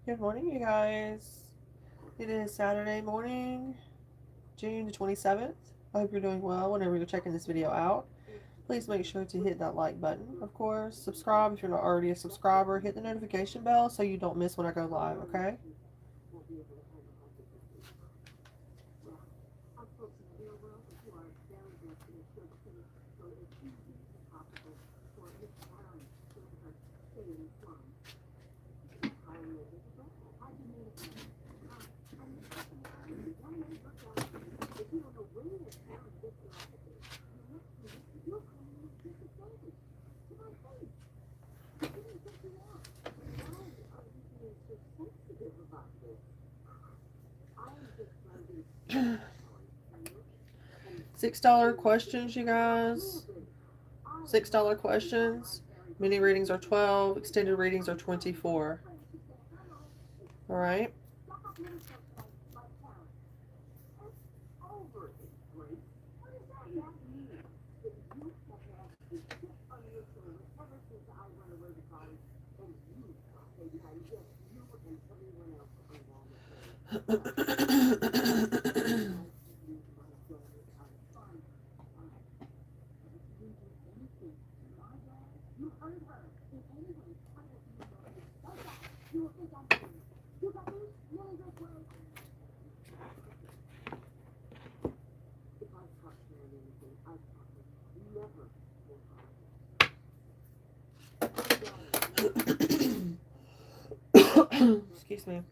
Good morning, you guys. It is Saturday morning, June the 27th. I hope you're doing well whenever you're checking this video out. Please make sure to hit that like button, of course. Subscribe if you're not already a subscriber. Hit the notification bell so you don't miss when I go live, okay? $6 questions, you guys. $6 questions. Mini readings are 12. Extended readings are 24. All right. Excuse me.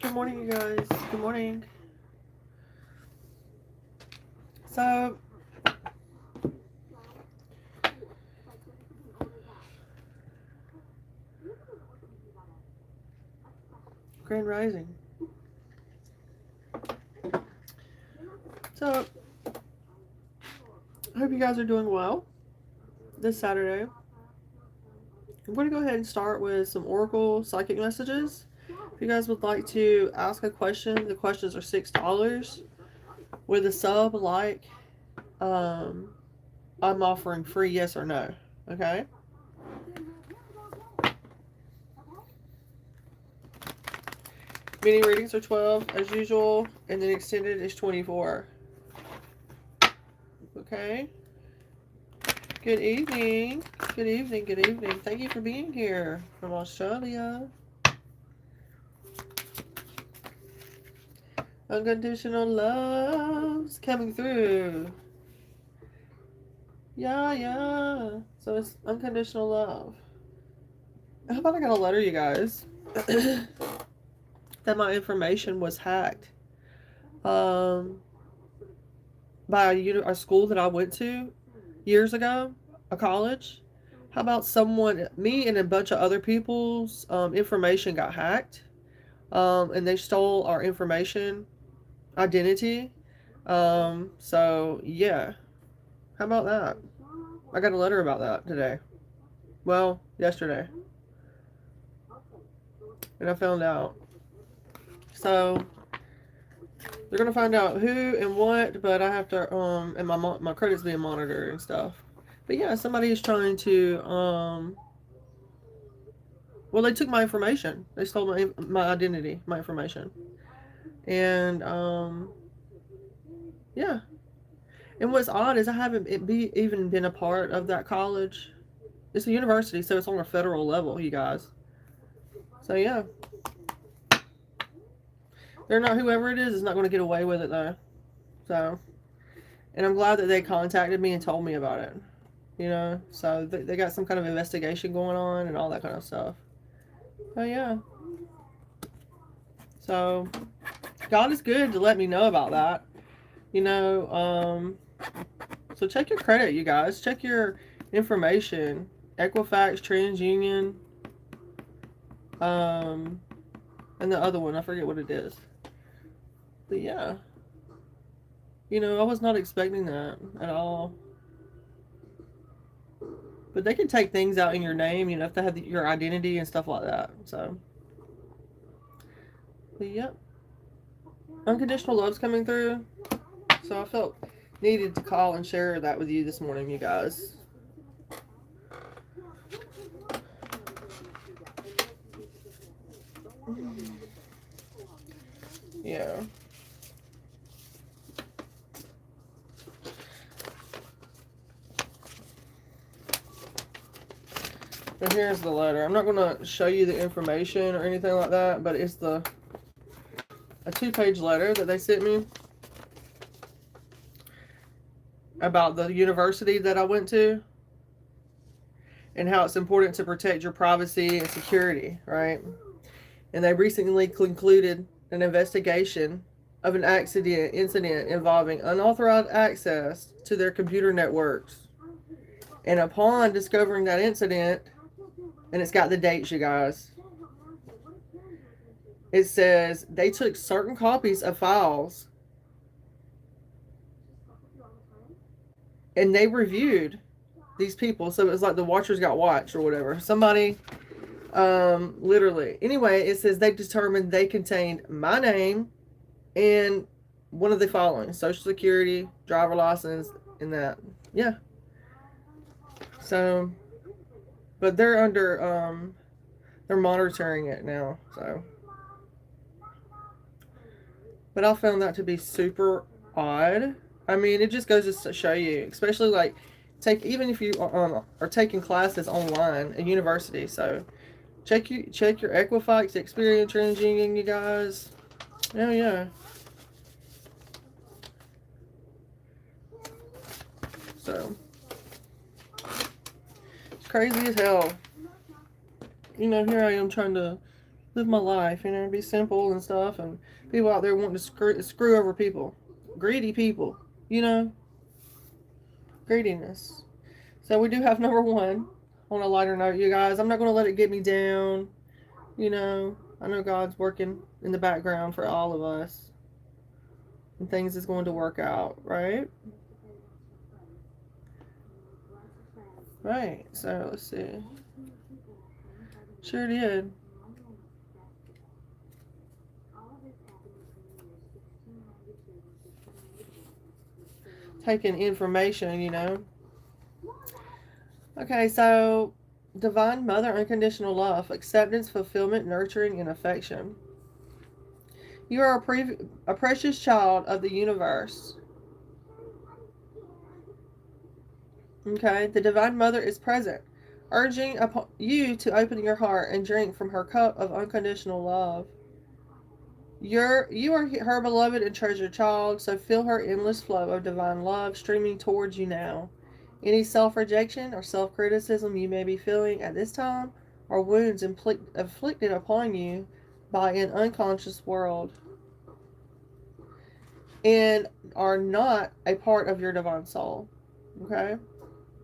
Good morning, you guys. Good morning. So, Grand Rising. So, I hope you guys are doing well. this Saturday. I'm going to go ahead and start with some Oracle psychic messages. If you guys would like to ask a question, the questions are $6. With a sub, like, I'm offering free yes or no. Okay? Mini readings are 12 as usual, and then extended is 24. Okay? Good evening. Good evening. Good evening. Thank you for being here from Australia. Unconditional love's coming through. Yeah. So it's unconditional love. How about I got a letter, you guys, that my information was hacked by a school that I went to years ago, a college. How about me and a bunch of other people's information got hacked, and they stole our information, identity. So yeah, how about that? I got a letter about that today. Well, yesterday, and I found out. So they're gonna find out who and what, but I have to and my credit's being monitored and stuff. But yeah, somebody is trying to well, they took my information. They stole my identity, my information, and yeah. And what's odd is I haven't even been a part of that college. It's a university, so it's on a federal level, you guys. So yeah. They're not, whoever it is not going to get away with it though. So, and I'm glad that they contacted me and told me about it. You know, so they got some kind of investigation going on and all that kind of stuff. Oh yeah. So, God is good to let me know about that. You know, so check your credit, you guys. Check your information. Equifax, TransUnion, and the other one, I forget what it is. But yeah, you know, I was not expecting that at all. But they can take things out in your name, you know, if they have your identity and stuff like that. So, but yep, unconditional love's coming through. So I felt needed to call and share that with you this morning, you guys. Yeah. But here's the letter. I'm not going to show you the information or anything like that, but it's a 2-page letter that they sent me about the university that I went to and how it's important to protect your privacy and security, right? And they recently concluded an investigation of an incident involving unauthorized access to their computer networks. And upon discovering that incident, and it's got the dates, you guys, it says they took certain copies of files and they reviewed these people. So it was like the watchers got watched or whatever. Somebody, literally. Anyway, it says they determined they contained my name and one of the following: Social Security, driver license, and that. Yeah. So, but they're under, they're monitoring it now, so. But I found that to be super odd. I mean, it just goes to show you, especially like, even if you are taking classes online at university. So, check your Equifax, Experian, TransUnion, you guys. Oh yeah. So, it's crazy as hell. You know, here I am trying to live my life, you know, be simple and stuff, and people out there wanting to screw over people. Greedy people, you know. Greediness. So we do have number 1 on a lighter note, you guys. I'm not going to let it get me down. You know, I know God's working in the background for all of us. And things is going to work out, right? Right. So let's see. Sure did. Taking information, you know. Okay, so Divine Mother, unconditional love, acceptance, fulfillment, nurturing, and affection. You are a precious child of the universe. Okay, the Divine Mother is present, urging upon you to open your heart and drink from her cup of unconditional love. You are her beloved and treasured child, so feel her endless flow of divine love streaming towards you now. Any self-rejection or self-criticism you may be feeling at this time are wounds inflicted upon you by an unconscious world and are not a part of your divine soul. Okay?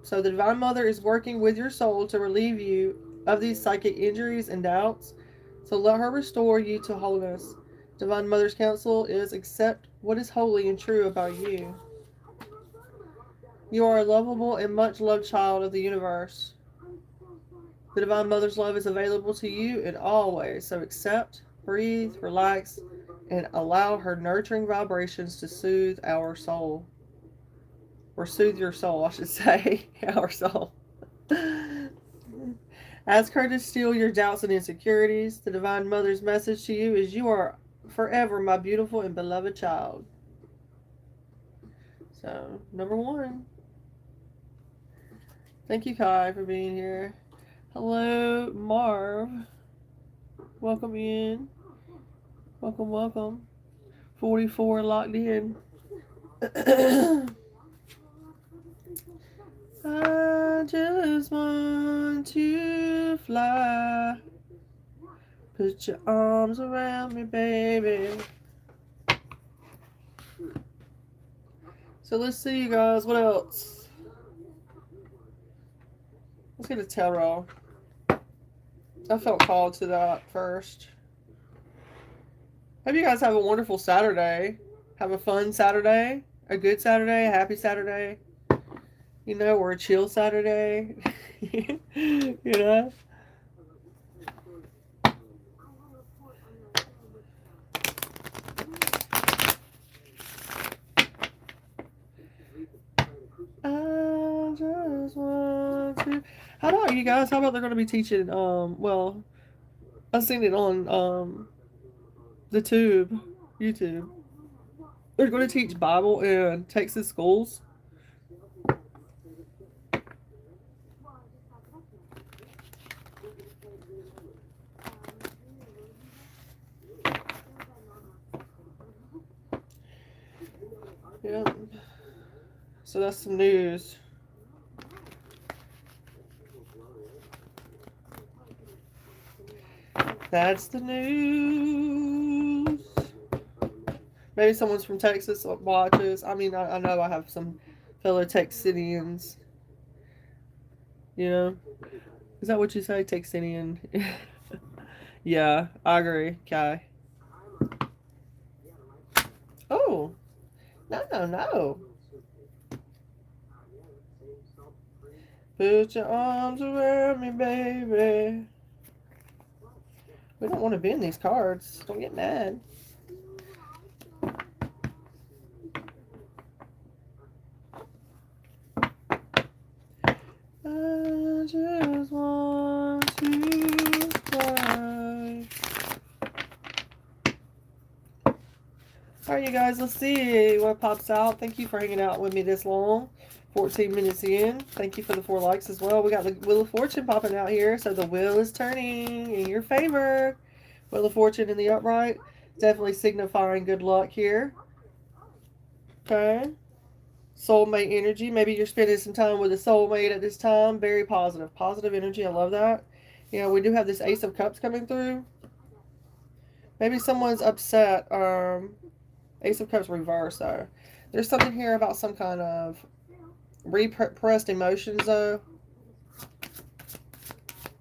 So the Divine Mother is working with your soul to relieve you of these psychic injuries and doubts. So let her restore you to wholeness. Divine Mother's counsel is accept what is holy and true about you. You are a lovable and much loved child of the universe. The Divine Mother's love is available to you in all ways. So accept, breathe, relax, and allow her nurturing vibrations to soothe our soul. Or soothe your soul, I should say. Our soul. Ask her to steal your doubts and insecurities. The Divine Mother's message to you is you are forever my beautiful and beloved child. So, number 1. Thank you, Kai, for being here. Hello, Marv. Welcome in. Welcome, welcome. 44 locked in. I just want to fly. Put your arms around me, baby. So let's see, you guys. What else? Let's get a tarot. I felt called to that first. Hope you guys have a wonderful Saturday. Have a fun Saturday. A good Saturday. A happy Saturday. You know, or a chill Saturday. You know? I just want to. How about you guys? How about they're going to be teaching? Well, I've seen it on the YouTube. They're going to teach Bible in Texas schools. Yeah. So that's some news. That's the news. Maybe someone's from Texas watches. I mean, I know I have some fellow Texians. You know? Is that what you say? Texian? Yeah, I agree. Okay. Oh. No. Put your arms around me, baby. We don't want to bend these cards. Don't get mad. I just want to fly. Alright, you guys, let's see what pops out. Thank you for hanging out with me this long. 14 minutes in. Thank you for the 4 likes as well. We got the Wheel of Fortune popping out here, so the wheel is turning in your favor. Wheel of Fortune in the upright. Definitely signifying good luck here. Okay. Soulmate energy. Maybe you're spending some time with a soulmate at this time. Very positive. Positive energy. I love that. You know, we do have this Ace of Cups coming through. Maybe someone's upset. Ace of Cups reverse, though. There's something here about some kind of repressed emotions, though.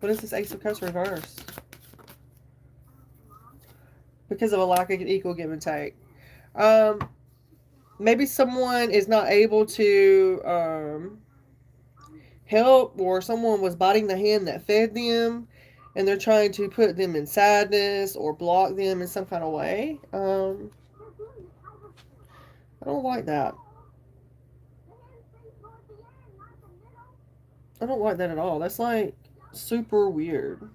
What is this Ace of Cups reverse? Because of a lack of equal give and take. Maybe someone is not able to help, or someone was biting the hand that fed them, and they're trying to put them in sadness or block them in some kind of way. I don't like that. I don't like that at all. That's like super weird.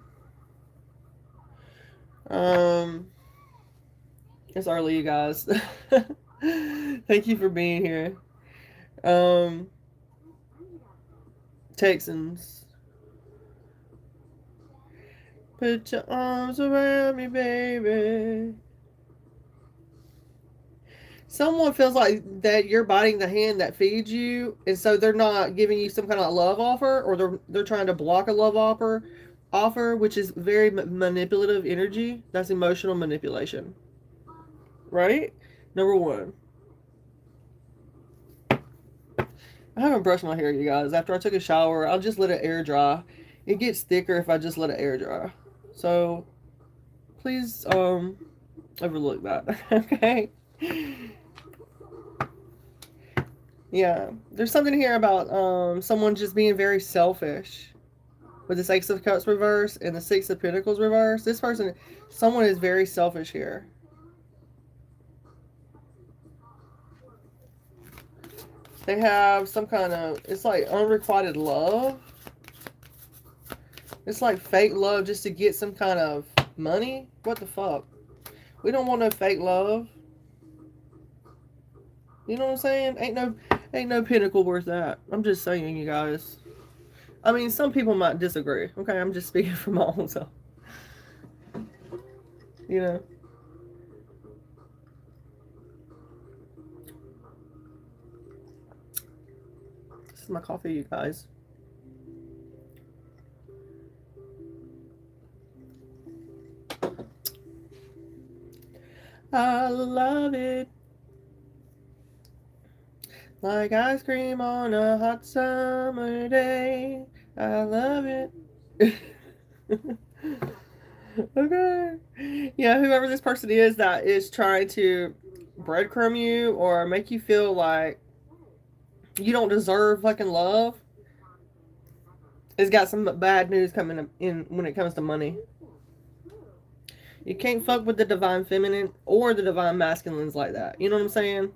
It's early, you guys. Thank you for being here. Texans. Put your arms around me, baby. Someone feels like that you're biting the hand that feeds you, and so they're not giving you some kind of love offer, or they're trying to block a love offer, which is very manipulative energy. That's emotional manipulation. Right? Number one. I haven't brushed my hair, you guys. After I took a shower, I'll just let it air dry. It gets thicker if I just let it air dry. So, please, overlook that. Okay? Yeah. There's something here about, someone just being very selfish. With the Ace of Cups reverse and the Six of Pentacles reverse. This person, someone is very selfish here. They have some kind of, it's like unrequited love. It's like fake love just to get some kind of money. What the fuck? We don't want no fake love. You know what I'm saying? Ain't no pinnacle worth that. I'm just saying, you guys. I mean, some people might disagree. Okay, I'm just speaking for my own self. You know. This is my coffee, you guys. I love it. Like ice cream on a hot summer day. I love it. Okay. Yeah, whoever this person is that is trying to breadcrumb you or make you feel like you don't deserve fucking love has got some bad news coming in when it comes to money. You can't fuck with the divine feminine or the divine masculines like that. You know what I'm saying?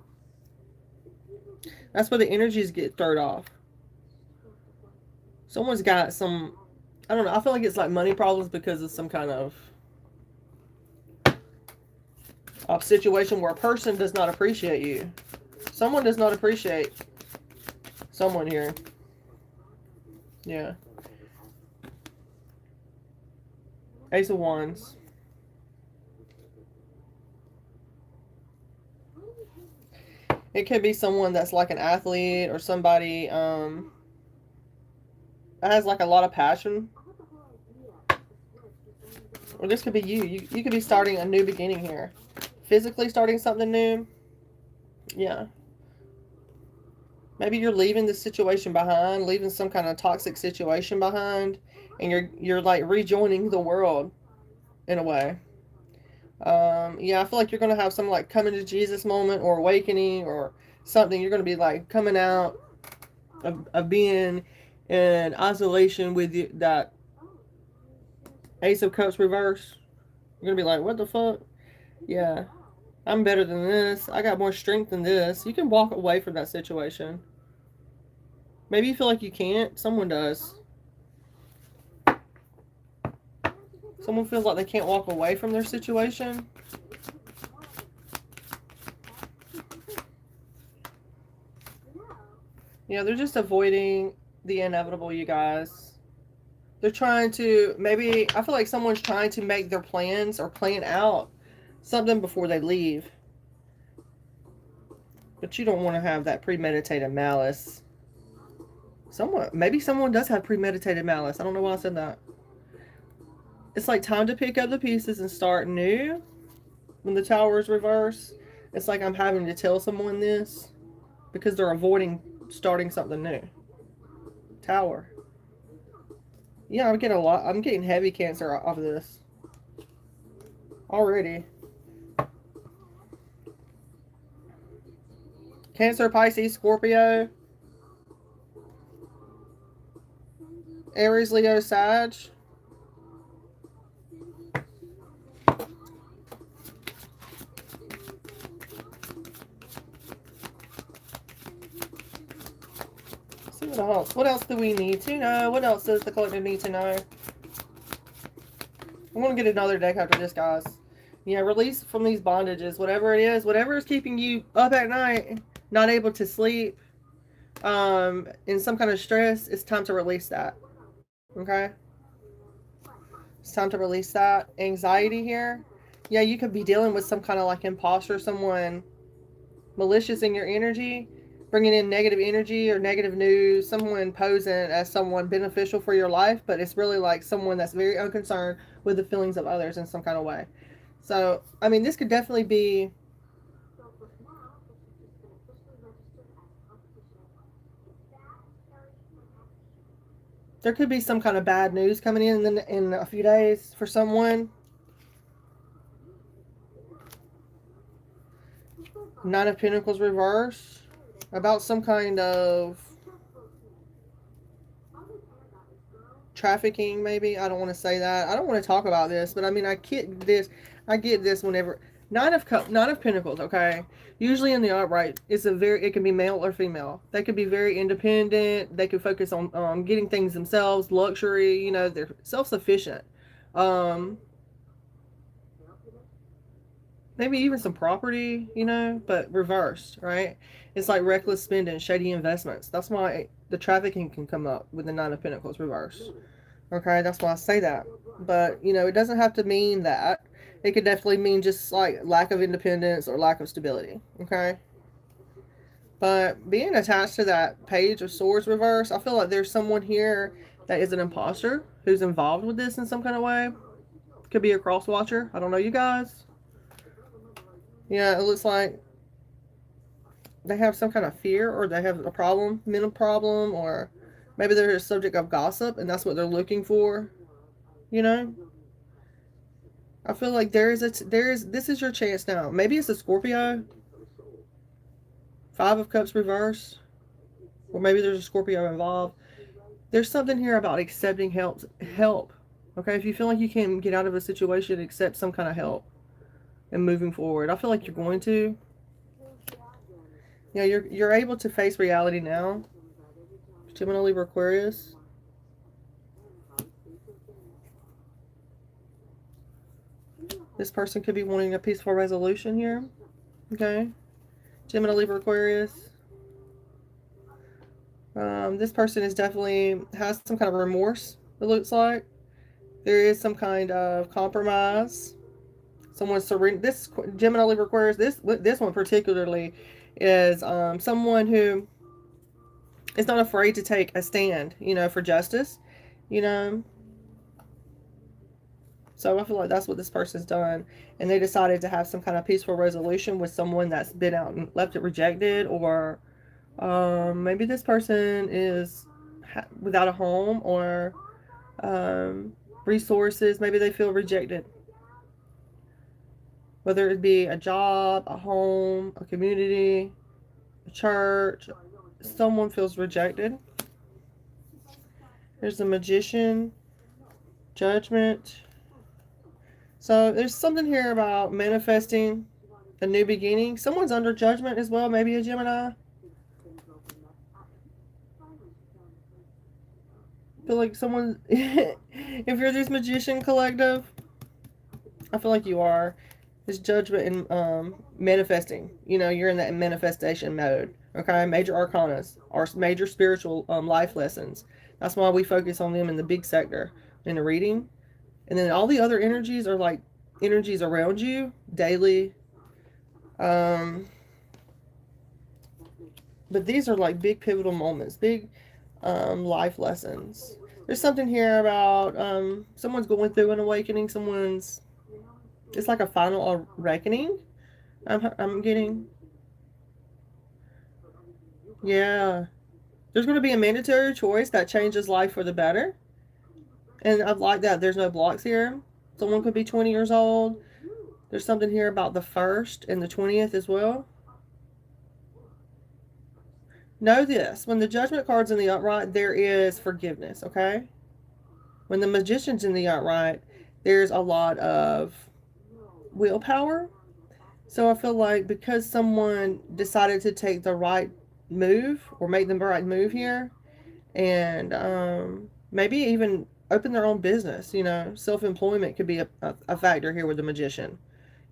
That's where the energies get thrown off. Someone's got some, I don't know, I feel like it's like money problems because of some kind of situation where a person does not appreciate you. Someone does not appreciate someone here. Yeah. Ace of Wands. It could be someone that's like an athlete or somebody that has like a lot of passion. Or this could be you. You could be starting a new beginning here. Physically starting something new. Yeah. Maybe you're leaving this situation behind, leaving some kind of toxic situation behind, and you're like rejoining the world in a way. Yeah, I feel like you're going to have some like coming to Jesus moment or awakening or something. You're going to be like coming out of being in isolation with you, that Ace of Cups reverse. You're going to be like, what the fuck? Yeah, I'm better than this. I got more strength than this. You can walk away from that situation. Maybe you feel like you can't. Someone does. Someone feels like they can't walk away from their situation. Yeah, they're just avoiding the inevitable, you guys. They're trying to, maybe, I feel like someone's trying to make their plans or plan out something before they leave. But you don't want to have that premeditated malice. Maybe someone does have premeditated malice. I don't know why I said that. It's like time to pick up the pieces and start new. When the Tower is reversed, it's like I'm having to tell someone this because they're avoiding starting something new. Tower. Yeah, I'm getting heavy Cancer off of this already. Cancer, Pisces, Scorpio. Aries, Leo, Sag. See what else. What else do we need to know? What else does the collective need to know? I'm going to get another deck after this, guys. Yeah, release from these bondages. Whatever it is. Whatever is keeping you up at night, not able to sleep, in some kind of stress, it's time to release that. Okay? It's time to release that. Anxiety here. Yeah, you could be dealing with some kind of like imposter, someone malicious in your energy, bringing in negative energy or negative news, someone posing as someone beneficial for your life, but it's really like someone that's very unconcerned with the feelings of others in some kind of way. So, I mean, this could definitely be there could be some kind of bad news coming in a few days for someone. Nine of Pentacles reverse about some kind of trafficking, maybe. I don't want to say that. I don't want to talk about this, but I mean, I get this whenever Nine of Pentacles. Okay, usually in the upright, it can be male or female. They could be very independent. They could focus on getting things themselves, luxury. You know, they're self-sufficient. Maybe even some property, you know, but reversed, right? It's like reckless spending, shady investments. That's why the trafficking can come up with the Nine of Pentacles reversed. Okay, that's why I say that. But, you know, it doesn't have to mean that. It could definitely mean just like lack of independence or lack of stability. Okay? But being attached to that Page of Swords reverse, I feel like there's someone here that is an imposter who's involved with this in some kind of way. Could be a cross watcher. I don't know, you guys. Yeah, it looks like they have some kind of fear, or they have a problem, mental problem, or maybe they're a subject of gossip and that's what they're looking for. You know? I feel like this is your chance now. Maybe it's a Scorpio. Five of Cups reverse. Or maybe there's a Scorpio involved. There's something here about accepting help. Okay, if you feel like you can't get out of a situation, accept some kind of help and moving forward. I feel like you're going to. Yeah, you're able to face reality now. Gemini, Libra, Aquarius. This person could be wanting a peaceful resolution here. Okay. Gemini, Libra, Aquarius. This person is definitely has some kind of remorse, it looks like. There is some kind of compromise. Someone surrender. This Gemini, Libra, Aquarius, this one particularly is someone who is not afraid to take a stand, you know, for justice, you know. So I feel like that's what this person's done. And they decided to have some kind of peaceful resolution with someone that's been out and left it rejected, or maybe this person is without a home or resources. Maybe they feel rejected. Whether it be a job, a home, a community, a church, someone feels rejected. There's a Magician, Judgment. So there's something here about manifesting a new beginning. Someone's under judgment as well, maybe a Gemini. I feel like someone, if you're this Magician collective, I feel like you are. This judgment and manifesting. You know, you're in that manifestation mode. Okay, major arcanas are major spiritual life lessons. That's why we focus on them in the big sector in the reading. And then all the other energies are like energies around you daily. But these are like big pivotal moments, big life lessons. There's something here about someone's going through an awakening. It's like a final reckoning. I'm getting. Yeah. There's going to be a mandatory choice that changes life for the better. And I like that there's no blocks here. Someone could be 20 years old. There's something here about the 1st and the 20th as well. Know this. When the Judgment card's in the upright, there is forgiveness, okay? When the Magician's in the upright, there's a lot of willpower. So I feel like because someone decided to take the right move or make the right move here, and maybe even open their own business, self-employment could be a factor here with the Magician.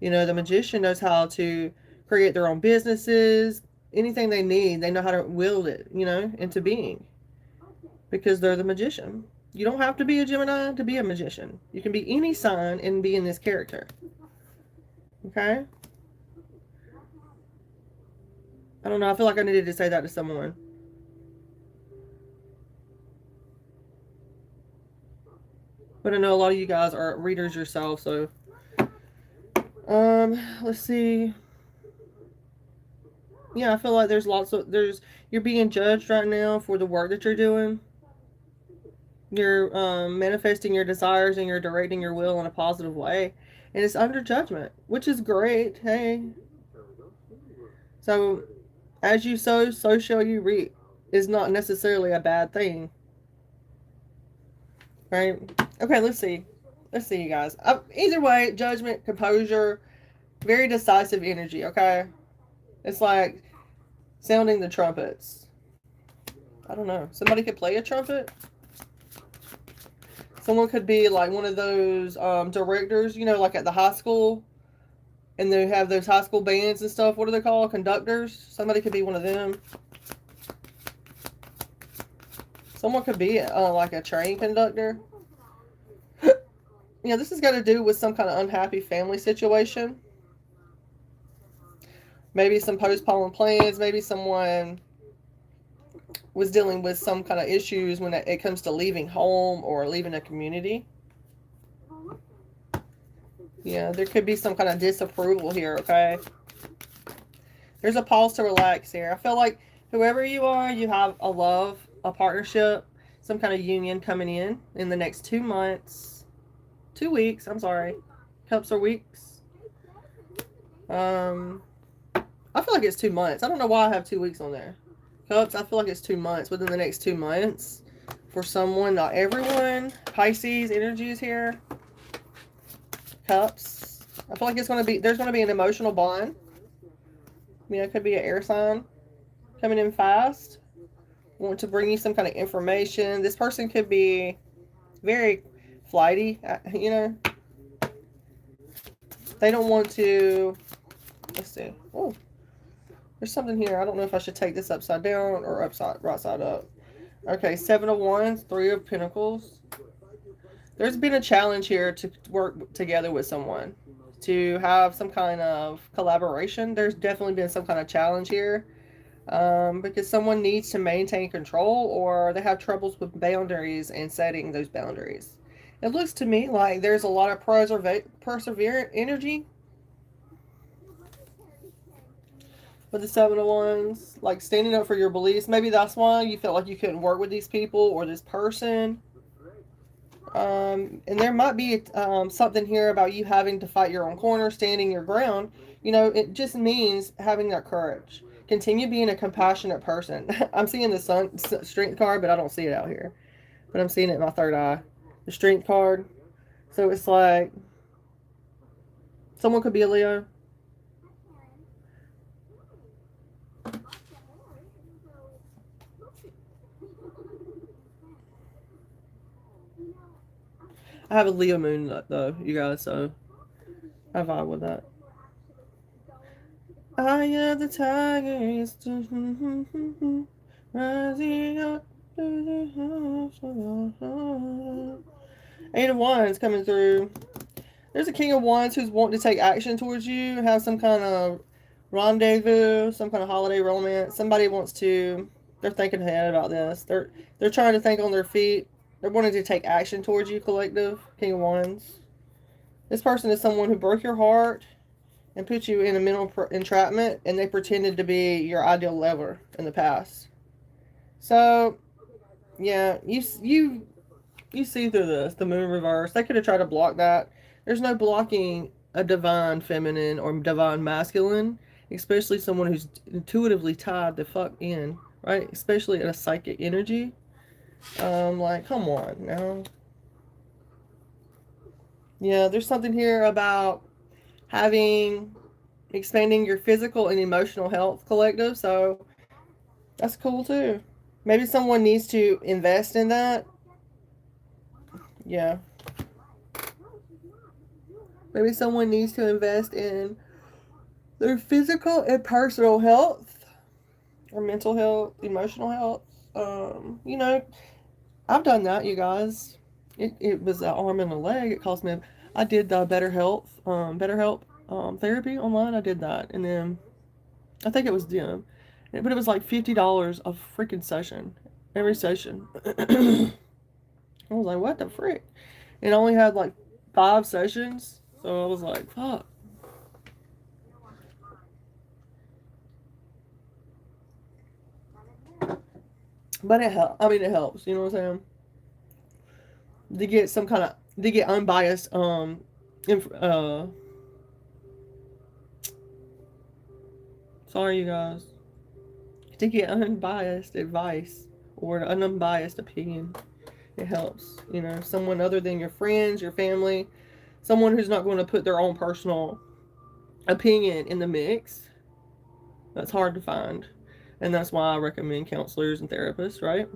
The Magician knows how to create their own businesses. Anything they need, they know how to wield it, into being, because they're the Magician. You don't have to be a Gemini to be a Magician. You can be any sign and be in this character. Okay? I don't know. I feel like I needed to say that to someone. But I know a lot of you guys are readers yourself, so let's see. Yeah, I feel like you're being judged right now for the work that you're doing. You're manifesting your desires and you're directing your will in a positive way. And it's under judgment, which is great. Hey. So, as you sow, so shall you reap is not necessarily a bad thing. Right? Okay, let's see. Let's see, you guys. Either way, judgment, composure, very decisive energy, okay? It's like sounding the trumpets. I don't know. Somebody could play a trumpet. Someone could be like one of those directors, like at the high school. And they have those high school bands and stuff. What are they called? Conductors? Somebody could be one of them. Someone could be like a train conductor. This has got to do with some kind of unhappy family situation. Maybe some postponed plans. Maybe someone was dealing with some kind of issues when it comes to leaving home or leaving a community. Yeah, there could be some kind of disapproval here, okay? There's a pause to relax here. I feel like whoever you are, you have a love, a partnership, some kind of union coming in the next 2 months. 2 weeks, I'm sorry. Cups are weeks. I feel like it's 2 months. I don't know why I have 2 weeks on there. Cups, I feel like it's 2 months. Within the next 2 months. For someone, not everyone. Pisces energy is here. Cups. I feel like there's going to be an emotional bond. It could be an air sign coming in fast. Want to bring you some kind of information. This person could be very flighty, They don't want to, let's see. Oh, there's something here. I don't know if I should take this upside down or right side up. Okay, 7 of Wands, 3 of Pentacles. There's been a challenge here to work together with someone, to have some kind of collaboration. There's definitely been some kind of challenge here because someone needs to maintain control, or they have troubles with boundaries and setting those boundaries. It looks to me like there's a lot of perseverant energy with the 7 of Wands, like standing up for your beliefs. Maybe that's why you felt like you couldn't work with these people or this person. And there might be something here about you having to fight your own corner, standing your ground. It just means having that courage. Continue being a compassionate person. I'm seeing the strength card, but I don't see it out here. But I'm seeing it in my third eye. The strength card. So it's like someone could be a Leo. I have a Leo moon though, you guys, so I vibe with that. I am the tiger rising up. 8 of Wands coming through. There's a King of Wands who's wanting to take action towards you, have some kind of rendezvous, some kind of holiday romance. Somebody wants to, they're thinking ahead about this. They're trying to think on their feet. They're wanting to take action towards you, collective. King of Wands. This person is someone who broke your heart and put you in a mental entrapment, and they pretended to be your ideal lover in the past. So, yeah, you see through this, the moon reverse. They could have tried to block that. There's no blocking a divine feminine or divine masculine, especially someone who's intuitively tied the fuck in, right? Especially in a psychic energy. Like, come on now. Yeah, there's something here about expanding your physical and emotional health, collective. So that's cool too. Maybe someone needs to invest in that. Yeah. Maybe someone needs to invest in their physical and personal health, or mental health, emotional health. You know, I've done that, you guys. It was an arm and a leg. It cost me. I did the BetterHelp therapy online. I did that, and then I think it was them, but it was like $50 a freaking session, every session. I was like, what the frick? It only had like 5 sessions, so I was like, fuck. But it helps. I mean, it helps. You know what I'm saying? To get some kind of to get unbiased sorry you guys, to get unbiased advice or an unbiased opinion. It helps, you know, someone other than your friends, your family, someone who's not going to put their own personal opinion in the mix. That's hard to find, and that's why I recommend counselors and therapists, right?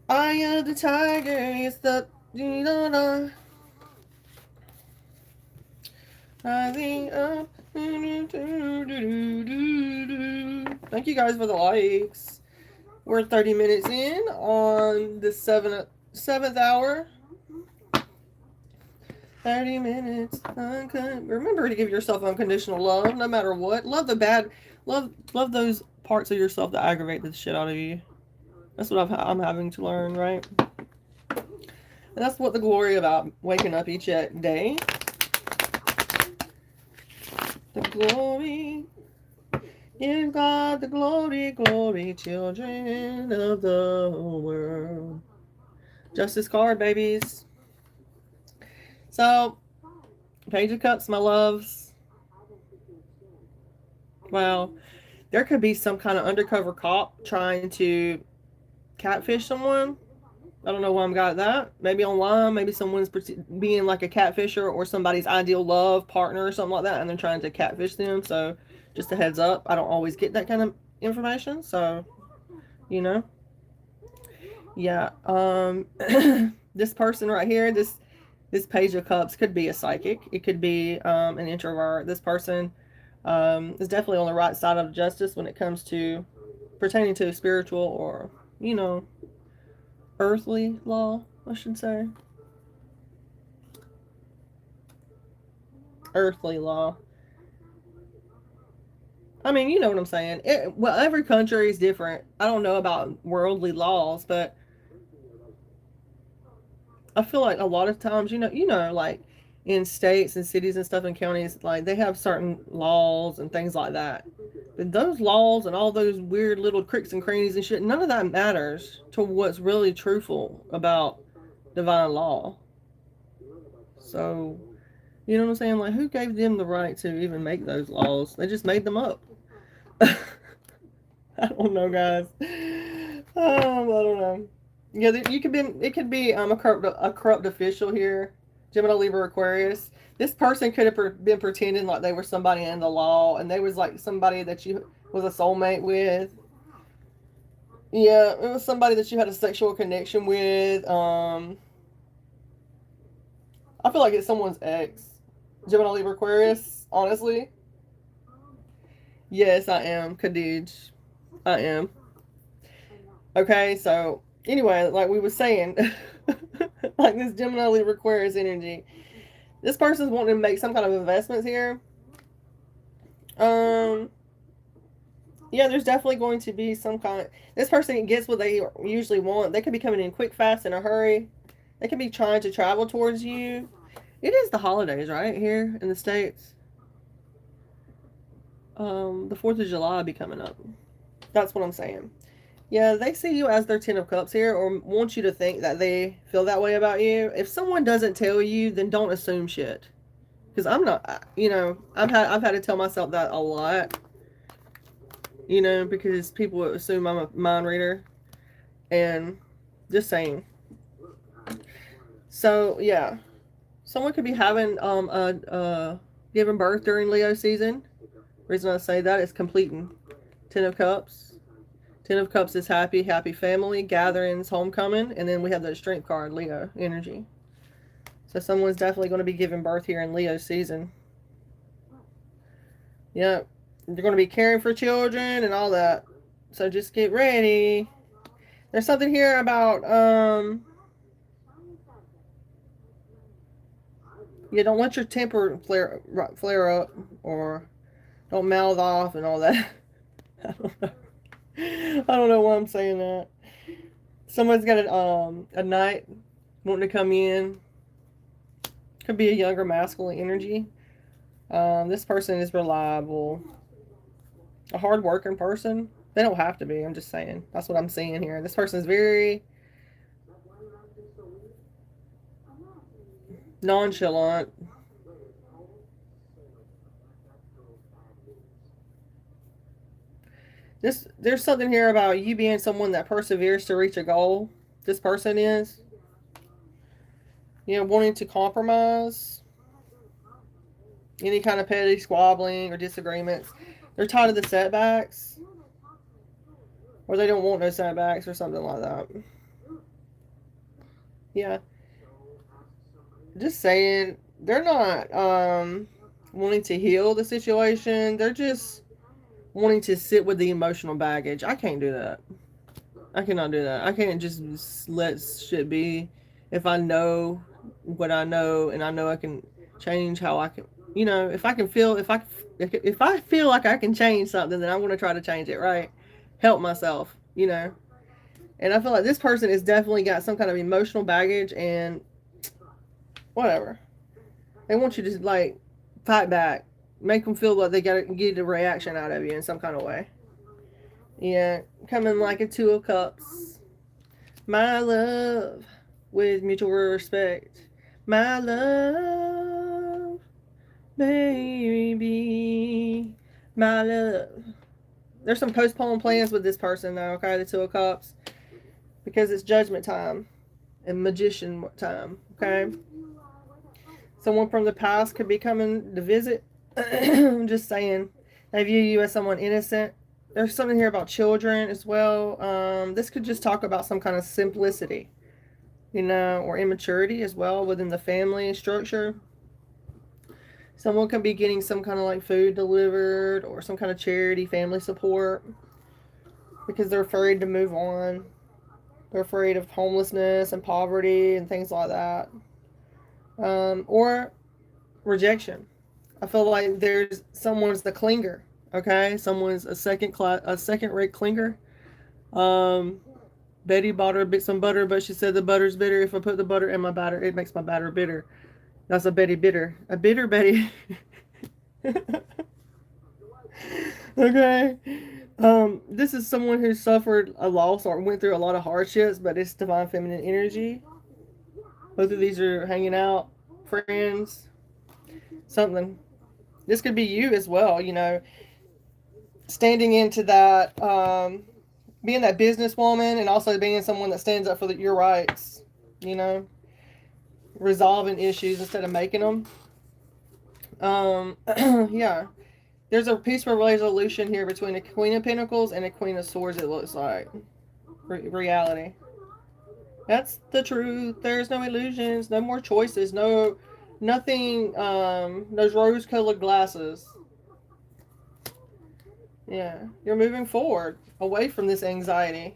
I am the tiger, it's the rising up. Thank you guys for the likes. We're 30 minutes in on the 7th hour. 30 minutes. Remember to give yourself unconditional love, no matter what. Love the bad. Love those parts of yourself that aggravate the shit out of you. That's what I'm having to learn, right? And that's what the glory about waking up each day. The glory. Give God the glory, glory, children of the world. Justice card, babies. So, Page of Cups, my loves. Well, there could be some kind of undercover cop trying to catfish someone. I don't know why I'm got that. Maybe online, maybe someone's being like a catfisher or somebody's ideal love partner or something like that, and they're trying to catfish them. So, just a heads up. I don't always get that kind of information, so you know. Yeah. This person right here, this Page of Cups could be a psychic. It could be an introvert. This person is definitely on the right side of justice when it comes to pertaining to spiritual or, you know, earthly law, I should say. Earthly law. I mean, you know what I'm saying. Well, every country is different. I don't know about worldly laws, but I feel like a lot of times, you know, like in states and cities and stuff and counties, like they have certain laws and things like that. But those laws and all those weird little cricks and crannies and shit, none of that matters to what's really truthful about divine law. So, you know what I'm saying? Like, who gave them the right to even make those laws? They just made them up. I don't know, guys. I don't know. Yeah, you could be. It could be a corrupt official here. Gemini, Libra, Aquarius. This person could have been pretending like they were somebody in the law, and they was like somebody that you was a soulmate with. Yeah, it was somebody that you had a sexual connection with. I feel like it's someone's ex. Gemini, Libra, Aquarius. Honestly. Yes, I am, Khadij. I am. Okay, so anyway, like we were saying, like this Gemini, Libra, Aquarius energy, this person's wanting to make some kind of investments here. Yeah, there's definitely going to be some kind of, this person gets what they usually want. They could be coming in quick, fast, in a hurry. They could be trying to travel towards you. It is the holidays, right, here in the States. The 4th of July will be coming up. That's what I'm saying. Yeah, they see you as their 10 of Cups here, or want you to think that they feel that way about you. If someone doesn't tell you, then don't assume shit. Because I'm not, you know, I've had to tell myself that a lot. you know, because people assume I'm a mind reader. And just saying. So, yeah. Someone could be having giving birth during Leo season. Reason I say that is completing. Ten of Cups. Ten of Cups is happy, happy family, gatherings, homecoming, and then we have the Strength card, Leo energy. So someone's definitely going to be giving birth here in Leo season. Yep. They're going to be caring for children and all that. So just get ready. There's something here about you don't let your temper flare up, or don't mouth off and all that. I don't know. I don't know why I'm saying that. Someone's got a knight wanting to come in. Could be a younger masculine energy. This person is reliable. A hard-working person. They don't have to be. I'm just saying. That's what I'm seeing here. This person is very nonchalant. There's something here about you being someone that perseveres to reach a goal. This person is. You know, wanting to compromise. Any kind of petty squabbling or disagreements. They're tired of the setbacks. Or they don't want no setbacks or something like that. Yeah. Just saying, they're not wanting to heal the situation. They're just wanting to sit with the emotional baggage. I can't do that. I cannot do that. I can't just let shit be. If I know what I know, and I know I can change how I can, you know, if I feel like I can change something, then I'm going to try to change it, right? Help myself, you know. And I feel like this person has definitely got some kind of emotional baggage, and whatever. They want you to like fight back, make them feel like they got to get a reaction out of you in some kind of way. Yeah, coming like a 2 of Cups. My love, with mutual respect. My love, baby. My love. There's some postponed plans with this person though, okay? The 2 of Cups. Because it's judgment time and magician time, okay? Someone from the past could be coming to visit. I'm just saying. They view you as someone innocent. There's something here about children as well. This could just talk about some kind of simplicity, you know, or immaturity as well within the family structure. Someone could be getting some kind of like food delivered or some kind of charity, family support, because they're afraid to move on. They're afraid of homelessness and poverty and things like that. Or rejection. I feel like someone's the clinger. Okay, someone's a second-rate clinger. Betty bought her some butter, but she said the butter's bitter. If I put the butter in my batter, it makes my batter bitter. That's a Betty bitter. A bitter Betty. Okay. This is someone who suffered a loss or went through a lot of hardships, but it's divine feminine energy. Both of these are hanging out, friends, something. This could be you as well, you know, standing into that, being that businesswoman and also being someone that stands up for your rights, you know, resolving issues instead of making them. Yeah. There's a peaceful resolution here between a Queen of Pentacles and a Queen of Swords, it looks like. Reality. That's the truth. There's no illusions, no more choices, nothing, those rose-colored glasses. Yeah, you're moving forward, away from this anxiety.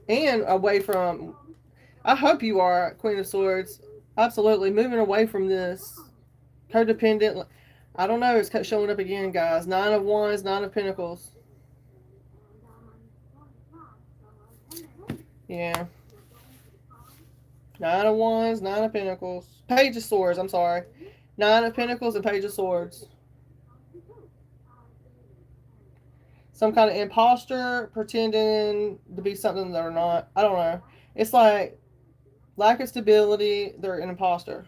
And away from, I hope you are, Queen of Swords, absolutely, moving away from this codependent, I don't know, it's showing up again, guys. 9 of Wands, 9 of Pentacles. Yeah. 9 of Wands, 9 of Pentacles. Page of Swords, I'm sorry. 9 of Pentacles and Page of Swords. Some kind of imposter pretending to be something they're not. I don't know. It's like lack of stability. They're an imposter.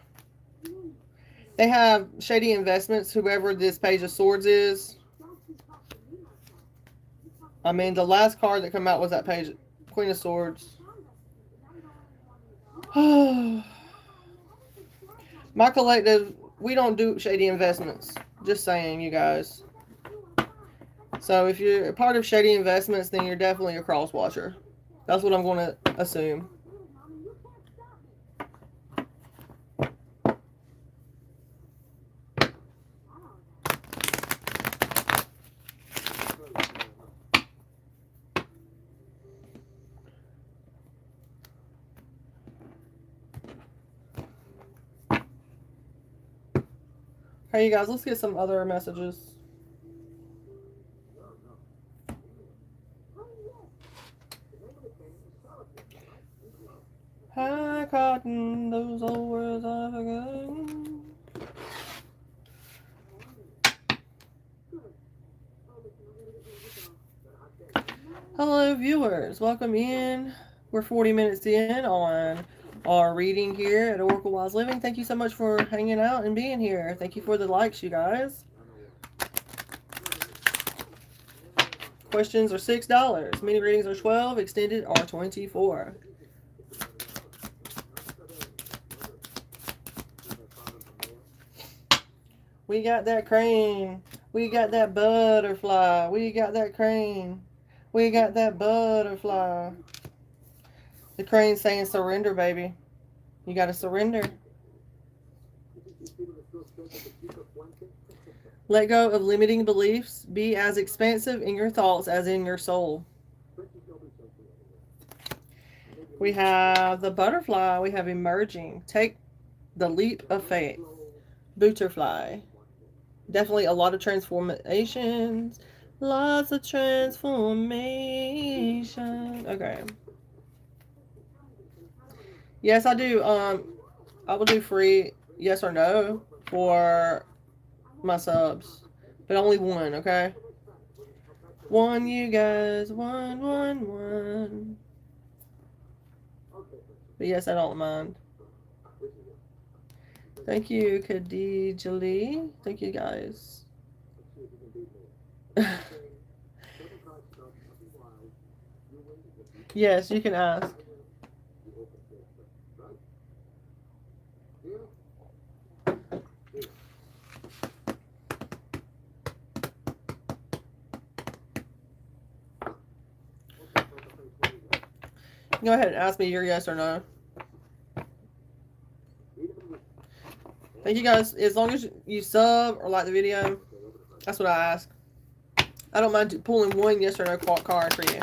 They have shady investments, whoever this Page of Swords is. I mean, the last card that came out was that page, Queen of Swords. My collective, we don't do shady investments. Just saying, you guys. So if you're a part of shady investments, then you're definitely a cross watcher. That's what I'm going to assume. Hey, you guys, let's get some other messages. High cotton, those old words I forgot. Hello, viewers. Welcome in. We're 40 minutes in on our reading here at Oracle Wise Living. Thank you so much for hanging out and being here. Thank you for the likes, you guys. Questions are $6. Mini readings are $12. Extended are $24. We got that crane. We got that butterfly. We got that crane. We got that butterfly. The crane saying surrender, baby. You got to surrender. Let go of limiting beliefs. Be as expansive in your thoughts as in your soul. We have the butterfly. We have emerging. Take the leap of faith. Butterfly. Definitely a lot of transformations. Lots of transformation. Okay. Yes, I do. I will do free yes or no for my subs. But only one, okay? One, you guys. One. But yes, I don't mind. Thank you, Khadija Lee. Thank you, guys. Yes, you can ask. Go ahead and ask me your yes or no. Thank you guys. As long as you sub or like the video, that's what I ask. I don't mind pulling one yes or no card for you.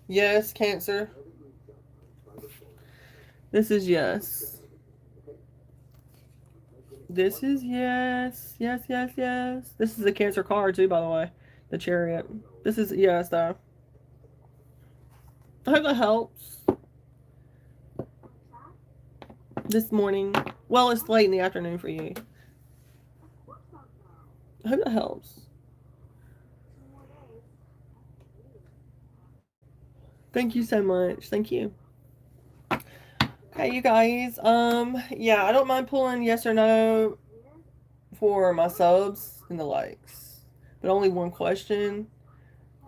Yes, Cancer. This is yes. This is yes. Yes. This is a Cancer card too, by the way. The Chariot. This is yes, though. I hope that helps. This morning. Well, it's late in the afternoon for you. I hope that helps. Thank you so much. Thank you. Okay, you guys. Yeah, I don't mind pulling yes or no for my subs and the likes, but only one question.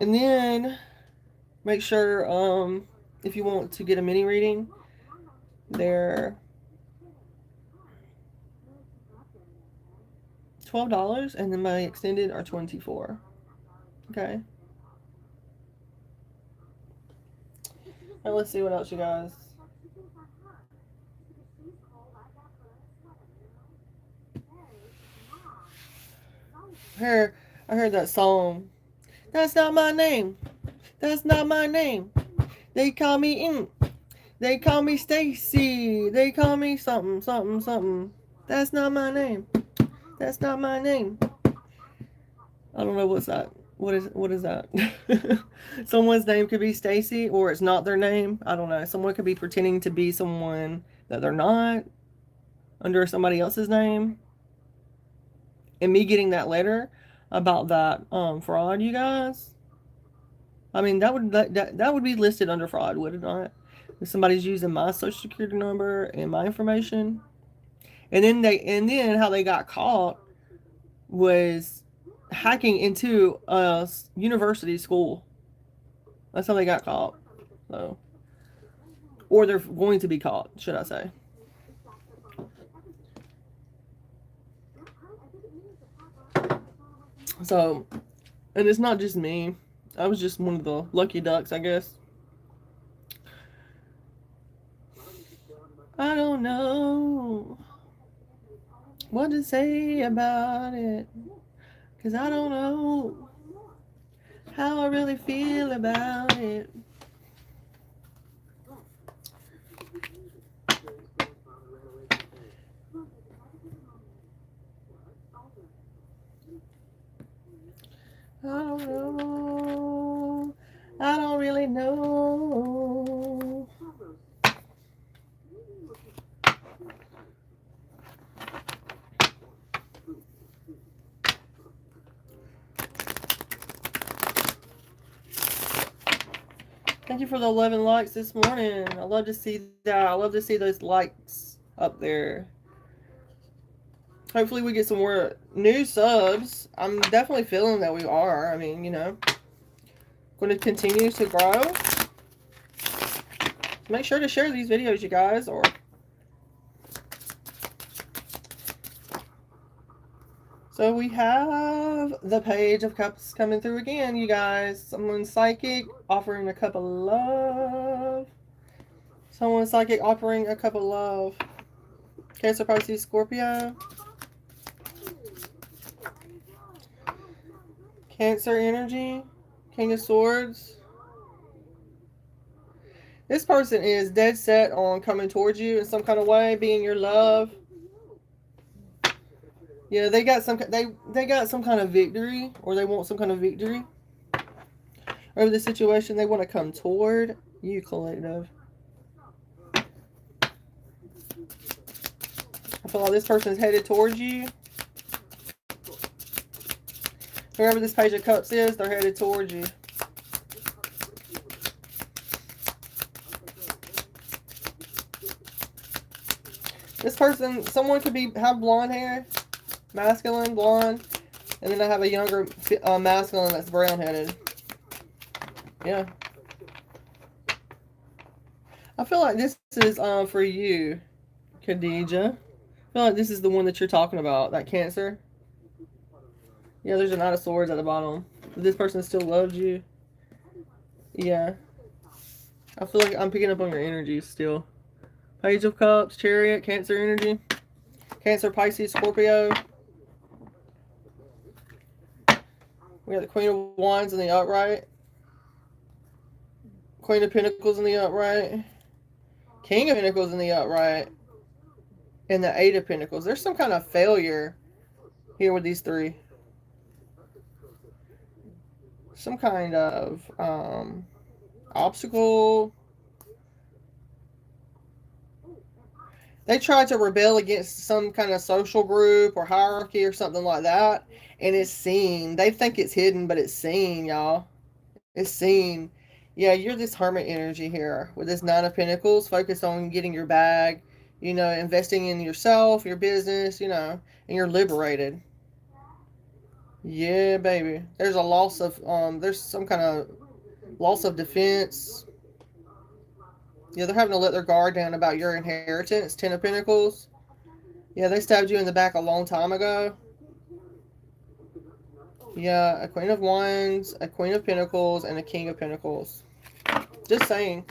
And then make sure, if you want to get a mini reading, they're $12, and then my extended are $24. Okay. Now let's see what else, you guys. I heard that song. That's not my name. That's not my name. They call me Ink. They call me Stacy. They call me something. That's not my name. That's not my name. I don't know what's that. What is that? Someone's name could be Stacy, or it's not their name. I don't know. Someone could be pretending to be someone that they're not under somebody else's name. And me getting that letter about that fraud, you guys. I mean, that would be listed under fraud, would it not? Somebody's using my social security number and my information. And then how they got caught was hacking into a university school. That's how they got caught. So, or they're going to be caught, should I say. So, and it's not just me. I was just one of the lucky ducks, I guess. I don't know what to say about it, 'cause I don't know how I really feel about it. I don't know. I don't really know. Thank you for the 11 likes this morning. I love to see that. I love to see those likes up there. Hopefully we get some more new subs. I'm definitely feeling that we are. I mean, you know, going to continue to grow. Make sure to share these videos, you guys, or so we have the Page of Cups coming through again, you guys. Someone psychic offering a cup of love. Someone psychic offering a cup of love. Cancer, Pisces, Scorpio. Cancer energy. King of Swords. This person is dead set on coming towards you in some kind of way, being your love. Yeah, they got some kind of victory, or they want some kind of victory over the situation. They want to come toward you, collective. I feel like this person's headed towards you. Whoever this Page of Cups is, they're headed towards you. This person, someone could have blonde hair, masculine, blonde, and then I have a younger masculine that's brown-headed. Yeah. I feel like this is for you, Khadija. I feel like this is the one that you're talking about, that Cancer. Yeah, there's a Knight of Swords at the bottom. This person still loves you. Yeah. I feel like I'm picking up on your energy still. Page of Cups, Chariot, Cancer energy. Cancer, Pisces, Scorpio. We got the Queen of Wands in the upright. Queen of Pentacles in the upright. King of Pentacles in the upright. And the Eight of Pentacles. There's some kind of failure here with these three. Some kind of obstacle. They try to rebel against some kind of social group or hierarchy or something like that. And it's seen. They think it's hidden, but it's seen, y'all. It's seen. Yeah, you're this hermit energy here with this Nine of Pentacles. Focus on getting your bag, you know, investing in yourself, your business, you know, and you're liberated. Yeah, baby. There's a loss of, there's some kind of loss of defense. Yeah, they're having to let their guard down about your inheritance. Ten of Pentacles. Yeah, they stabbed you in the back a long time ago. Yeah, a Queen of Wands, a Queen of Pentacles, and a King of Pentacles. Just saying.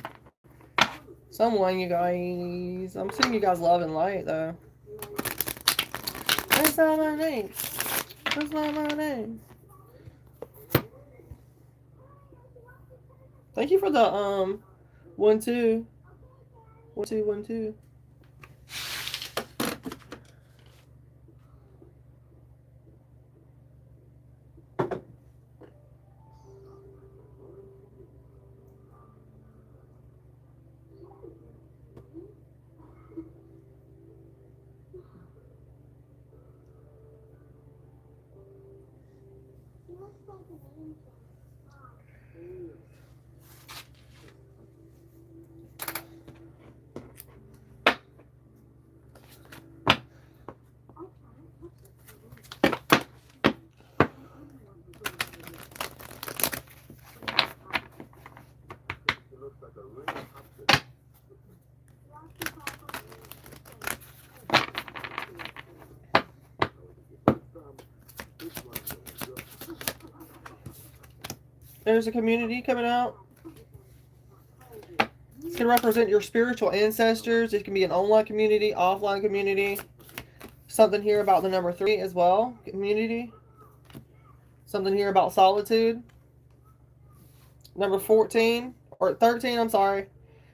Someone, you guys. I'm seeing you guys love and light, though. That's not my name. That's not my name. Thank you for the 1 2 1 2 1 2. There's a community coming out. It's going to represent your spiritual ancestors. It can be an online community, offline community. Something here about the number 3 as well. Community. Something here about solitude. Number 14. Or 13, I'm sorry.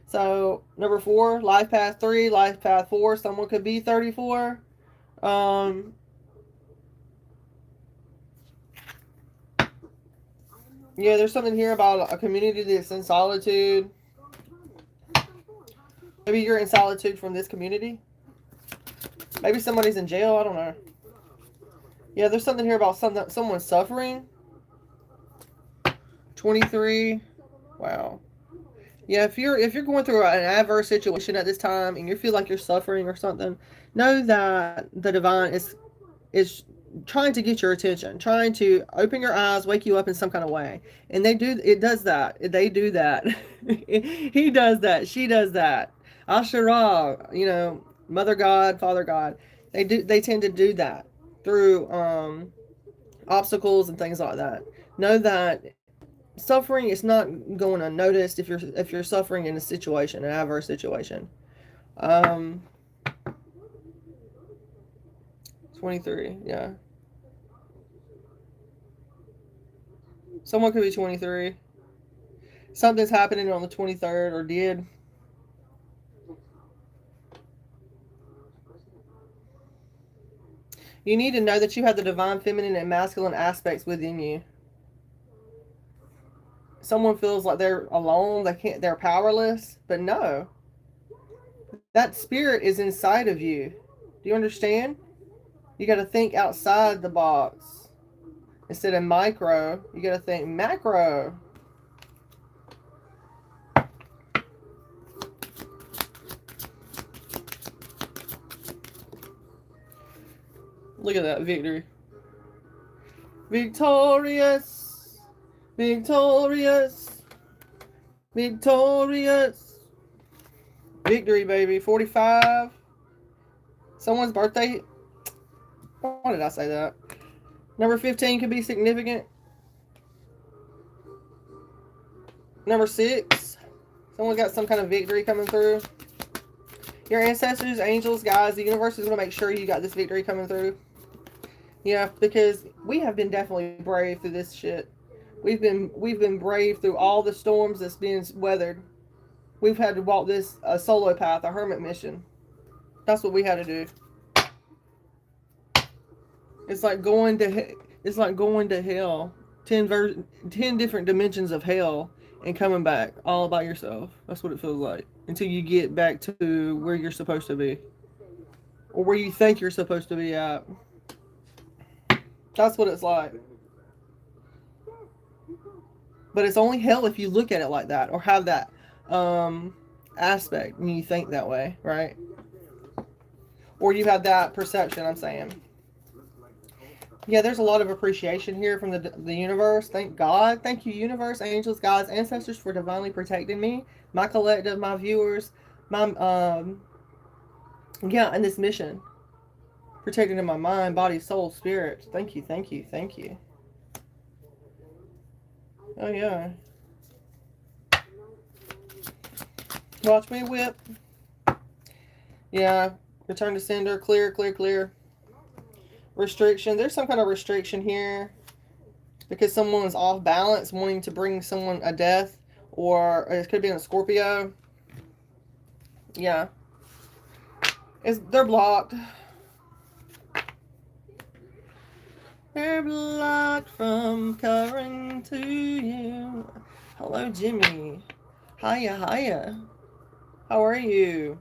So, number 4, life path 3, life path 4. Someone could be 34. Yeah, there's something here about a community that's in solitude. Maybe you're in solitude from this community. Maybe somebody's in jail. I don't know. Yeah, there's something here about someone suffering. 23. Wow. Yeah, if you're going through an adverse situation at this time and you feel like you're suffering or something, know that the divine is trying to get your attention, trying to open your eyes, wake you up in some kind of way. And it does that. They do that. He does that. She does that. Asherah, Mother God, Father God. They tend to do that through obstacles and things like that. Know that suffering is not going unnoticed if you're suffering in a situation, an adverse situation. 23, yeah. Someone could be 23. Something's happening on the 23rd or did. You need to know that you have the divine feminine and masculine aspects within you. Someone feels like they're alone, they're powerless, but no. That spirit is inside of you. Do you understand? You got to think outside the box. Instead of micro, you got to think macro. Look at that victory. Victorious. Victorious. Victorious. Victory, baby. 45. Someone's birthday. Why did I say that? Number 15 could be significant. Number 6. Someone's got some kind of victory coming through. Your ancestors, angels, guys, the universe is going to make sure you got this victory coming through. Yeah, because we have been definitely brave through this shit. We've been brave through all the storms that's been weathered. We've had to walk this solo path, a hermit mission. That's what we had to do. It's like going to hell. 10 different dimensions of hell and coming back all by yourself. That's what it feels like. Until you get back to where you're supposed to be. Or where you think you're supposed to be at. That's what it's like. But it's only hell if you look at it like that or have that aspect when you think that way, right? Or you have that perception, I'm saying. Yeah, there's a lot of appreciation here from the universe. Thank God. Thank you, universe, angels, guides, ancestors, for divinely protecting me, my collective, my viewers, my in this mission. Protecting in my mind, body, soul, spirit. Thank you, thank you, thank you. Oh yeah. Watch me whip. Yeah. Return to sender. Clear, clear, clear. Restriction. There's some kind of restriction here. Because someone's off balance, wanting to bring someone a death. Or it could be a Scorpio. Yeah. They're blocked. They're blocked from covering to you. Hello, Jimmy. Hiya, hiya. How are you?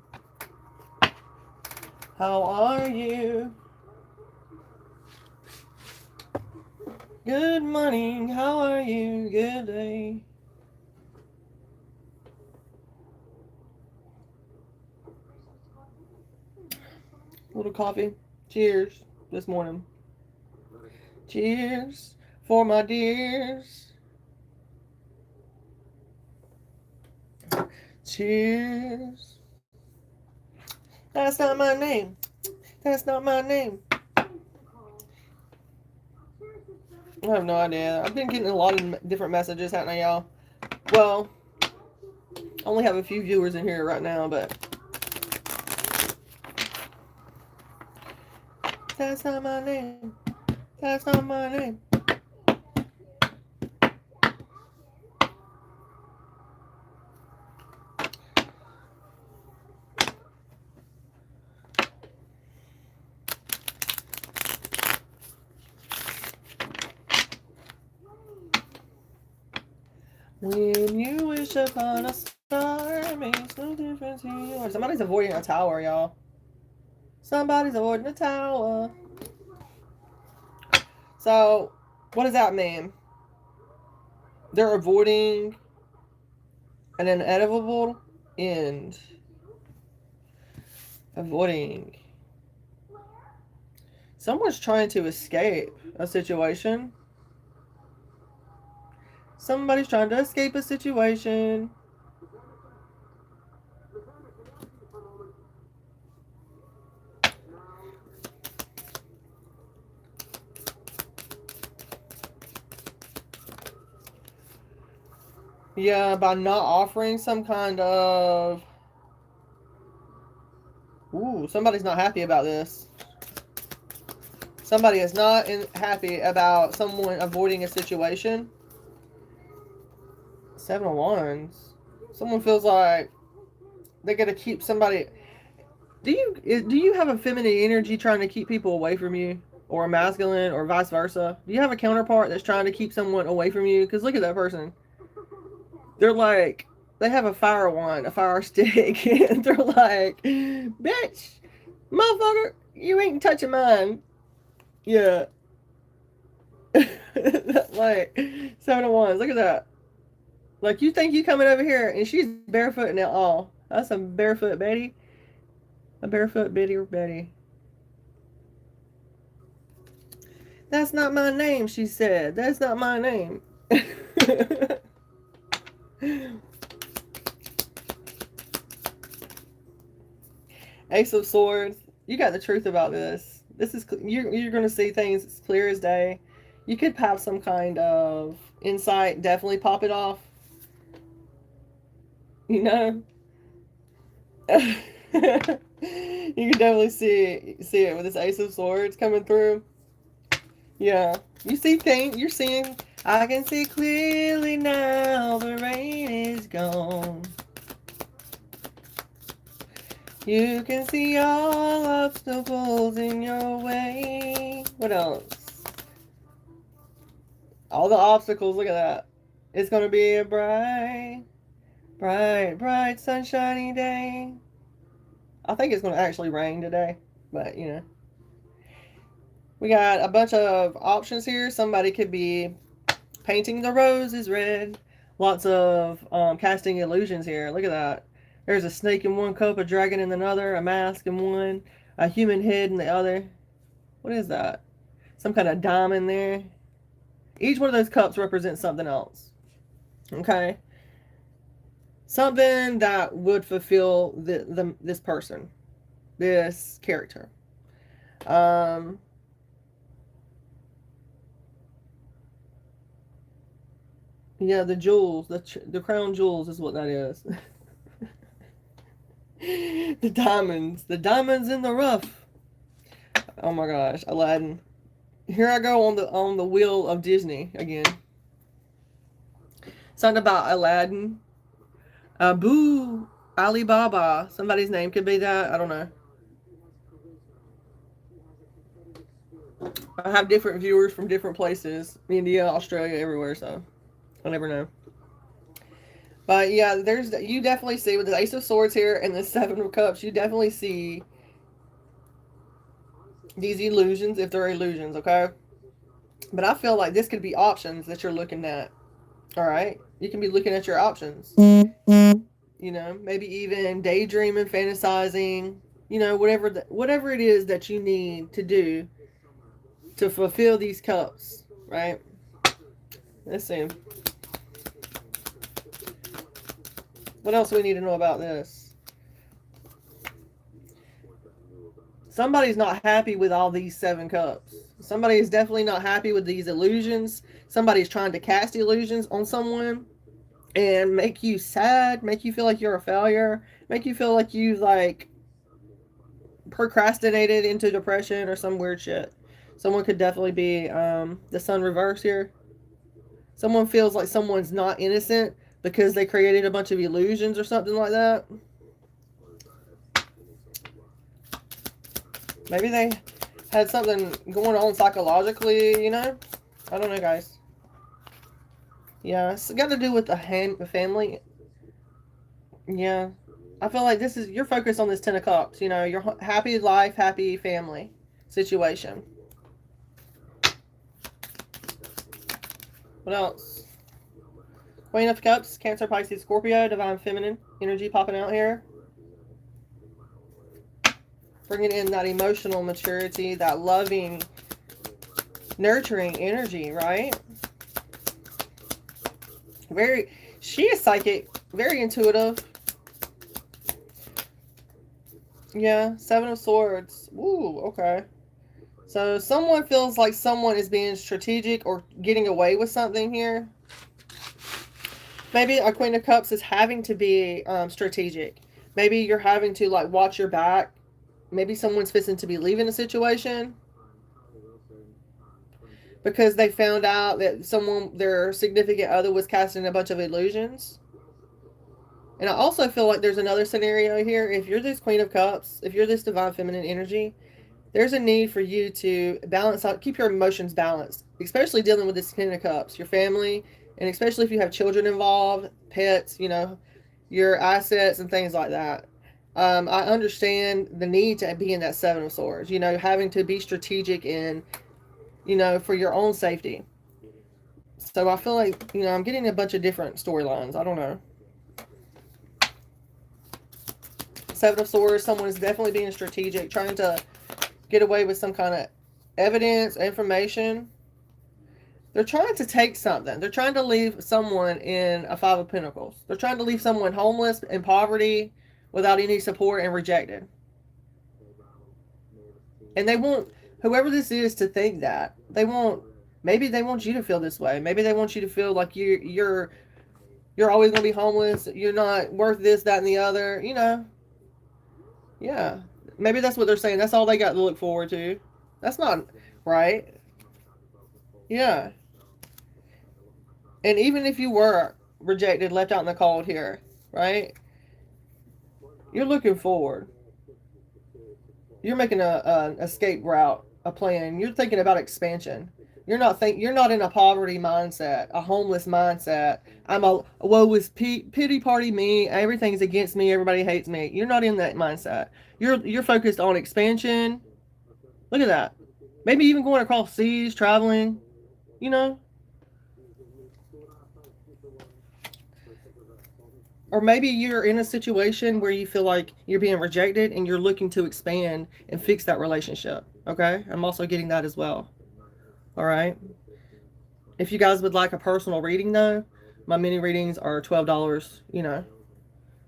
How are you? Good morning. How are you? Good day. A little coffee. Cheers this morning. Cheers for my dears. Cheers. That's not my name. That's not my name. I have no idea. I've been getting a lot of different messages, haven't I, y'all? Well, I only have a few viewers in here right now, but that's not my name. That's not my name. When you wish upon a star, it makes no difference to you. Somebody's avoiding a tower, y'all. Somebody's avoiding a tower. So, what does that mean? They're avoiding an inevitable end. Avoiding. Someone's trying to escape a situation. Somebody's trying to escape a situation. Yeah, by not offering some kind of... Ooh, somebody's not happy about this. Somebody is not happy about someone avoiding a situation. 7 of Wands. Someone feels like they gotta keep somebody... Do you have a feminine energy trying to keep people away from you? Or a masculine, or vice versa? Do you have a counterpart that's trying to keep someone away from you? Because look at that person. They're like... They have a fire wand, a fire stick, and they're like, bitch, motherfucker, you ain't touching mine. Yeah. Like, 7 of Wands, look at that. Like, you think you coming over here, and she's barefoot now. Oh, that's a barefoot Betty. A barefoot Betty or Betty. That's not my name, she said. That's not my name. Ace of Swords. You got the truth about this. This is you're going to see things as clear as day. You could have some kind of insight. Definitely pop it off. You know. You can definitely see it with this Ace of Swords coming through. Yeah, you see things. You're seeing. I can see clearly now. The rain is gone. You can see all obstacles in your way. What else? All the obstacles, look at that. It's going to be a bright, sunshiny day. I think it's going to actually rain today, but you know. We got a bunch of options here. Somebody could be painting the roses red. Lots of casting illusions here. Look at that. There's a snake in one cup, a dragon in another, a mask in one, a human head in the other. What is that? Some kind of diamond there. Each one of those cups represents something else. Okay? Something that would fulfill this person. This character. Yeah, the jewels. The crown jewels is what that is. The diamonds in the rough. Oh my gosh, Aladdin. Here I go on the wheel of Disney again. Something about Aladdin. Abu Alibaba. Somebody's name could be that. I don't know. I have different viewers from different places. India, Australia, everywhere, so I never know. But yeah, you definitely see with the Ace of Swords here and the 7 of Cups, you definitely see these illusions, if they're illusions, okay? But I feel like this could be options that you're looking at. Alright? You can be looking at your options. You know, maybe even daydreaming, fantasizing, you know, whatever it is that you need to do to fulfill these cups, right? Let's see. What else do we need to know about this? Somebody's not happy with all these 7 cups. Somebody is definitely not happy with these illusions. Somebody's trying to cast illusions on someone and make you sad, make you feel like you're a failure, make you feel like you like procrastinated into depression or some weird shit. Someone could definitely be the sun reverse here. Someone feels like someone's not innocent because they created a bunch of illusions or something like that. Maybe they had something going on psychologically, you know? I don't know, guys. Yeah, it's got to do with the family. Yeah. I feel like this is, you're focused on this 10 of Cups, you know, your happy life, happy family situation. What else? Queen of Cups, Cancer, Pisces, Scorpio, Divine Feminine energy popping out here. Bringing in that emotional maturity, that loving, nurturing energy, right? She is psychic, very intuitive. Yeah, Seven of Swords. Ooh, okay. So someone feels like someone is being strategic or getting away with something here. Maybe a Queen of Cups is having to be strategic. Maybe you're having to like watch your back. Maybe someone's fixing to be leaving a situation because they found out that their significant other, was casting a bunch of illusions. And I also feel like there's another scenario here. If you're this Queen of Cups, if you're this Divine Feminine energy, there's a need for you to balance out, keep your emotions balanced, especially dealing with this Queen of Cups, your family, and especially if you have children involved, pets, you know, your assets and things like that. I understand the need to be in that Seven of Swords, you know, having to be strategic in, you know, for your own safety. So I feel like, you know, I'm getting a bunch of different storylines. I don't know. Seven of Swords, someone is definitely being strategic, trying to get away with some kind of evidence, information. They're trying to take something. They're trying to leave someone in a Five of Pentacles. They're trying to leave someone homeless, in poverty, without any support, and rejected. And they want whoever this is to think that. Maybe they want you to feel this way. Maybe they want you to feel like you're always going to be homeless. You're not worth this, that, and the other, you know. Yeah. Maybe that's what they're saying. That's all they got to look forward to. That's not right. Yeah. And even if you were rejected, left out in the cold here, right? You're looking forward. You're making an escape route, a plan. You're thinking about expansion. You're not in a poverty mindset, a homeless mindset. I'm a woe is pity party me. Everything's against me. Everybody hates me. You're not in that mindset. You're focused on expansion. Look at that. Maybe even going across seas, traveling. You know. Or maybe you're in a situation where you feel like you're being rejected and you're looking to expand and fix that relationship. Okay? I'm also getting that as well. All right. If you guys would like a personal reading, though, my mini readings are $12, you know.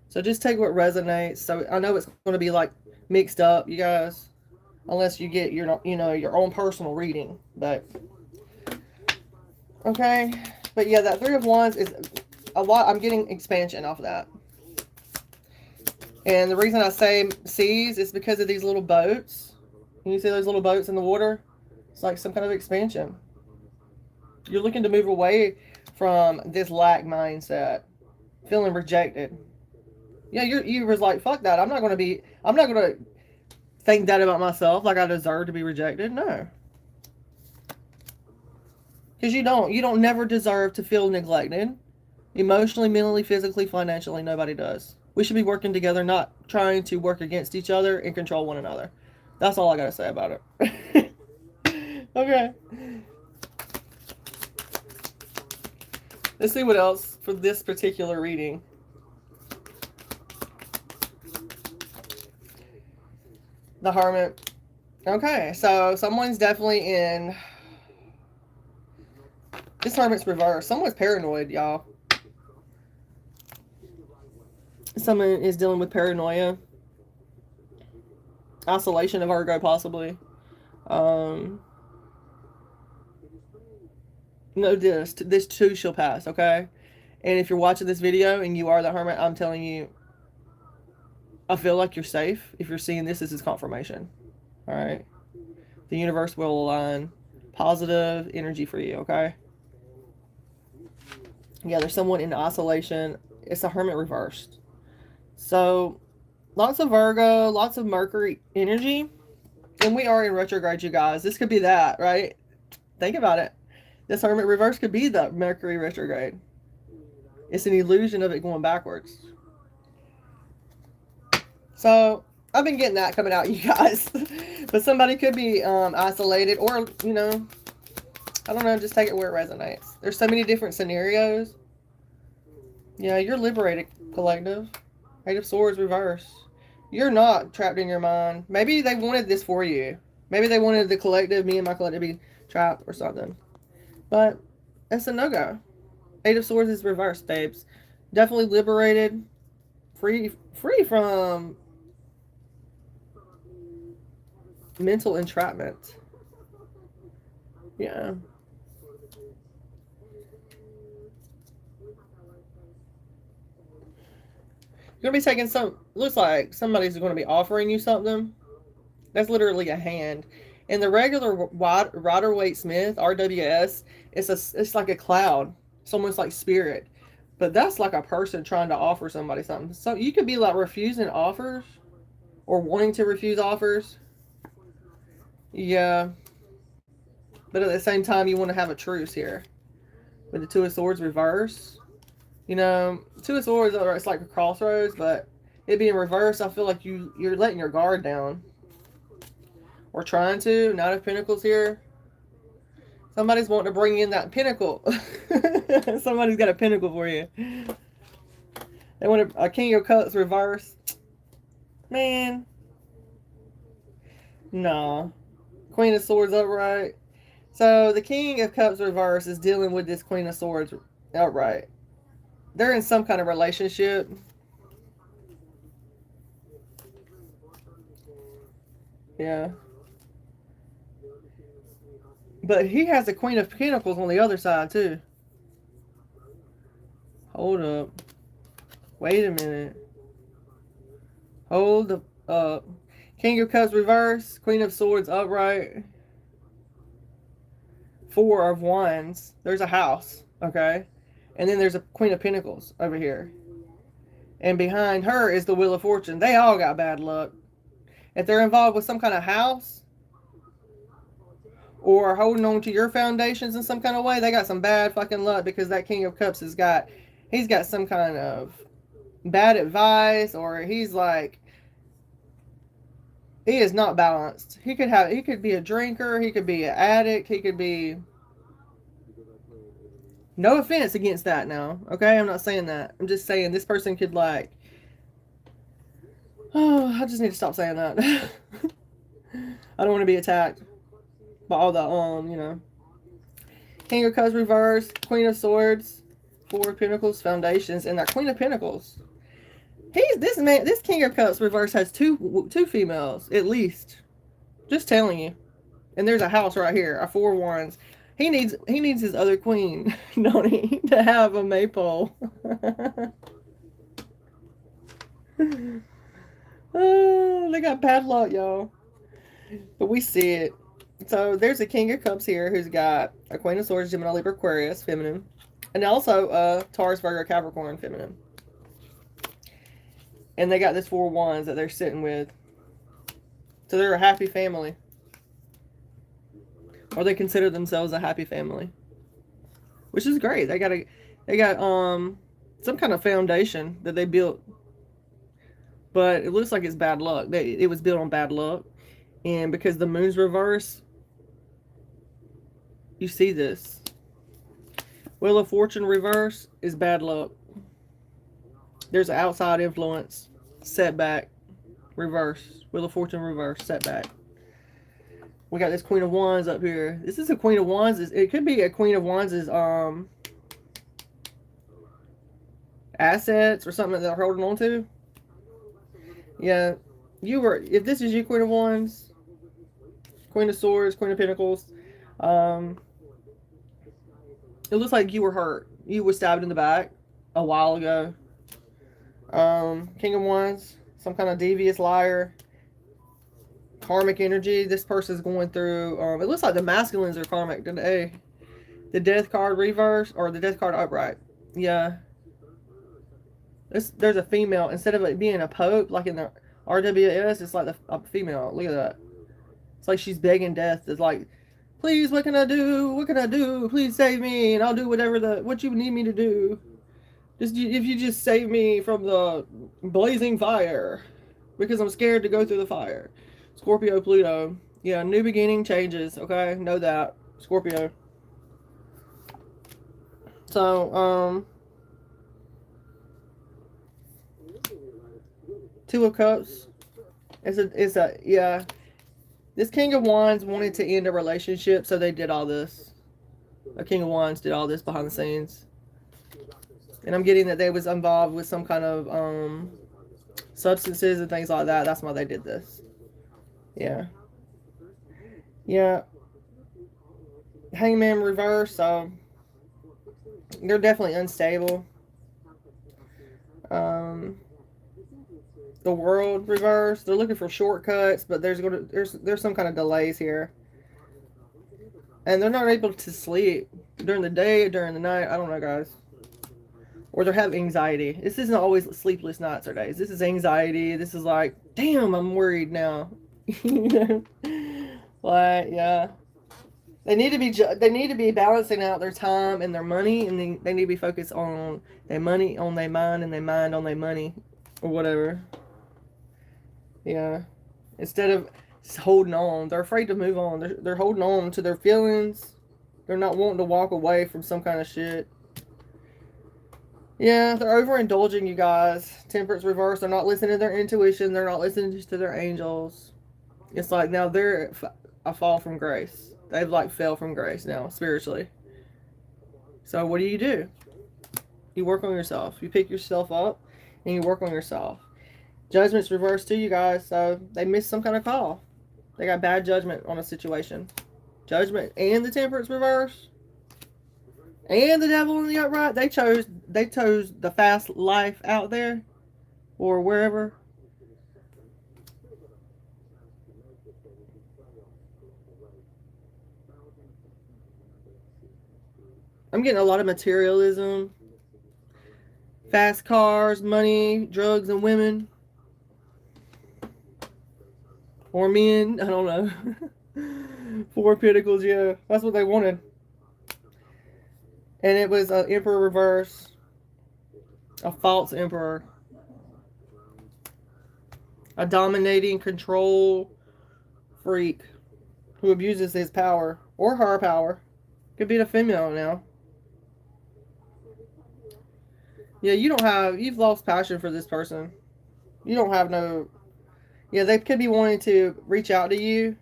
So just take what resonates. So I know it's going to be like mixed up, you guys, unless you get your, you know, your own personal reading. But okay. But yeah, that Three of Wands is a lot. I'm getting expansion off of that. And the reason I say seas is because of these little boats. Can you see those little boats in the water? It's like some kind of expansion. You're looking to move away from this lack mindset, feeling rejected. Yeah, you was like, fuck that. I'm not going to think that about myself, like I deserve to be rejected. No. Because you don't never deserve to feel neglected. Emotionally, mentally, physically, financially, nobody does. We should be working together, not trying to work against each other and control one another. That's all I got to say about it. Okay. Let's see what else for this particular reading. The Hermit. Okay, so someone's definitely in... This Hermit's reversed. Someone's paranoid, y'all. Someone is dealing with paranoia. Isolation of Virgo, possibly. No, this too shall pass, okay? And if you're watching this video and you are the hermit, I'm telling you, I feel like you're safe. If you're seeing this is confirmation. All right? The universe will align positive energy for you, okay? Yeah, there's someone in isolation. It's a hermit reversed. So, lots of Virgo, lots of Mercury energy. And we are in retrograde, you guys. This could be that, right? Think about it. This hermit reverse could be the Mercury retrograde. It's an illusion of it going backwards. So, I've been getting that coming out, you guys. But somebody could be isolated or, you know, I don't know, just take it where it resonates. There's so many different scenarios. Yeah, you're liberated, collective. Eight of Swords reverse. You're not trapped in your mind. Maybe they wanted this for you. Maybe they wanted the collective, me and my collective, to be trapped or something. But it's a no-go. Eight of Swords is reversed, babes. Definitely liberated. Free from mental entrapment. Yeah. You're going to be taking looks like somebody's going to be offering you something. That's literally a hand. In the regular Rider-Waite-Smith, RWS, it's like a cloud. It's almost like spirit. But that's like a person trying to offer somebody something. So you could be like refusing offers or wanting to refuse offers. Yeah. But at the same time, you want to have a truce here. With the Two of Swords reverse. You know, Two of Swords, it's like a crossroads, but it being reversed, I feel like you're letting your guard down. Or trying to. Knight of Pentacles here. Somebody's wanting to bring in that pinnacle. Somebody's got a pinnacle for you. They want a King of Cups reverse. Man. No. Queen of Swords upright. So the King of Cups reverse is dealing with this Queen of Swords outright. They're in some kind of relationship. Yeah. But he has the Queen of Pentacles on the other side too. Hold up. Wait a minute. Hold up. King of Cups reverse. Queen of Swords upright. Four of Wands. There's a house. Okay. And then there's a Queen of Pentacles over here. And behind her is the Wheel of Fortune. They all got bad luck. If they're involved with some kind of house or holding on to your foundations in some kind of way, they got some bad fucking luck because that King of Cups he's got some kind of bad advice, or he's like, he is not balanced. He could be a drinker, he could be an addict, he could be, no offense against that now, okay? I'm not saying that. I'm just saying this person could like, oh, I just need to stop saying that. I don't want to be attacked by all the, you know. King of Cups reverse, Queen of Swords, Four of Pentacles, Foundations, and that Queen of Pentacles. This King of Cups reverse has two females, at least. Just telling you. And there's a house right here, a Four of Wands. He needs his other queen, don't he, to have a maypole. Oh, they got bad luck, y'all. But we see it. So there's a King of Cups here who's got a Queen of Swords, Gemini, Libra, Aquarius, feminine. And also Taurus, Virgo, Capricorn, feminine. And they got this Four of Wands that they're sitting with. So they're a happy family. Or they consider themselves a happy family. Which is great. They got some kind of foundation that they built. But it looks like it's bad luck. It was built on bad luck. And because the moon's reverse, you see this. Wheel of Fortune reverse is bad luck. There's an outside influence. Setback. Reverse. Wheel of Fortune reverse. Setback. We got this Queen of Wands up here. This is a Queen of Wands. It could be a Queen of Wands' assets or something that they're holding on to. Yeah. If this is you, Queen of Wands, Queen of Swords, Queen of Pentacles, It looks like you were hurt. You were stabbed in the back a while ago. King of Wands, some kind of devious liar. Karmic energy. This person's going through, it looks like the masculines are karmic today. The death card reverse, or the death card upright. Yeah. There's a female, instead of it being a pope, like in the RWS, it's like a female. Look at that. It's like she's begging death. It's like, please, what can I do? What can I do? Please save me, and I'll do what you need me to do. If you just save me from the blazing fire, because I'm scared to go through the fire. Scorpio, Pluto. Yeah, new beginning, changes. Okay, know that. Scorpio. So, Two of Cups. Yeah. This King of Wands wanted to end a relationship, so they did all this. A King of Wands did all this behind the scenes. And I'm getting that they was involved with some kind of substances and things like that. That's why they did this. Yeah. Yeah. Hangman reverse, so they're definitely unstable. The World reverse, they're looking for shortcuts, but there's some kind of delays here. And they're not able to sleep during the day or during the night. I don't know, guys. Or they have anxiety. This isn't always sleepless nights or days. This is anxiety. This is like, damn, I'm worried now. Like, yeah. They need to be balancing out their time and their money, and they need to be focused on their money on their mind and their mind on their money, or whatever. Yeah. Instead of just holding on, they're afraid to move on. They're holding on to their feelings. They're not wanting to walk away from some kind of shit. Yeah, they're overindulging, you guys. Temperance reverse. They're not listening to their intuition. They're not listening to their angels. It's like now they're a fall from grace. They've like fell from grace now, spiritually. So what do? You work on yourself. You pick yourself up and you work on yourself. Judgment's reversed too, you guys. So they missed some kind of call. They got bad judgment on a situation. Judgment and the temperance reverse. And the devil in the upright. They chose the fast life out there. Or wherever. I'm getting a lot of materialism. Fast cars, money, drugs, and women. Or men. I don't know. Four of Pentacles, yeah. That's what they wanted. And it was an Emperor reverse. A false Emperor. A dominating control freak who abuses his power. Or her power. Could be the female now. Yeah, you've lost passion for this person. You don't have no, yeah, they could be wanting to reach out to you,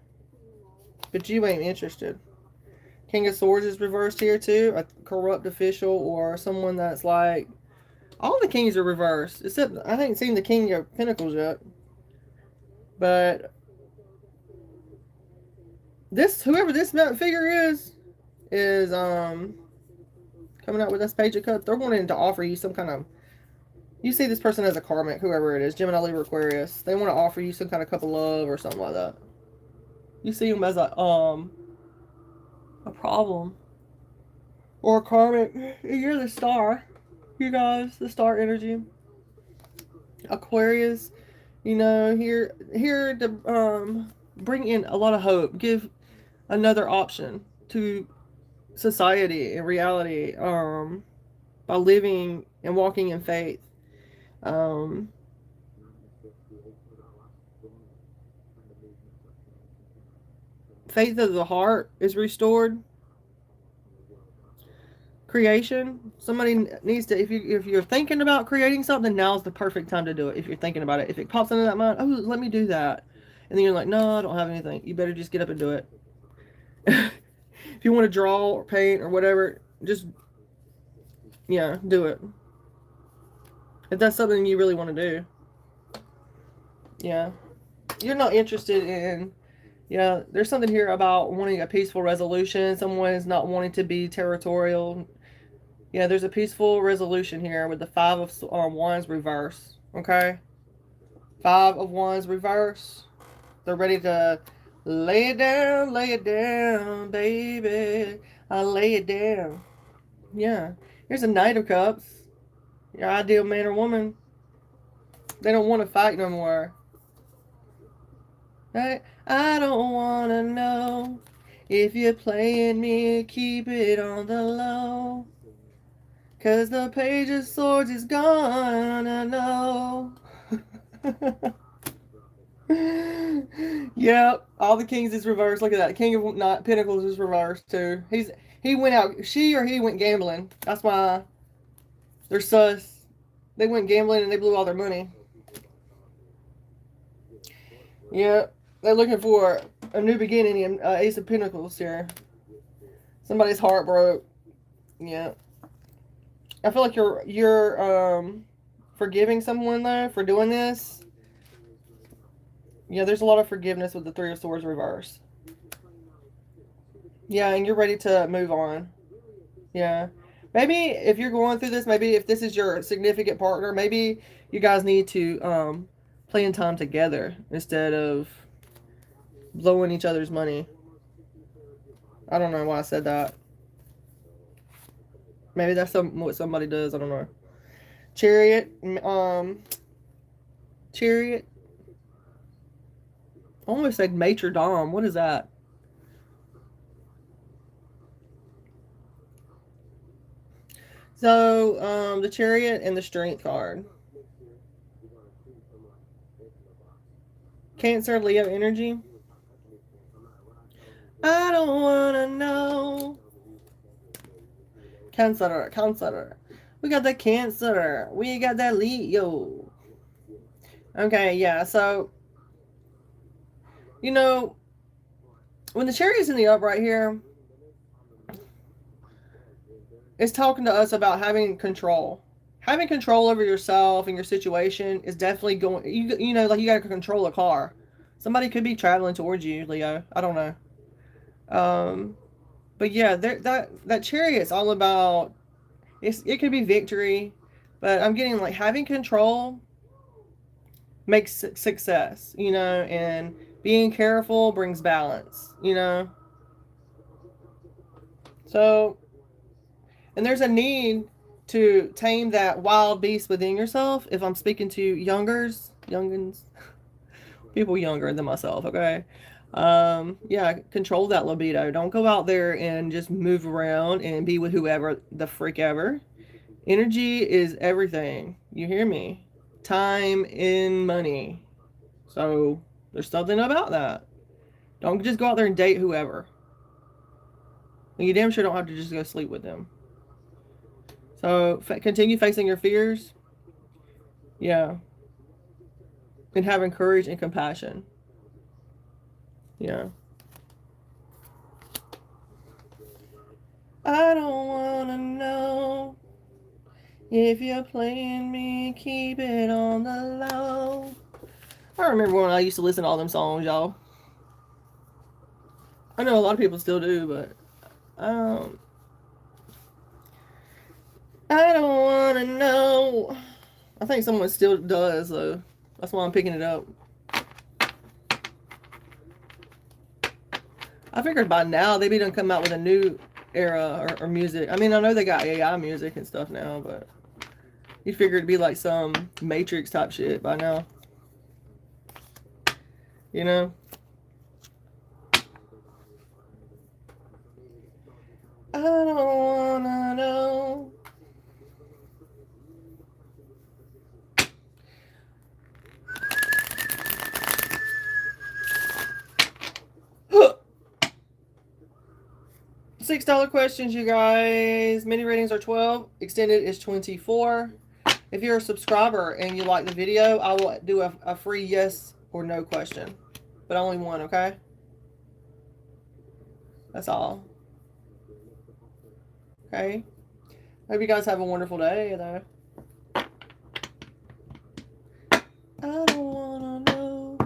but you ain't interested. King of Swords is reversed here too. A corrupt official or someone that's like, all the kings are reversed, except I haven't seen the King of Pentacles yet. But whoever this figure is coming out with this Page of Cups. They're wanting to offer you some kind of, you see this person as a karmic, whoever it is, Gemini, Libra, Aquarius. They want to offer you some kind of cup of love or something like that. You see them as a problem. Or a karmic. You're the star. You guys, the star energy. Aquarius, you know, here to bring in a lot of hope. Give another option to society and reality by living and walking in faith. Faith of the heart is restored. Creation. Somebody needs to, if you're thinking about creating something, now's the perfect time to do it. If you're thinking about it, if it pops into that mind, oh, let me do that, and then you're like, no, I don't have anything. You better just get up and do it. If you want to draw or paint or whatever, just, yeah, do it. If that's something you really want to do. Yeah. You're not interested in, yeah, there's something here about wanting a peaceful resolution. Someone is not wanting to be territorial. Yeah, there's a peaceful resolution here with the Five of Wands reverse. Okay? Five of Wands reverse. They're ready to lay it down, baby. I'll lay it down. Yeah. Here's a Knight of Cups. Your ideal man or woman. They don't want to fight no more. Right? I don't want to know if you're playing me, keep it on the low. 'Cause the Page of Swords is gonna know. Yep, all the kings is reversed. Look at that. King of Pentacles is reversed too. He went out. She or he went gambling. That's why they're sus. They went gambling and they blew all their money. Yep, they're looking for a new beginning in Ace of Pentacles here. Somebody's heart broke. Yeah. I feel like you're forgiving someone though for doing this. Yeah, there's a lot of forgiveness with the Three of Swords reverse. Yeah, and you're ready to move on. Yeah. Maybe if you're going through this, maybe if this is your significant partner, maybe you guys need to plan time together instead of blowing each other's money. I don't know why I said that. Maybe that's what somebody does. I don't know. Chariot. Chariot. I almost said maitre dom. What is that? So, the Chariot and the Strength card. Cancer, Leo energy. I don't want to know. Cancer, Cancer. We got that Cancer. We got that Leo. Okay, yeah, so, you know, when the Chariot's in the upright here, it's talking to us about having control. Having control over yourself and your situation is definitely going, you know, like you got to control a car. Somebody could be traveling towards you, Leo. I don't know. But yeah, that Chariot's all about, it could be victory, but I'm getting like having control makes success, you know, and being careful brings balance, you know. So, and there's a need to tame that wild beast within yourself. If I'm speaking to youngins, people younger than myself, okay? Yeah, control that libido. Don't go out there and just move around and be with whoever the freak ever. Energy is everything. You hear me? Time and money. So there's something about that. Don't just go out there and date whoever. And you damn sure don't have to just go sleep with them. So continue facing your fears. Yeah. And having courage and compassion. Yeah. I don't want to know if you're playing me, keep it on the low. I remember when I used to listen to all them songs, y'all. I know a lot of people still do, but I don't want to know. I think someone still does, though. That's why I'm picking it up. I figured by now they'd be done come out with a new era or music. I mean, I know they got AI music and stuff now, but you figure it'd be like some Matrix type shit by now. You know? I don't wanna know. $6 questions, you guys. Mini readings are 12. Extended is 24. If you're a subscriber and you like the video, I will do a free yes or no question. But only one, okay? That's all. Okay? Hope you guys have a wonderful day, though. I don't wanna know.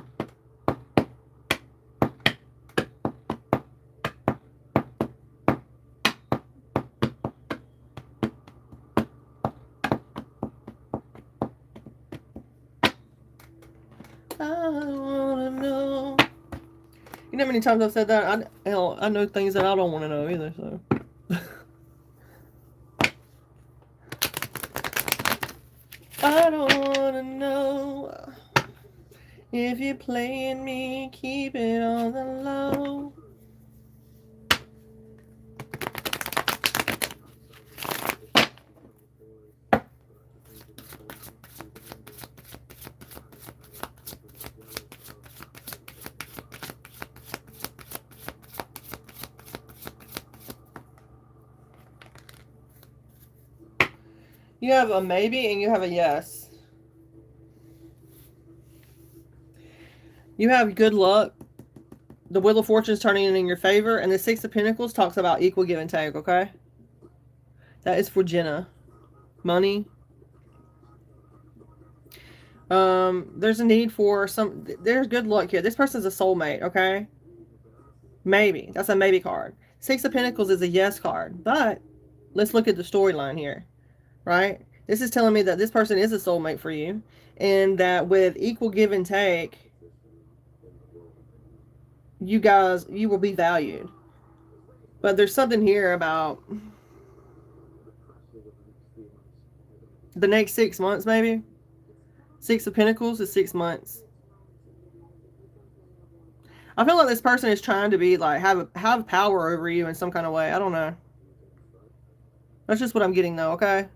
I wanna know. You know how many times I've said that? I know things that I don't want to know either, so. I don't want to know. If you're playing me, keep it on the low. You have a maybe and you have a yes. You have good luck. The Wheel of Fortune is turning in your favor, and the Six of Pentacles talks about equal give and take, okay? That is for Jenna. Money. There's a need for there's good luck here. This person's a soulmate, okay? Maybe. That's a maybe card. Six of Pentacles is a yes card, but let's look at the storyline here. Right? This is telling me that this person is a soulmate for you, and that with equal give and take, you will be valued. But there's something here about the next 6 months, maybe. Six of Pentacles is 6 months. I feel like this person is trying to be like have power over you in some kind of way. I don't know. That's just what I'm getting though, okay?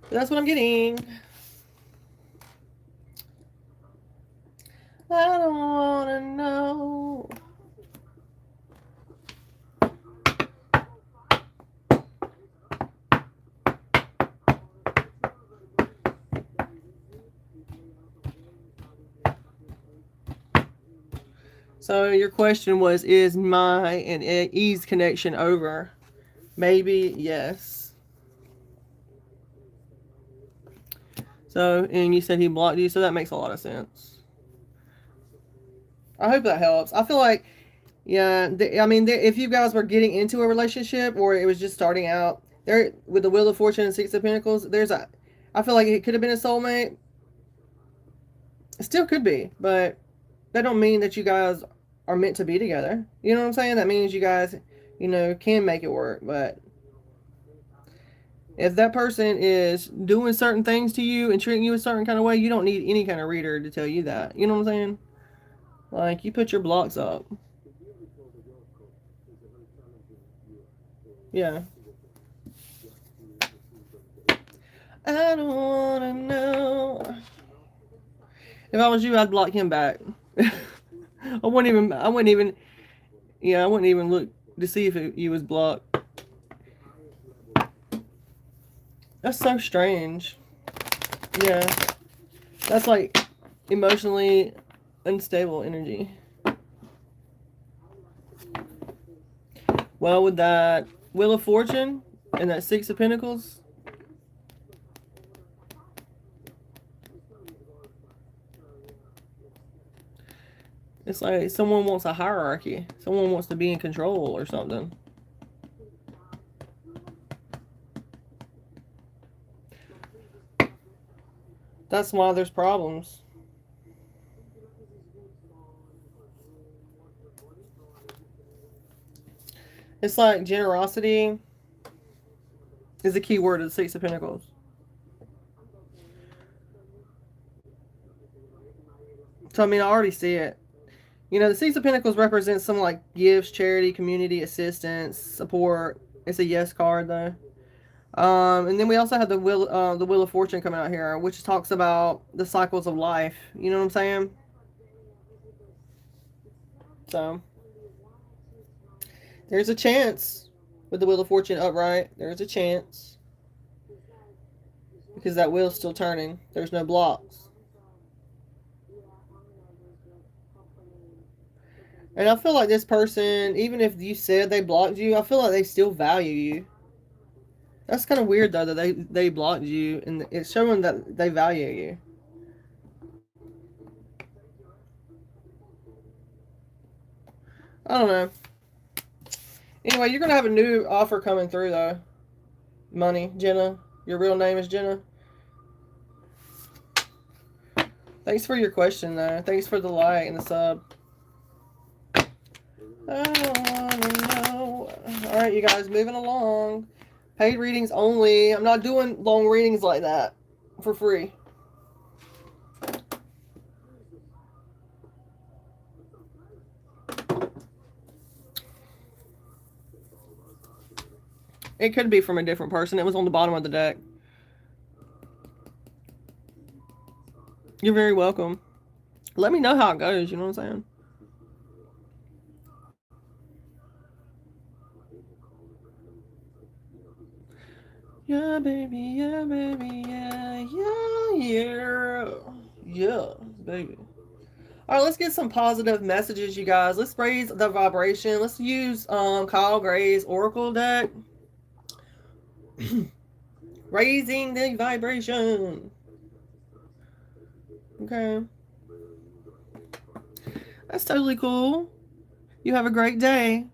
That's what I'm getting. I don't want to know. So your question was, is my and E's connection over? Maybe, yes. So, and you said he blocked you, so that makes a lot of sense. I hope that helps. I feel like, yeah, if you guys were getting into a relationship or it was just starting out, there with the Wheel of Fortune and Six of Pentacles, I feel like it could have been a soulmate. It still could be, but that don't mean that you guys are meant to be together. You know what I'm saying? That means you guys, can make it work, but if that person is doing certain things to you and treating you a certain kind of way, you don't need any kind of reader to tell you that. You know what I'm saying? Like, you put your blocks up. Yeah. I don't want to know. If I was you, I'd block him back. I wouldn't even look to see if he was blocked. That's so strange. Yeah. That's like emotionally unstable energy. Well, with that Wheel of Fortune and that Six of Pentacles, it's like someone wants a hierarchy. Someone wants to be in control or something. That's why there's problems. It's like generosity is the key word of the Six of Pentacles. So, I already see it. The Six of Pentacles represents some like gifts, charity, community, assistance, support. It's a yes card though. And then we also have the Wheel of Fortune coming out here, which talks about the cycles of life. You know what I'm saying? So there's a chance with the Wheel of Fortune upright. There's a chance because that wheel's still turning. There's no blocks. And I feel like this person, even if you said they blocked you, I feel like they still value you. That's kind of weird, though, that they blocked you, and it's showing that they value you. I don't know. Anyway, you're going to have a new offer coming through, though. Money, Jenna. Your real name is Jenna. Thanks for your question, though. Thanks for the like and the sub. I don't wanna know. All right, you guys, moving along. Paid readings only. I'm not doing long readings like that for free. It could be from a different person. It was on the bottom of the deck. You're very welcome. Let me know how it goes, you know what I'm saying? Yeah, baby, yeah, baby, yeah, yeah, yeah. Yeah, baby. All right, let's get some positive messages, you guys. Let's raise the vibration. Let's use Kyle Gray's Oracle deck. Raising the vibration. Okay. That's totally cool. You have a great day.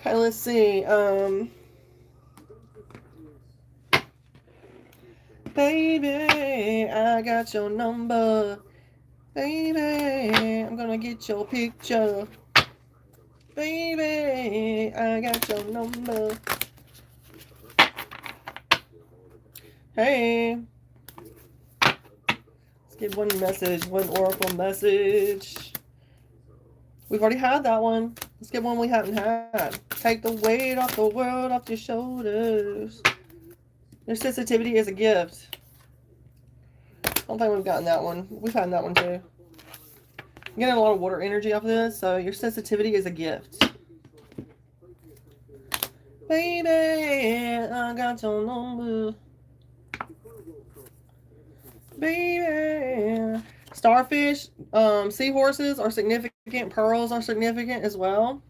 Okay, let's see. Baby, I got your number. Baby, I'm gonna get your picture. Baby, I got your number. Hey. Let's get one message, one oracle message. We've already had that one. Let's get one we haven't had. Take the weight off the world off your shoulders. Your sensitivity is a gift. I don't think we've gotten that one. We've had that one too. I'm getting a lot of water energy off of this, so your sensitivity is a gift. Baby, I got your number. Baby. Starfish, seahorses are significant. Pearls are significant as well.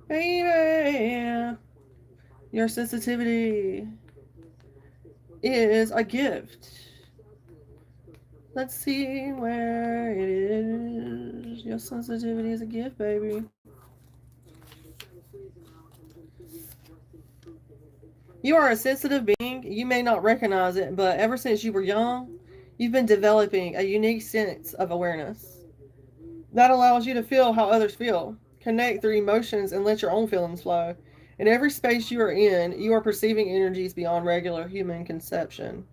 Baby, your sensitivity is a gift. Let's see where it is. Your sensitivity is a gift, baby. You are a sensitive being. You may not recognize it, but ever since you were young, you've been developing a unique sense of awareness that allows you to feel how others feel, connect through emotions, and let your own feelings flow. In every space you are in, you are perceiving energies beyond regular human perception.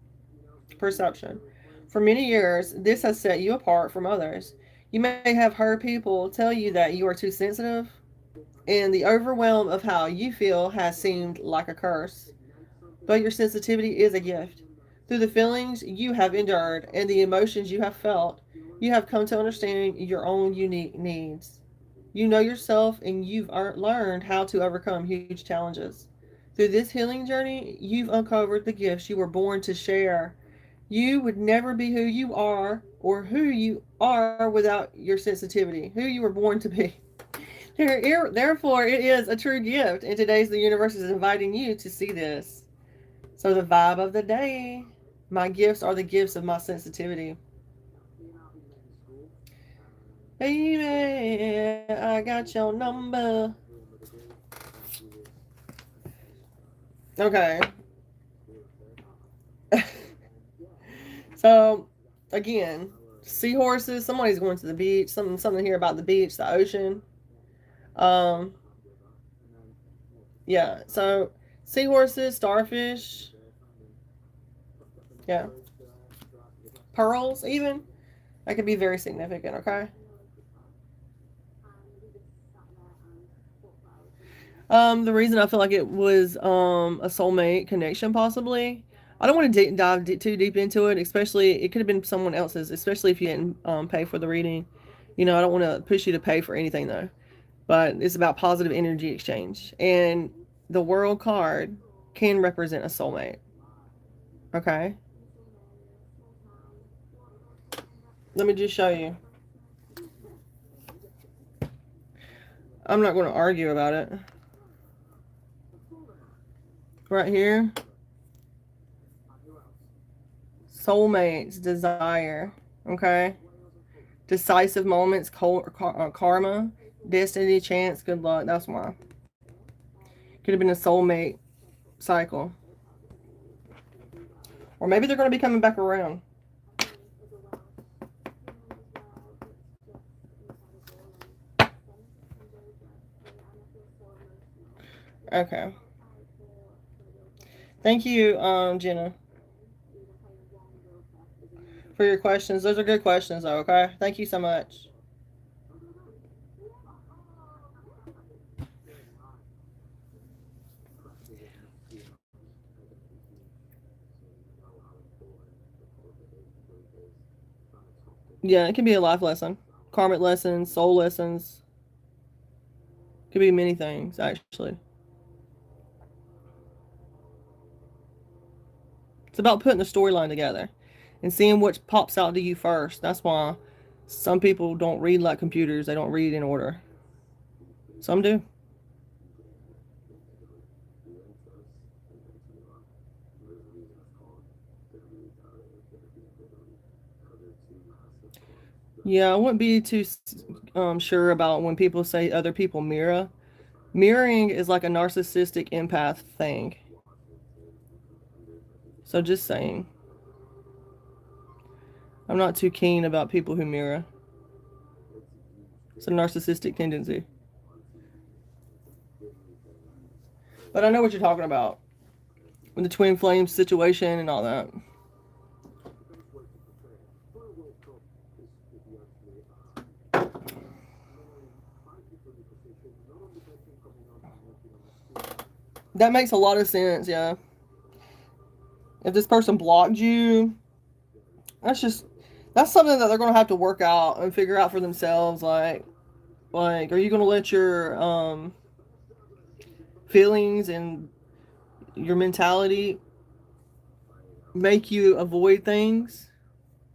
For many years, this has set you apart from others. You may have heard people tell you that you are too sensitive, and the overwhelm of how you feel has seemed like a curse. But your sensitivity is a gift. Through the feelings you have endured and the emotions you have felt, you have come to understand your own unique needs. You know yourself and you've learned how to overcome huge challenges. Through this healing journey, you've uncovered the gifts you were born to share. You would never be who you are or who you are without your sensitivity, who you were born to be. Therefore, it is a true gift, and today's the universe is inviting you to see this. So the vibe of the day, my gifts are the gifts of my sensitivity. Baby, I got your number. Okay. So, again, seahorses. Somebody's going to the beach. Something here about the beach, the ocean. Yeah. So, seahorses, starfish. Yeah. Pearls, even. That could be very significant, okay? The reason I feel like it was a soulmate connection, possibly. I don't want to dive too deep into it, especially it could have been someone else's, especially if you didn't pay for the reading. You know, I don't want to push you to pay for anything though. But it's about positive energy exchange, and the World card can represent a soulmate. Okay. Let me just show you. I'm not going to argue about it. Right here. Soulmates, desire. Okay. Decisive moments, karma, destiny, chance, good luck. That's why. Could have been a soulmate cycle. Or maybe they're going to be coming back around. Okay. Thank you, Jenna, for your questions. Those are good questions, though, okay? Thank you so much. Yeah, it can be a life lesson. Karmic lessons, soul lessons. It could be many things, actually. It's about putting the storyline together and seeing what pops out to you first. That's why some people don't read like computers. They don't read in order. Some do. Yeah, I wouldn't be too sure about when people say other people mirror. Mirroring is like a narcissistic empath thing. So just saying. I'm not too keen about people who mirror. It's a narcissistic tendency. But I know what you're talking about. With the twin flame situation and all that. That makes a lot of sense, yeah. If this person blocked you, that's something that they're going to have to work out and figure out for themselves. Like, are you going to let your feelings and your mentality make you avoid things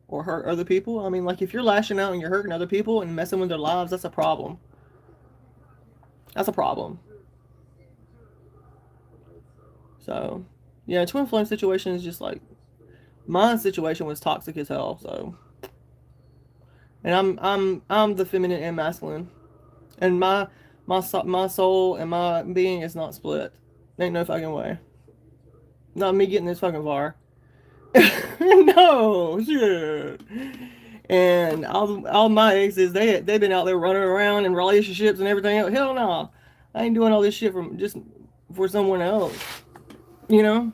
or hurt other people? I mean, like, if you're lashing out and you're hurting other people and messing with their lives, that's a problem. That's a problem. So, yeah, twin flame situation is just like, my situation was toxic as hell. So, and I'm the feminine and masculine, and my soul and my being is not split. Ain't no fucking way. Not me getting this fucking far. No shit. And all my exes, they've been out there running around in relationships and everything else. Hell no, I ain't doing all this shit for someone else. You know.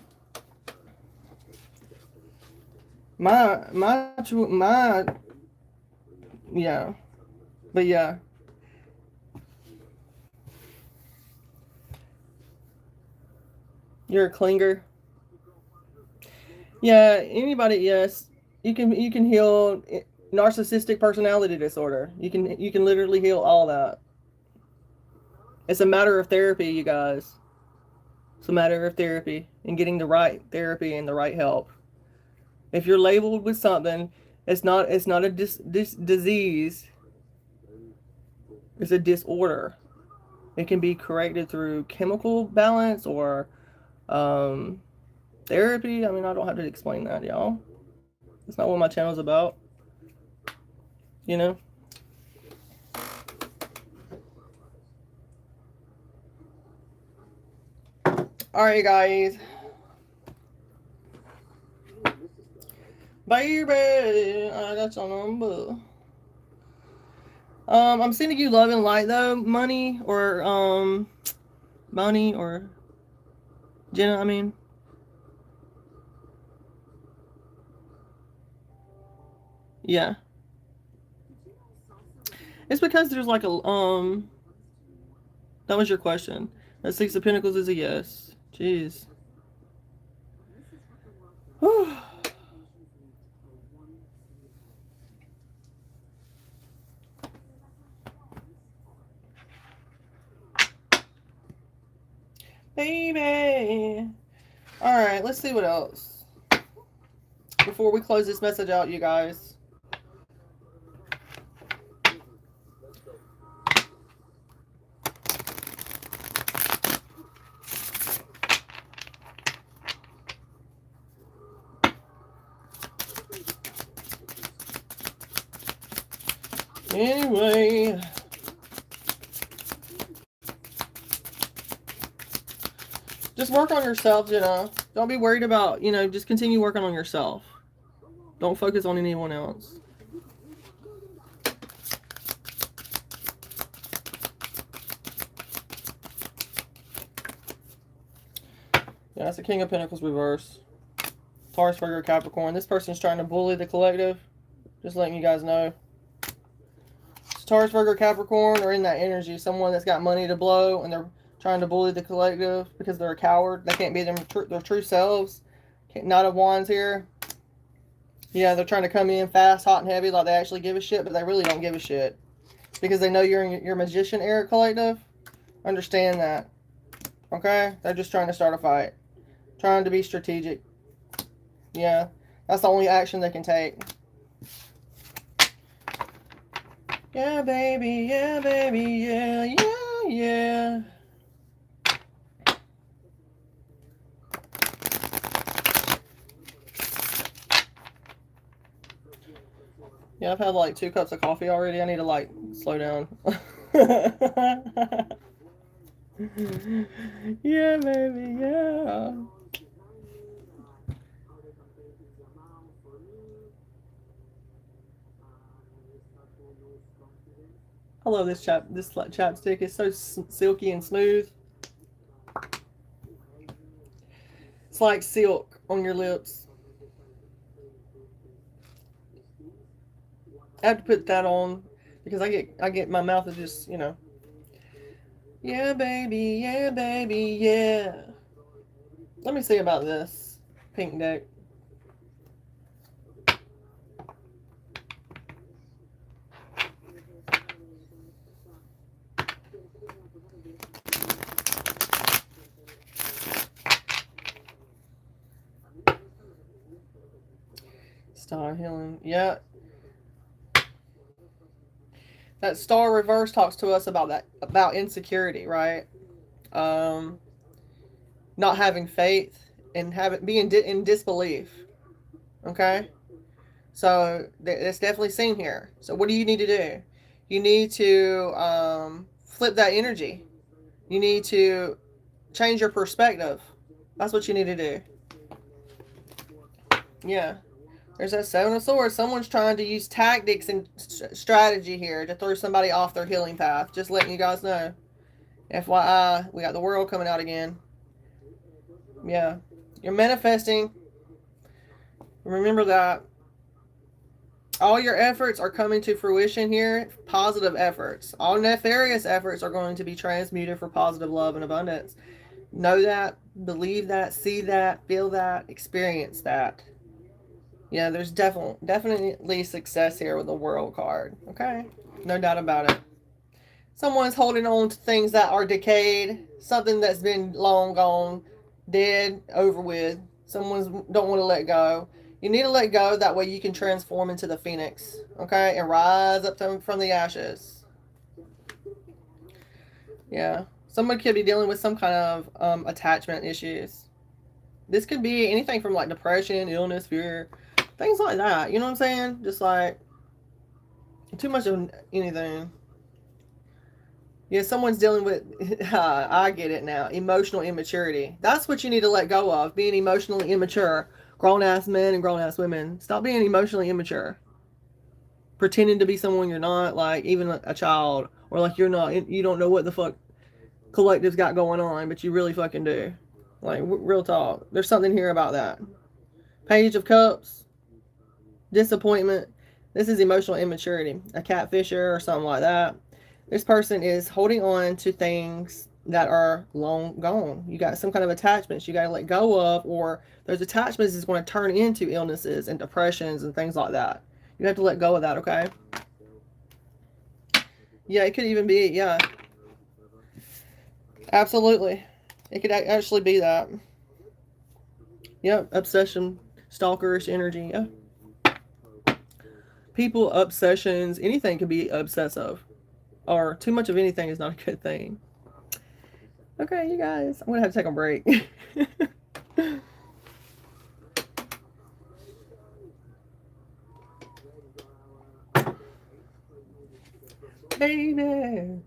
My yeah, but yeah. You're a clinger. Yeah, anybody, yes. You can heal narcissistic personality disorder. You can literally heal all that. It's a matter of therapy, you guys. It's a matter of therapy and getting the right therapy and the right help. If you're labeled with something, it's not a disease. It's a disorder. It can be corrected through chemical balance or therapy. I mean, I don't have to explain that, y'all. That's not what my channel's about. You know? Alright, guys. Baby, I got your number. I'm sending you love and light though, money or Jenna, I mean. Yeah. It's because there's like a that was your question. That Six of Pentacles is a yes. Jeez. Whew. Baby. Alright, let's see what else. Before we close this message out, you guys. Just work on yourself, you know. Don't be worried about, you know, just continue working on yourself. Don't focus on anyone else. Yeah, that's the King of Pentacles reverse. Taurus, Virgo, Capricorn. This person's trying to bully the collective. Just letting you guys know. So Taurus, Virgo, Capricorn are in that energy. Someone that's got money to blow and they're trying to bully the collective because they're a coward. They can't be their true selves. Knight of Wands here. Yeah, they're trying to come in fast, hot, and heavy like they actually give a shit, but they really don't give a shit. Because they know you're in your magician era collective. Understand that. Okay? They're just trying to start a fight. Trying to be strategic. Yeah. That's the only action they can take. Yeah, baby. Yeah, baby. Yeah, yeah, yeah. Yeah, I've had like 2 cups of coffee already. I need to like slow down. Yeah, baby, yeah. I love this chapstick. It's so silky and smooth. It's like silk on your lips. I have to put that on because I get my mouth is just, you know. Yeah, baby, yeah. Let me see about this pink deck. Star healing. Yeah. That star reverse talks to us about insecurity, right? Not having faith and being in disbelief. Okay? So it's definitely seen here. So what do you need to do? You need to flip that energy. You need to change your perspective. That's what you need to do. Yeah. There's that 7 of Swords. Someone's trying to use tactics and strategy here to throw somebody off their healing path. Just letting you guys know. FYI, we got the world coming out again. Yeah. You're manifesting. Remember that. All your efforts are coming to fruition here. Positive efforts. All nefarious efforts are going to be transmuted for positive love and abundance. Know that. Believe that. See that. Feel that. Experience that. Yeah, there's definitely success here with the World card. Okay? No doubt about it. Someone's holding on to things that are decayed. Something that's been long gone. Dead. Over with. Someone's don't want to let go. You need to let go. That way you can transform into the phoenix. Okay? And rise up from the ashes. Yeah. Someone could be dealing with some kind of attachment issues. This could be anything from like depression, illness, fear. Things like that. You know what I'm saying? Just like too much of anything. Yeah, someone's dealing with, I get it now, emotional immaturity. That's what you need to let go of, being emotionally immature. Grown-ass men and grown-ass women. Stop being emotionally immature. Pretending to be someone you're not, like even a child. Or like you're not, you don't know what the fuck collective's got going on, but you really fucking do. Like, real talk. There's something here about that. Page of Cups. Disappointment. This is emotional immaturity. A catfisher or something like that. This person is holding on to things that are long gone. You got some kind of attachments you got to let go of, or those attachments is going to turn into illnesses and depressions and things like that. You have to let go of that, okay? Yeah, it could even be, yeah. Absolutely. It could actually be that. Yep, obsession, stalkerish energy, yeah. People, obsessions, anything can be obsessive. Or too much of anything is not a good thing. Okay, you guys, I'm going to have to take a break. Baby.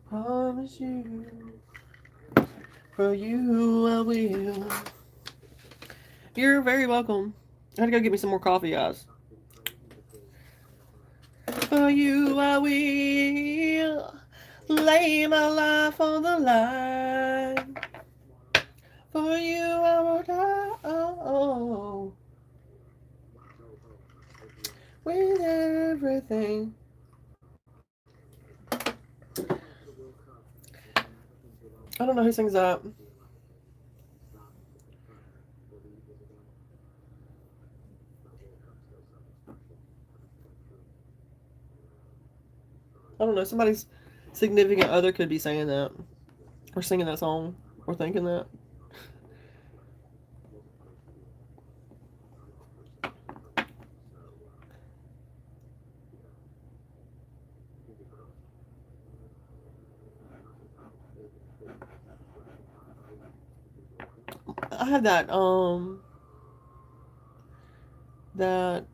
Promise you, for you I will. You're very welcome. I had to go get me some more coffee, guys. For you I will lay my life on the line. For you I will die with everything. I don't know who sings that. I don't know. Somebody's significant other could be saying that, or singing that song, or thinking that. I had that that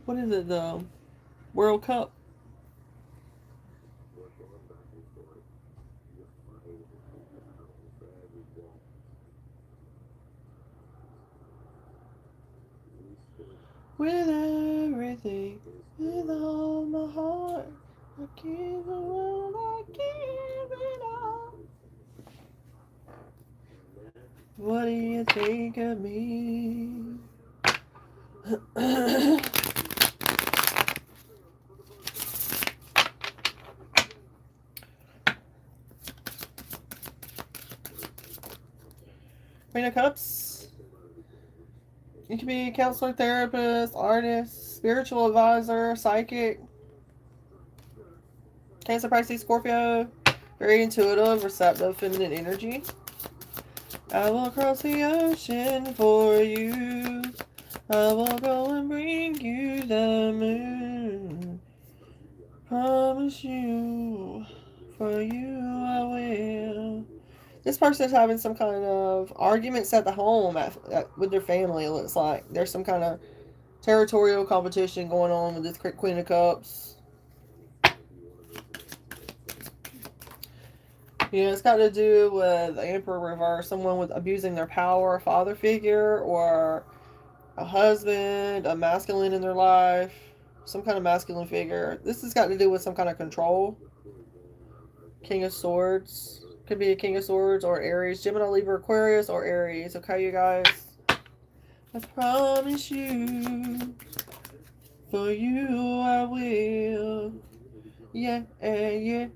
what is it, the World Cup? With everything, with all my heart, I give the world, I give it all. What do you think of me? Queen of Cups. You can be a counselor, therapist, artist, spiritual advisor, psychic. Cancer, Pisces, Scorpio. Very intuitive, receptive, feminine energy. I will cross the ocean for you. I will go and bring you the moon. Promise you, for you I will. This person's having some kind of arguments at the home with their family, it looks like. There's some kind of territorial competition going on with this Queen of Cups. Yeah, it's got to do with the Emperor reverse, someone with abusing their power, a father figure, or a husband, a masculine in their life, some kind of masculine figure. This has got to do with some kind of control. King of Swords. Could be a King of Swords or Aries. Gemini, Libra, Aquarius, or Aries. Okay, you guys? I promise you, for you I will. Yeah, yeah.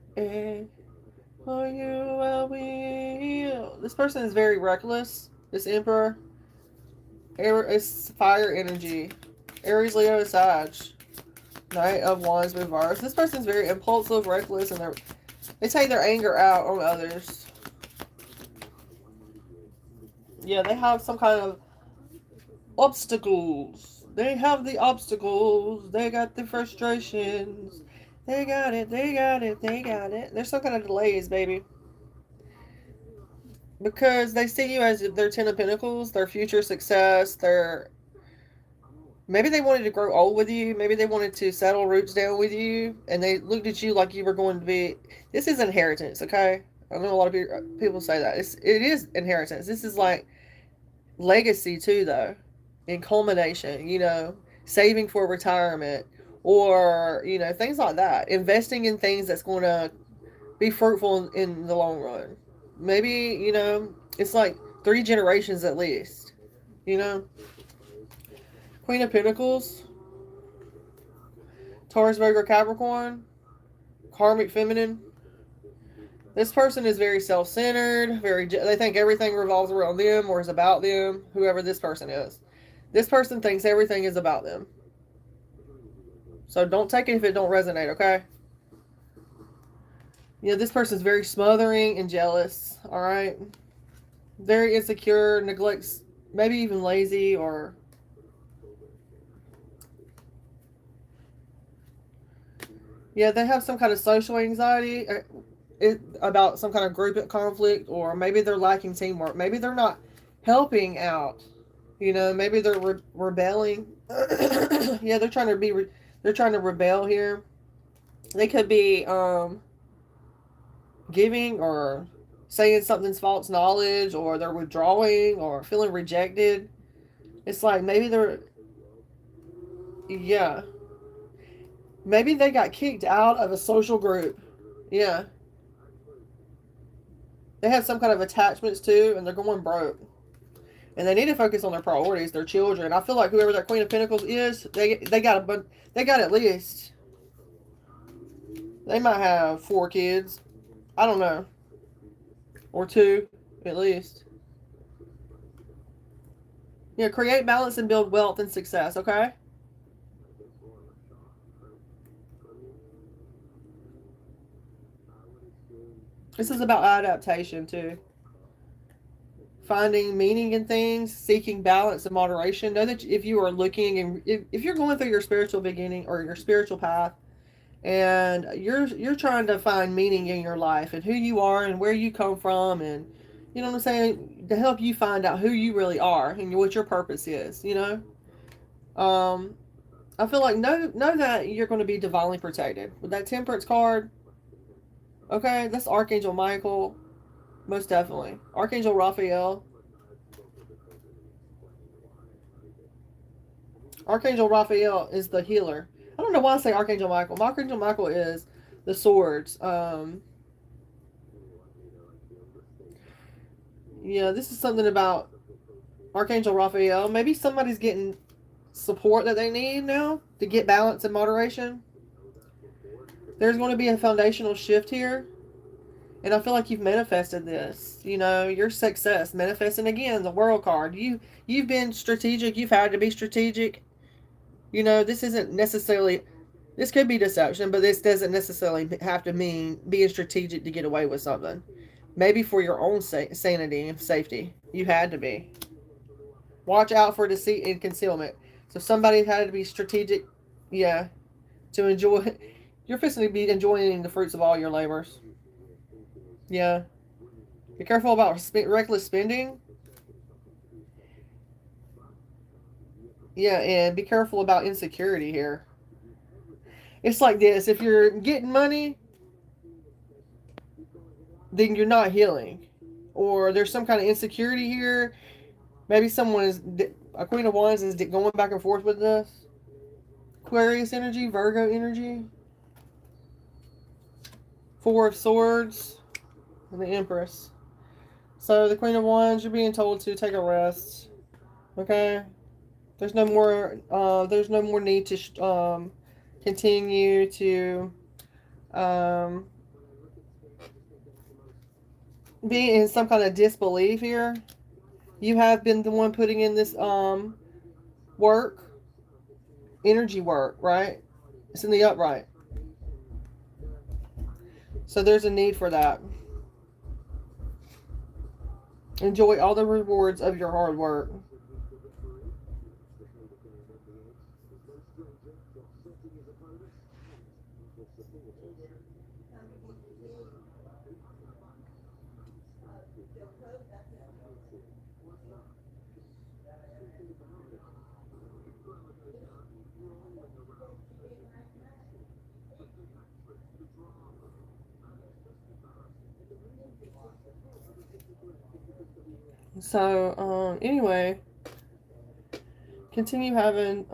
For you I will. This person is very reckless. This Emperor. It's fire energy. Aries, Leo, Sag. Knight of Wands reverse. This person's very impulsive, reckless, and they take their anger out on others. Yeah, they have some kind of obstacles. They have the obstacles. They got the frustrations. They got it. They got it. They got it. There's some kind of delays, baby. Because they see you as their Ten of Pentacles, their future success, their... Maybe they wanted to grow old with you. Maybe they wanted to settle roots down with you. And they looked at you like you were going to be... This is inheritance, okay? I know a lot of people say that. It is inheritance. This is like legacy too, though. In culmination, saving for retirement. or, you know, things like that. Investing in things that's going to be fruitful in the long run. Maybe, you know, it's like 3 generations at least, you know. Queen of Pentacles, Taurus, Virgo, Capricorn, karmic feminine. This person is very self-centered, they think everything revolves around them or is about them, whoever this person is. This person thinks everything is about them. So don't take it if it don't resonate, okay? Yeah, this person is very smothering and jealous, all right? Very insecure, neglects, maybe even lazy, or yeah, they have some kind of social anxiety about some kind of group conflict, or maybe they're lacking teamwork. Maybe they're not helping out. You know, maybe they're rebelling. Yeah, they're trying to rebel here. They could be giving or saying something's false knowledge, or they're withdrawing or feeling rejected. It's like maybe they're, yeah, maybe they got kicked out of a social group. Yeah, they have some kind of attachments too, and they're going broke. And they need to focus on their priorities, their children. I feel like whoever that Queen of Pentacles is, they got at least, they might have 4 kids. I don't know, or 2 at least. Yeah, create balance and build wealth and success. Okay. This is about adaptation too. Finding meaning in things, seeking balance and moderation. Know that if you are looking and if you're going through your spiritual beginning or your spiritual path, and you're trying to find meaning in your life and who you are and where you come from, and you know what I'm saying, to help you find out who you really are and what your purpose is. You know, I feel like know that you're going to be divinely protected with that Temperance card. Okay, that's Archangel Michael, most definitely. Archangel Raphael. Archangel Raphael is the healer. I don't know why I say Archangel Michael. Archangel Michael is the swords. Yeah, this is something about Archangel Raphael. Maybe somebody's getting support that they need now to get balance and moderation. There's going to be a foundational shift here. And I feel like you've manifested this. You know, your success. Manifesting again, the world card. You've been strategic. You've had to be strategic. You know, this isn't necessarily, this could be deception, but this doesn't necessarily have to mean being strategic to get away with something. Maybe for your own sanity and safety. You had to be. Watch out for deceit and concealment. So somebody had to be strategic, yeah, to enjoy. You're fixing to be enjoying the fruits of all your labors. Yeah. Be careful about reckless spending. Yeah, and be careful about insecurity here. It's like this. If you're getting money, then you're not healing. Or there's some kind of insecurity here. Maybe someone is, a Queen of Wands is going back and forth with this. Aquarius energy, Virgo energy. 4 of Swords. And the Empress. So the Queen of Wands, you're being told to take a rest. Okay? There's no more need to continue to be in some kind of disbelief here. You have been the one putting in this work, energy work, right? It's in the upright. So there's a need for that. Enjoy all the rewards of your hard work. So, anyway, continue having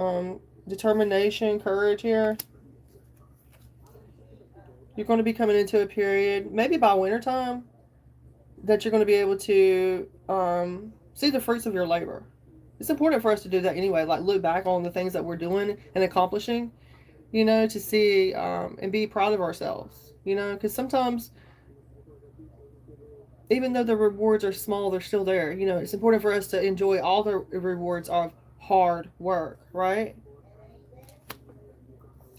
determination, courage here. You're going to be coming into a period, maybe by wintertime, that you're going to be able to see the fruits of your labor. It's important for us to do that anyway, like look back on the things that we're doing and accomplishing, you know, to see and be proud of ourselves, you know, because sometimes, even though the rewards are small, they're still there. You know, it's important for us to enjoy all the rewards of hard work, right?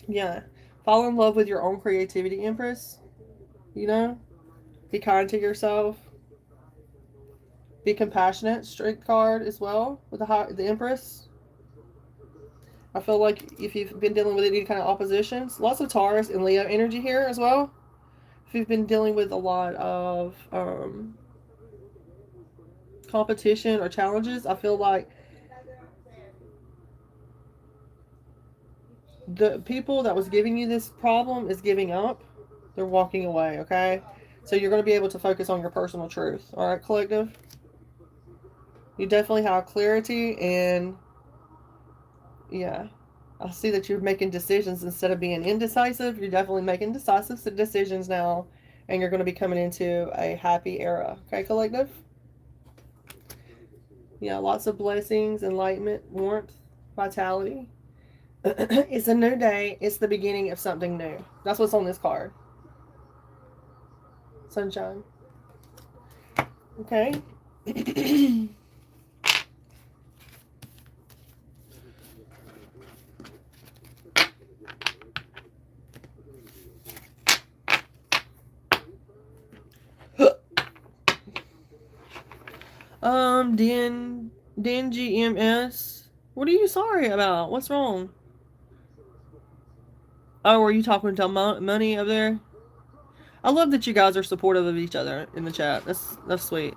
Yeah. Fall in love with your own creativity, Empress. You know, be kind to yourself. Be compassionate. Strength card as well with the Empress. I feel like if you've been dealing with any kind of oppositions, lots of Taurus and Leo energy here as well. If you've been dealing with a lot of competition or challenges, I feel like the people that was giving you this problem is giving up. They're walking away, okay? So you're going to be able to focus on your personal truth. All right, collective? You definitely have clarity and, yeah. I see that you're making decisions instead of being indecisive. You're definitely making decisive decisions now, and you're going to be coming into a happy era. Okay, collective? Yeah, lots of blessings, enlightenment, warmth, vitality. It's a new day. It's the beginning of something new. That's what's on this card. Sunshine. Okay. DNGMS. What are you sorry about? What's wrong? Oh, were you talking to money up there? I love that you guys are supportive of each other in the chat. That's sweet.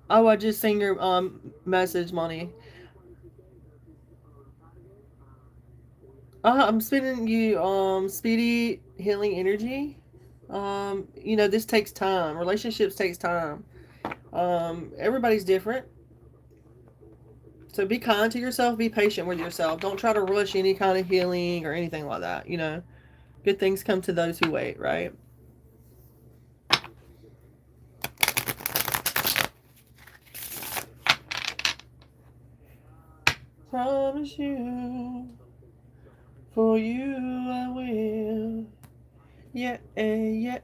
Oh, I just seen your message, Money. I'm sending you speedy healing energy. You know, this takes time. Relationships takes time. Everybody's different. So be kind to yourself, be patient with yourself. Don't try to rush any kind of healing or anything like that, you know. Good things come to those who wait, right? Promise you, for you I will. Yeah, yeah.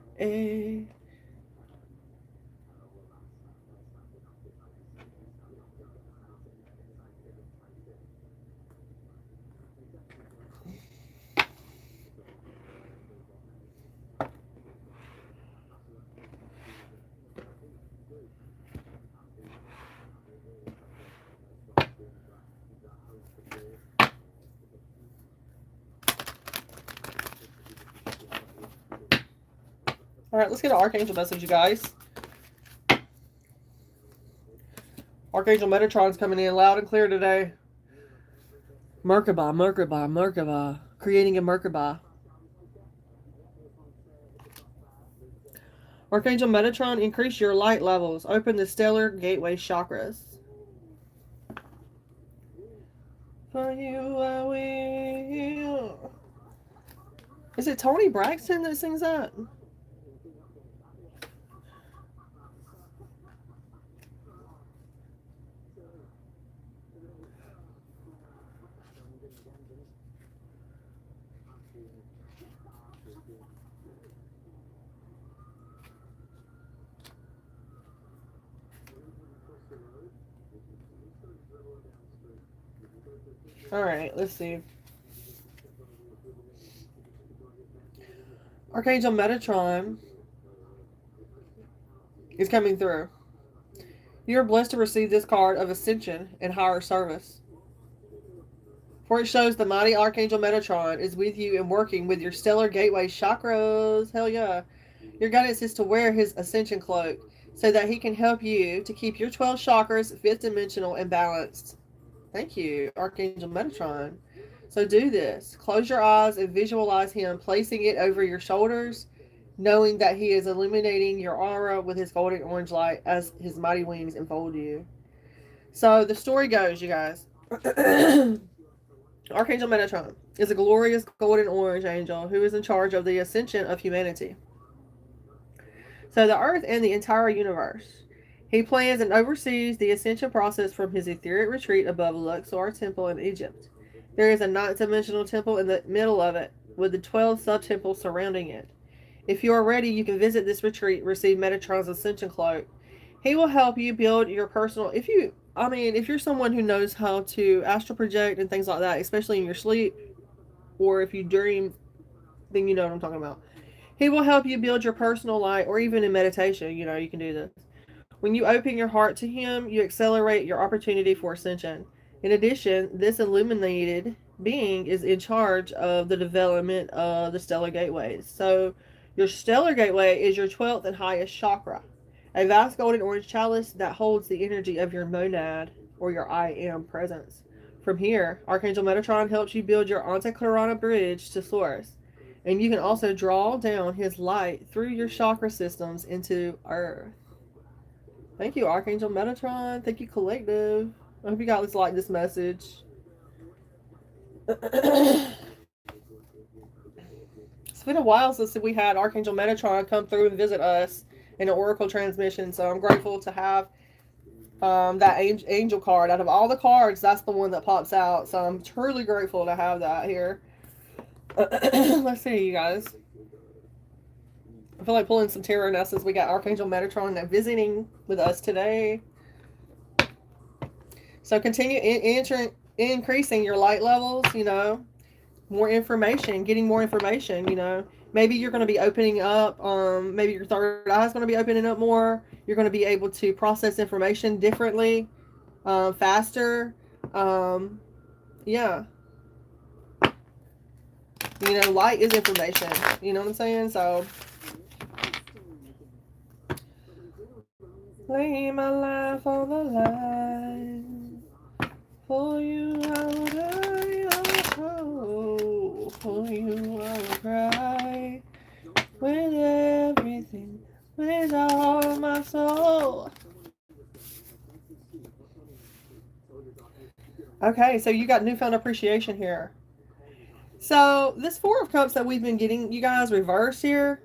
Alright, let's get an Archangel message, you guys. Archangel Metatron's coming in loud and clear today. Merkaba, Merkaba, Merkaba. Creating a Merkaba. Archangel Metatron, increase your light levels. Open the stellar gateway chakras. For you I will. Is it Tony Braxton that sings that? Alright, let's see. Archangel Metatron is coming through. You are blessed to receive this card of ascension and higher service. For it shows the mighty Archangel Metatron is with you and working with your stellar gateway chakras. Hell yeah. Your guidance is to wear his ascension cloak so that he can help you to keep your 12 chakras fifth dimensional and balanced. Thank you, Archangel Metatron. So do this. Close your eyes and visualize him placing it over your shoulders, knowing that he is illuminating your aura with his golden orange light as his mighty wings enfold you. So the story goes, you guys. Archangel Metatron is a glorious golden orange angel who is in charge of the ascension of humanity. So the earth and the entire universe. He plans and oversees the ascension process from his etheric retreat above Luxor Temple in Egypt. There is a ninth-dimensional temple in the middle of it, with the 12 sub-temples surrounding it. If you are ready, you can visit this retreat, receive Metatron's ascension cloak. He will help you build your personal... If you're someone who knows how to astral project and things like that, especially in your sleep, or if you dream, then you know what I'm talking about. He will help you build your personal light, or even in meditation, you can do this. When you open your heart to him, you accelerate your opportunity for ascension. In addition, this illuminated being is in charge of the development of the stellar gateways. So, your stellar gateway is your 12th and highest chakra, a vast golden orange chalice that holds the energy of your monad, or your I am presence. From here, Archangel Metatron helps you build your Anteclarana bridge to Source, and you can also draw down his light through your chakra systems into Earth. Thank you, Archangel Metatron. Thank you, Collective. I hope you guys like this message. It's been a while since we had Archangel Metatron come through and visit us in an Oracle transmission, so I'm grateful to have that angel card. Out of all the cards, that's the one that pops out, so I'm truly grateful to have that here. Let's see, you guys. I feel like pulling some tarot nesses. We got Archangel Metatron visiting with us today. So continue increasing your light levels, more information, getting more information, Maybe you're going to be opening up, maybe your third eye is going to be opening up more. You're going to be able to process information differently, faster. Yeah. Light is information. You know what I'm saying? So... lay my life on the line. For you I will die also. For you I will cry. With everything, with all my soul. Okay, so you got newfound appreciation here. So this Four of Cups that we've been getting, you guys, reversed here.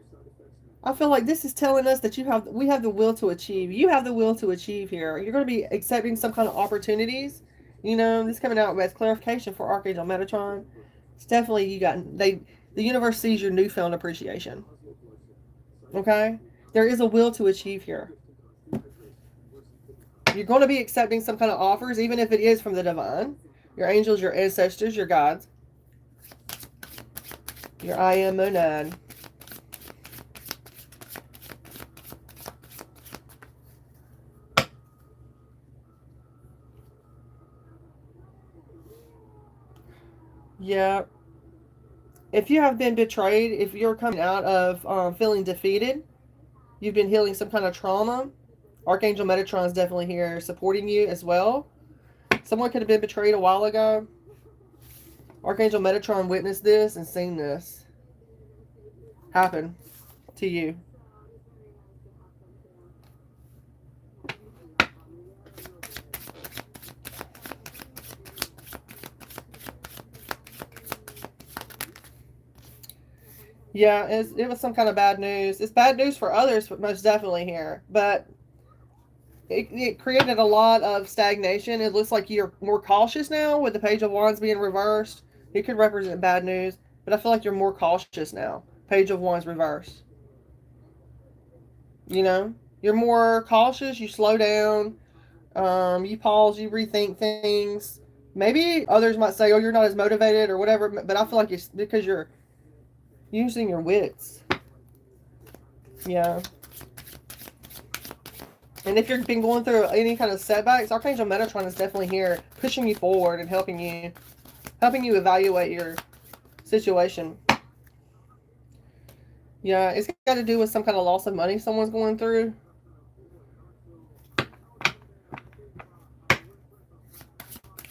I feel like this is telling us that we have the will to achieve. You have the will to achieve here. You're going to be accepting some kind of opportunities. This coming out with clarification for Archangel Metatron. It's definitely the universe sees your newfound appreciation. Okay? There is a will to achieve here. You're going to be accepting some kind of offers, even if it is from the divine. Your angels, your ancestors, your gods. Your I am monad. Yeah. If you have been betrayed, if you're coming out of feeling defeated, you've been healing some kind of trauma, Archangel Metatron is definitely here supporting you as well. Someone could have been betrayed a while ago. Archangel Metatron witnessed this and seen this happen to you. Yeah, it was some kind of bad news. It's bad news for others, but most definitely here. But it created a lot of stagnation. It looks like you're more cautious now with the Page of Wands being reversed. It could represent bad news, but I feel like you're more cautious now. Page of Wands reversed. You're more cautious. You slow down. You pause. You rethink things. Maybe others might say, "Oh, you're not as motivated" or whatever. But I feel like it's because you're using your wits. Yeah. And if you've been going through any kind of setbacks, Archangel Metatron is definitely here, pushing you forward and helping you evaluate your situation. Yeah, it's got to do with some kind of loss of money someone's going through.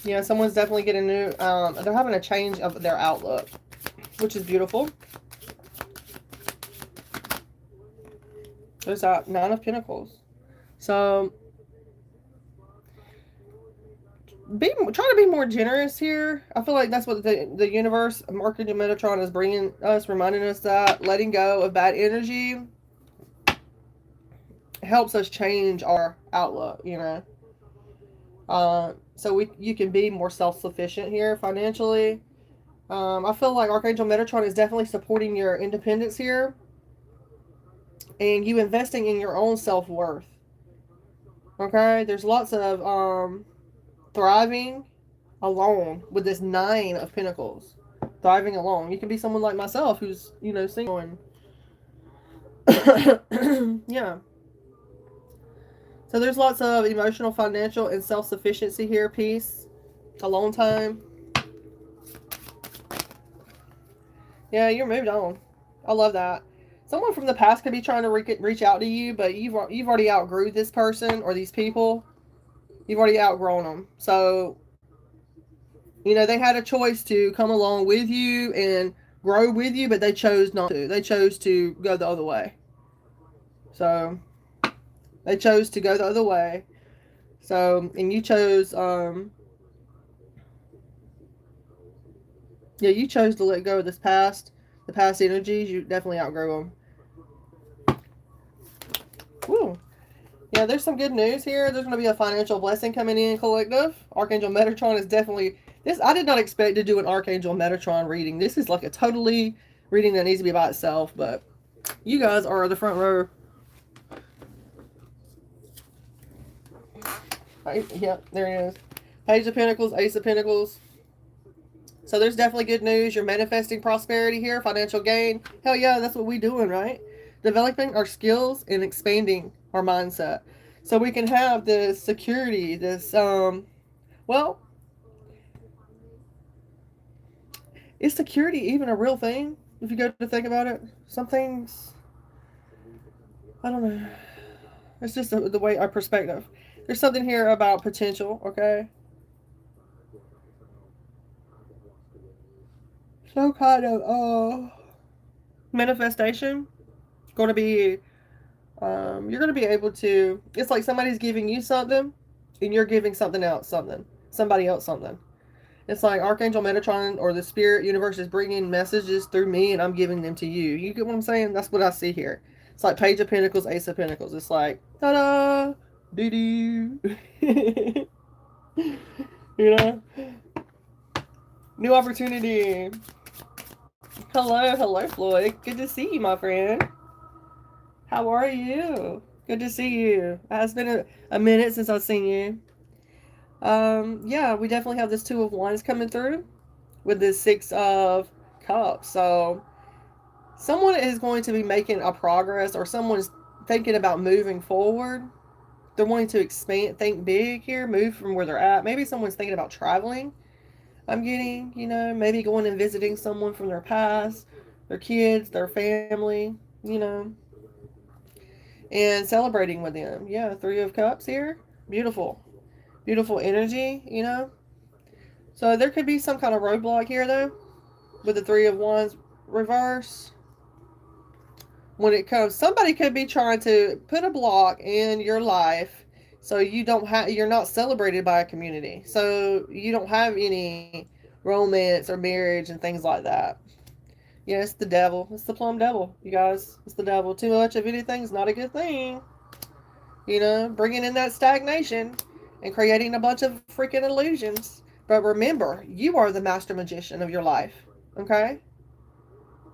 Yeah, someone's definitely getting new, they're having a change of their outlook, which is beautiful. There's that Nine of Pentacles. So, try to be more generous here. I feel like that's what the universe, Archangel Metatron, is bringing us, reminding us that letting go of bad energy helps us change our outlook, you know. So you can be more self-sufficient here financially. I feel like Archangel Metatron is definitely supporting your independence here, and you investing in your own self-worth. Okay, there's lots of thriving alone with this Nine of Pentacles. Thriving alone. You can be someone like myself who's, you know, single and yeah. So there's lots of emotional, financial, and self-sufficiency here. Peace. Alone time. Yeah, you're moved on. I love that. Someone from the past could be trying to reach out to you, but you've already outgrew this person or these people. You've already outgrown them. So, you know, they had a choice to come along with you and grow with you, but they chose not to. They chose to go the other way. So, they chose to go the other way. So, and you chose, yeah, you chose to let go of the past energies. You definitely outgrew them. Woo. Yeah, there's some good news here. There's going to be a financial blessing coming in, collective. Archangel Metatron is definitely... This, I did not expect to do an Archangel Metatron reading. This is like a totally reading that needs to be by itself, but you guys are the front row. Yeah, there it is. Page of Pentacles, Ace of Pentacles. So there's definitely good news. You're manifesting prosperity here, financial gain. Hell yeah, that's what we're doing, right? Developing our skills and expanding our mindset. So we can have this security, this, well, is security even a real thing? If you go to think about it, some things, I don't know. It's just the way, our perspective. There's something here about potential, okay? Some kind of, manifestation. Going to be, you're going to be able to, it's like somebody's giving you something and you're giving somebody else something. It's like Archangel Metatron or the Spirit Universe is bringing messages through me and I'm giving them to you. You get what I'm saying? That's what I see here. It's like Page of Pentacles, Ace of Pentacles. It's like, ta-da! Doo-doo! You know? New opportunity. Hello, Floyd. Good to see you, my friend. How are you? Good to see you. It's been a minute since I've seen you. Yeah, we definitely have this Two of Wands coming through with this Six of Cups. So someone is going to be making a progress, or someone's thinking about moving forward. They're wanting to expand, think big here, move from where they're at. Maybe someone's thinking about traveling. I'm getting, you know, maybe going and visiting someone from their past, their kids, their family, you know, and celebrating with them. Yeah, Three of Cups here. Beautiful. Beautiful energy, you know. So there could be some kind of roadblock here, though, with the Three of Wands reverse. When it comes, somebody could be trying to put a block in your life so you don't have, you're not celebrated by a community. So you don't have any romance or marriage and things like that. Yeah, it's the devil. It's the plum devil, you guys. It's the devil. Too much of anything is not a good thing. You know, bringing in that stagnation and creating a bunch of freaking illusions. But remember, you are the master magician of your life. Okay?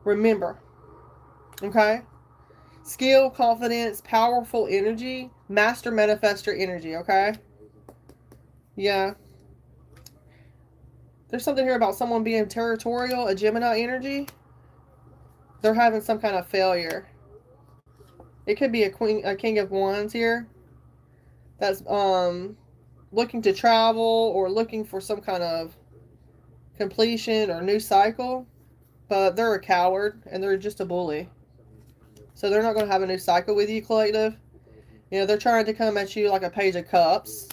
Remember. Okay? Skill, confidence, powerful energy, master manifestor energy, okay? Yeah. There's something here about someone being territorial, a Gemini energy. They're having some kind of failure. It could be a King of Wands here. That's looking to travel or looking for some kind of completion or new cycle. But they're a coward and they're just a bully. So they're not going to have a new cycle with you, collective. You know, they're trying to come at you like a Page of Cups.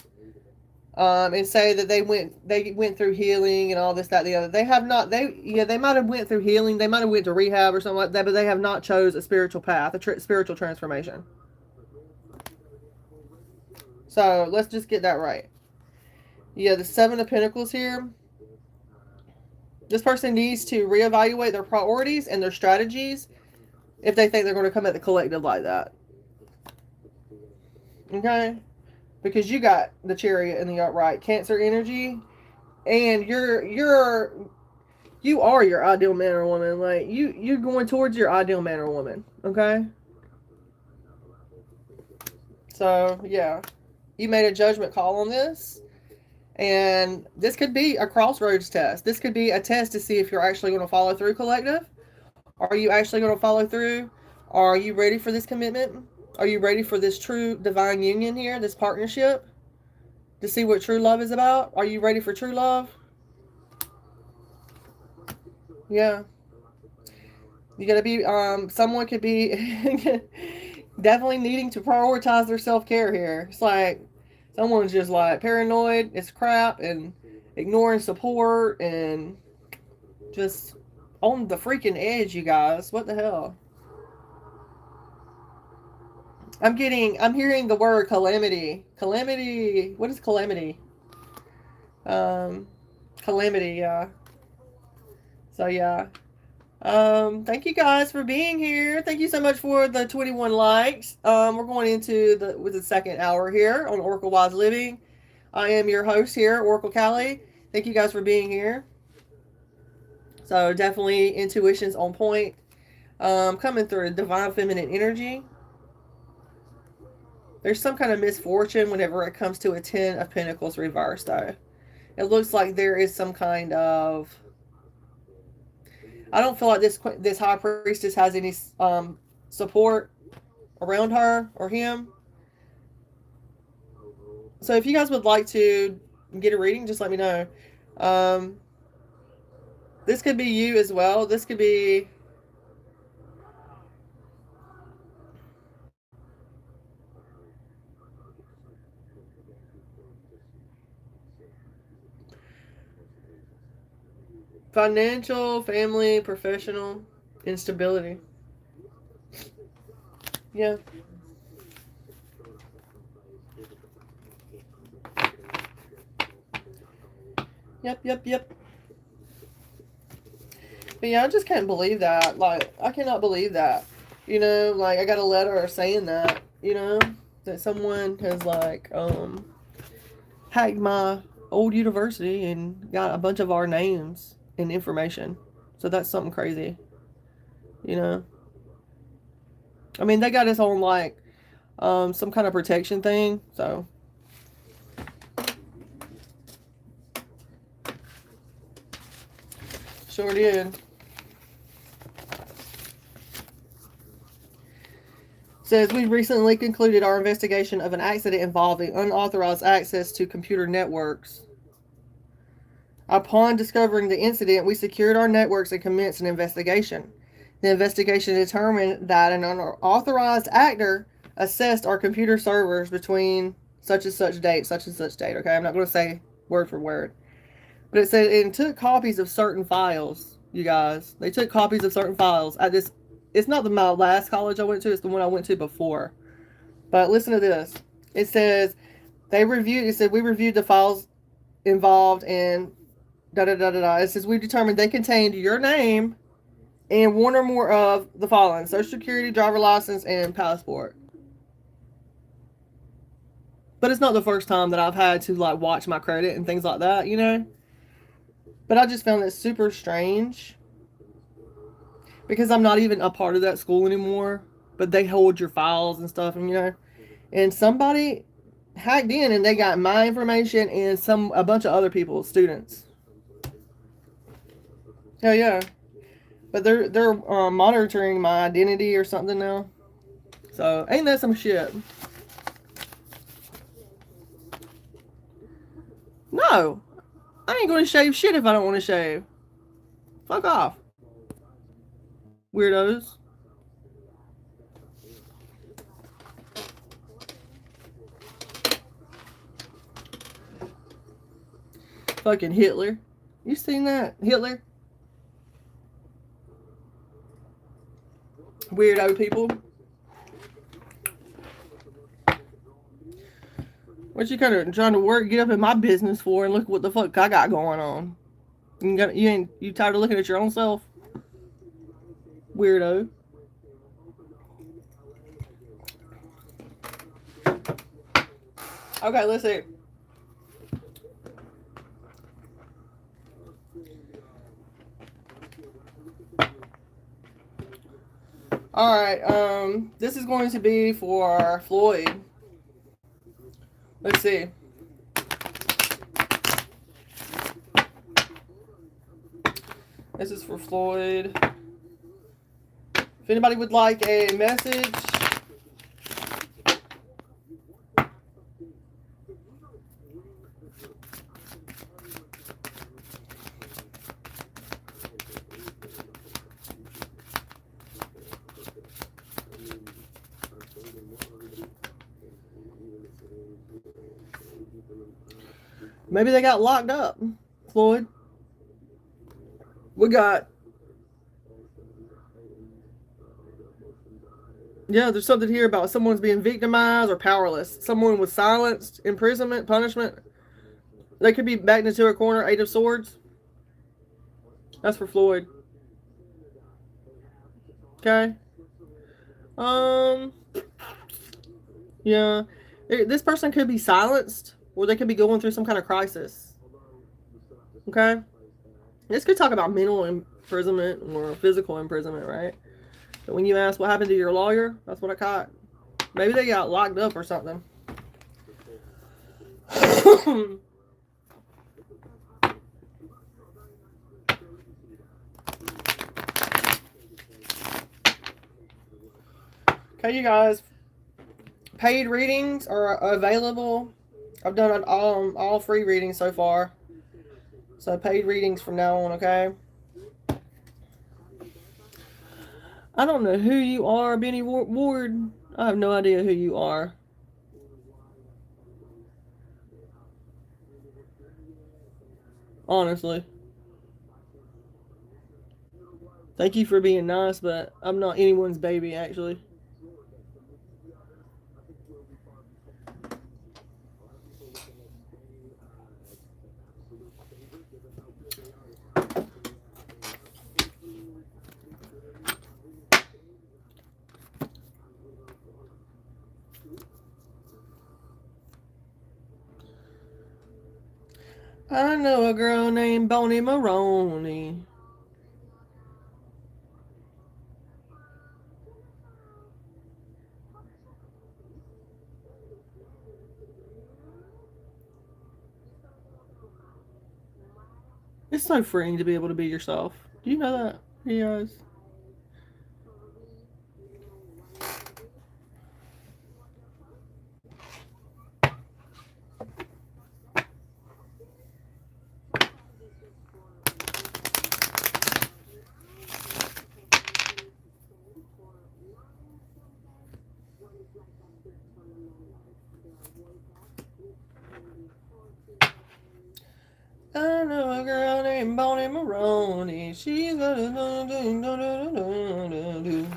and say that they went through healing and all this, that, the other. They have not. They might have went through healing. They might have went to rehab or something like that, but they have not chose a spiritual path, spiritual transformation. So let's just get that right. Yeah, the Seven of Pentacles here. This person needs to reevaluate their priorities and their strategies if they think they're going to come at the collective like that. Okay? Because you got the Chariot in the upright, Cancer energy, and you are your ideal man or woman. Like you're going towards your ideal man or woman. Okay? So yeah, you made a judgment call on this, and this could be a crossroads test. This could be a test to see if you're actually going to follow through, collective. Are you actually going to follow through? Are you ready for this commitment? Are you ready for this true divine union here, this partnership? To see what true love is about? Are you ready for true love? Yeah. You gotta be, someone could be definitely needing to prioritize their self-care here. It's like someone's just like paranoid, it's crap, and ignoring support, and just on the freaking edge, you guys. What the hell? I'm hearing the word calamity. Calamity. What is calamity? Calamity, yeah. So yeah. Thank you guys for being here. Thank you so much for the 21 likes. We're going into the second hour here on Oracle Wise Living. I am your host here, Oracle Callie. Thank you guys for being here. So definitely intuition's on point. Coming through divine feminine energy. There's some kind of misfortune whenever it comes to a 10 of Pentacles reversed, though. It looks like there is some kind of... I don't feel like this high priestess has any support around her or him. So if you guys would like to get a reading, just let me know. This could be you as well. This could be... financial, family, professional, instability. Yeah. Yep. But yeah, I just can't believe that. Like, I cannot believe that. You know, like, I got a letter saying that, you know, that someone has, like, hacked my old university and got a bunch of our names and information. So that's something crazy. You know? I mean, they got us on, like, some kind of protection thing, so... Sure did. Says, we recently concluded our investigation of an accident involving unauthorized access to computer networks. Upon discovering the incident, we secured our networks and commenced an investigation. The investigation determined that an unauthorized actor accessed our computer servers between such and such date, okay? I'm not going to say word for word. But it said it took copies of certain files, you guys. They took copies of certain files at this... It's not my last college I went to. It's the one I went to before. But listen to this. It says, we reviewed the files involved in da-da-da-da-da. It says, we determined they contained your name and one or more of the following: Social Security, driver license, and passport. But it's not the first time that I've had to, like, watch my credit and things like that, you know? But I just found it super strange. Because I'm not even a part of that school anymore. But they hold your files and stuff, and you know. And somebody hacked in and they got my information and a bunch of other people's students. Hell yeah. But they're monitoring my identity or something now. So ain't that some shit? No. I ain't gonna shave shit if I don't want to shave. Fuck off. Weirdos. fucking Hitler. You seen that? Hitler? Weirdo people. What you kind of trying to get up in my business for and look what the fuck I got going on? You tired of looking at your own self? Weirdo. Okay, let's see. Alright, this is going to be for Floyd. Let's see. This is for Floyd. If anybody would like a message, maybe they got locked up, Floyd. We got... Yeah, there's something here about someone's being victimized or powerless. Someone was silenced, imprisonment, punishment. They could be backed into a corner, 8 of Swords. That's for Floyd. Okay. Yeah. This person could be silenced, or they could be going through some kind of crisis. Okay? This could talk about mental imprisonment or physical imprisonment, right? But when you ask what happened to your lawyer, that's what I caught. Maybe they got locked up or something. Okay, you guys. Paid readings are available. I've done all free readings so far. So paid readings from now on, okay? I don't know who you are, Benny Ward. I have no idea who you are. Honestly. Thank you for being nice, but I'm not anyone's baby, actually. I know a girl named Bonnie Maroney. It's so freeing to be able to be yourself. Do you know that, you guys? I know a girl named Bonnie Maroney. She's gonna do.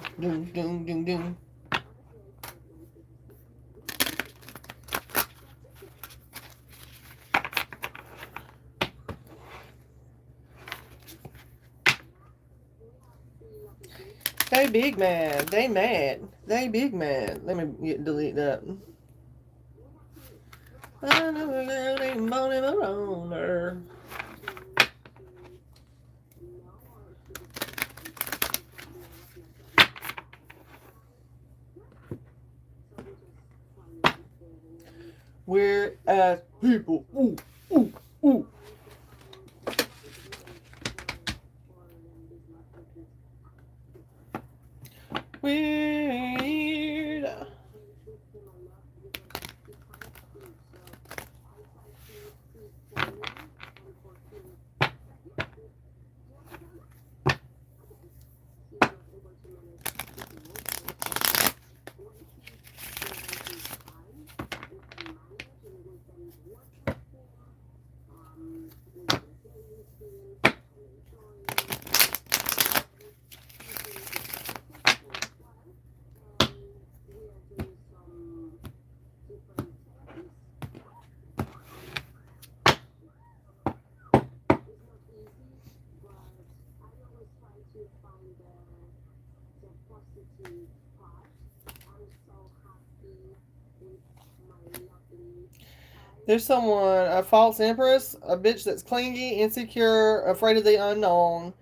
They big mad. They mad. They big mad. Let me delete that. I know a girl named Bonnie Maroney. Weird ass people. Ooh, ooh, ooh. Weird. There's someone, a false empress, a bitch that's clingy, insecure, afraid of the unknown,